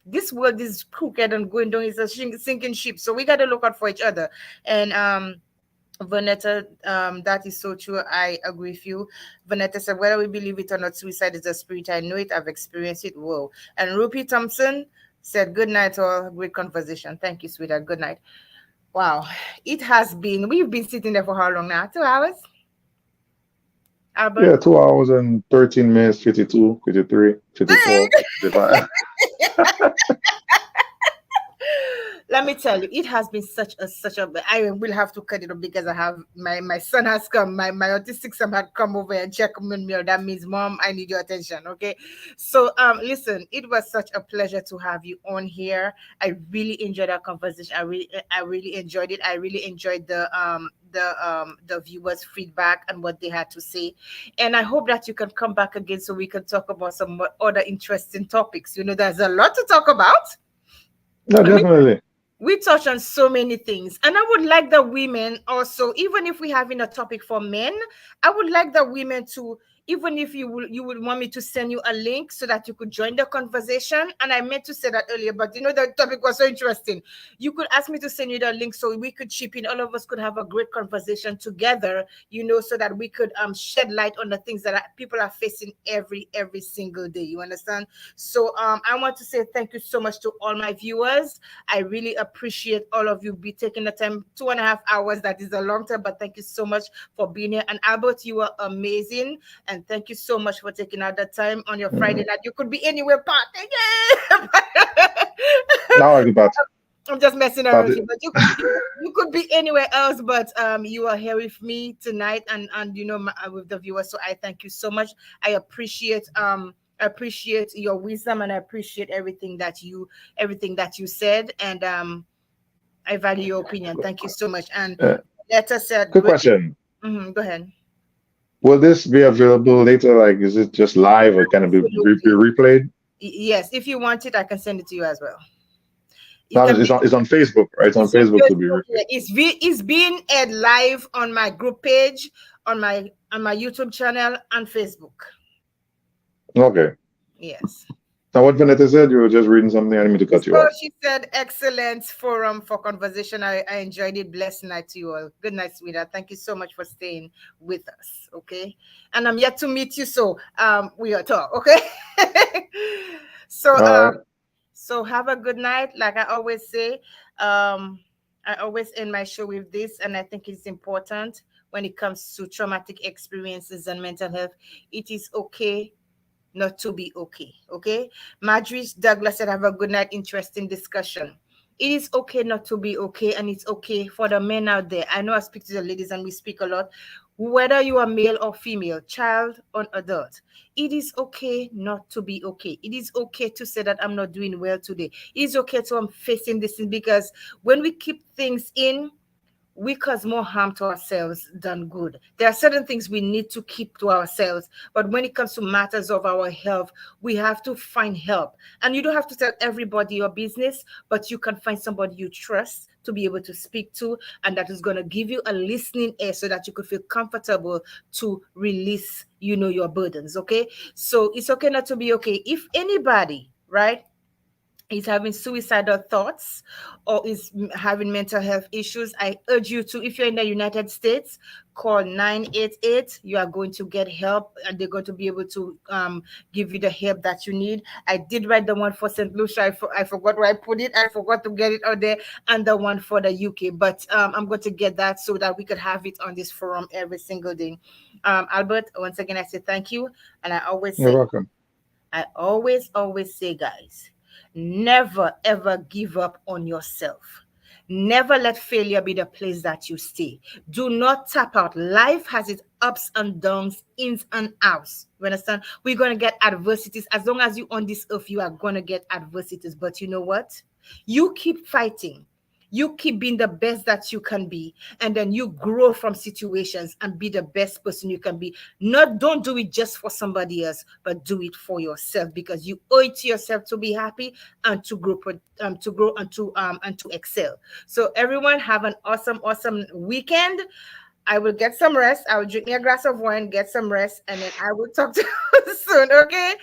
This world is crooked and going down. It's a sinking ship. So we got to look out for each other. And Vanetta, that is so true. I agree with you. Vanetta said, whether we believe it or not, suicide is a spirit. I know it. I've experienced it. Whoa. And Rupi Thompson said, good night, all. Great conversation. Thank you, sweetheart. Good night. Wow. We've been sitting there for how long now? 2 hours? Yeah, Albert? 2 hours and 13 minutes, 52, 53, 54, 55. Let me tell you, it has been such a. I will have to cut it off because I have my son has come. My autistic son had come over and check on me. That means, Mom, I need your attention. Okay, so listen, it was such a pleasure to have you on here. I really enjoyed our conversation. I really enjoyed it. I really enjoyed the viewers' feedback and what they had to say, and I hope that you can come back again so we can talk about some other interesting topics. There's a lot to talk about. No, definitely. We touch on so many things, and I would like the women also, even if we're having a topic for men, I would like the women to, even if you would want me to send you a link so that you could join the conversation. And I meant to say that earlier, but the topic was so interesting. You could ask me to send you the link so we could chip in. All of us could have a great conversation together, so that we could shed light on the things that people are facing every single day. You understand? So I want to say thank you so much to all my viewers. I really appreciate all of you be taking the time, 2.5 hours. That is a long time, but thank you so much for being here. And Albert, you were amazing. And thank you so much for taking out the time on your Friday night. You could be anywhere partying. Now I about I'm just messing around with party. you, but you could be anywhere else, but you are here with me tonight, and with the viewers. So I thank you so much. I appreciate your wisdom, and I appreciate everything that you said, and I value your opinion. Thank you so much. And Uh, let us Quick question. go ahead. Will this be available later? Like, is it just live or can it be Absolutely. replayed? Yes, if you want it, I can send it to you as well. It Now can be. it's on Facebook, right? It's on It's on Facebook to be Facebook. replayed. Yeah. It's being aired live on my group page, on my YouTube channel, and Facebook. Okay. Yes. Now, what Vanessa said, you were just reading something. I didn't mean to cut you So off. she said, excellent forum for conversation. I enjoyed it. Blessed night to you all. Good night, sweetheart. Thank you so much for staying with us. Okay. And I'm yet to meet you. So we are talk. Okay. so All right. have a good night. Like I always say, I always end my show with this, and I think it's important when it comes to traumatic experiences and mental health. It is okay not to be okay. Okay. Marjorie Douglas said, have a good night. Interesting discussion. It is okay not to be okay, and it's okay for the men out there. I know I speak to the ladies and we speak a lot. Whether you are male or female, child or adult, it is okay not to be okay. It is okay to say that I'm not doing well today. It is okay to I'm facing this thing, because when we keep things in, we cause more harm to ourselves than good. There are certain things we need to keep to ourselves, but when it comes to matters of our health, we have to find help. And you don't have to tell everybody your business, but you can find somebody you trust to be able to speak to, and that is going to give you a listening ear so that you could feel comfortable to release, your burdens. Okay. So it's okay not to be okay. If anybody, right, is having suicidal thoughts or is having mental health issues, I urge you to, if you're in the United States, call 988. You are going to get help, and they're going to be able to give you the help that you need. I did write the one for St. Lucia. I forgot where I put it. I forgot to get it out there, and the one for the UK. But I'm going to get that so that we could have it on this forum every single day. Albert, once again, I say thank you. And You're welcome. I always say, guys, never ever give up on yourself. Never let failure be the place that you stay. Do not tap out. Life has its ups and downs, ins and outs. You understand? We're going to get adversities. As long as you're on this earth, you are going to get adversities. But you know what? You keep fighting. You keep being the best that you can be, and then you grow from situations and be the best person you can be. Not Don't do it just for somebody else, but do it for yourself, because you owe it to yourself to be happy and to grow, and to excel. So everyone, have an awesome weekend. I will get some rest. I will drink me a glass of wine, get some rest, and then I will talk to you soon. Okay,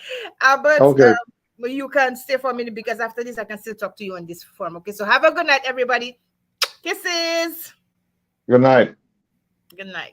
Albert. Okay. You can stay for a minute, because after this, I can still talk to you on this form. Okay, so have a good night, everybody. Kisses. Good night. Good night.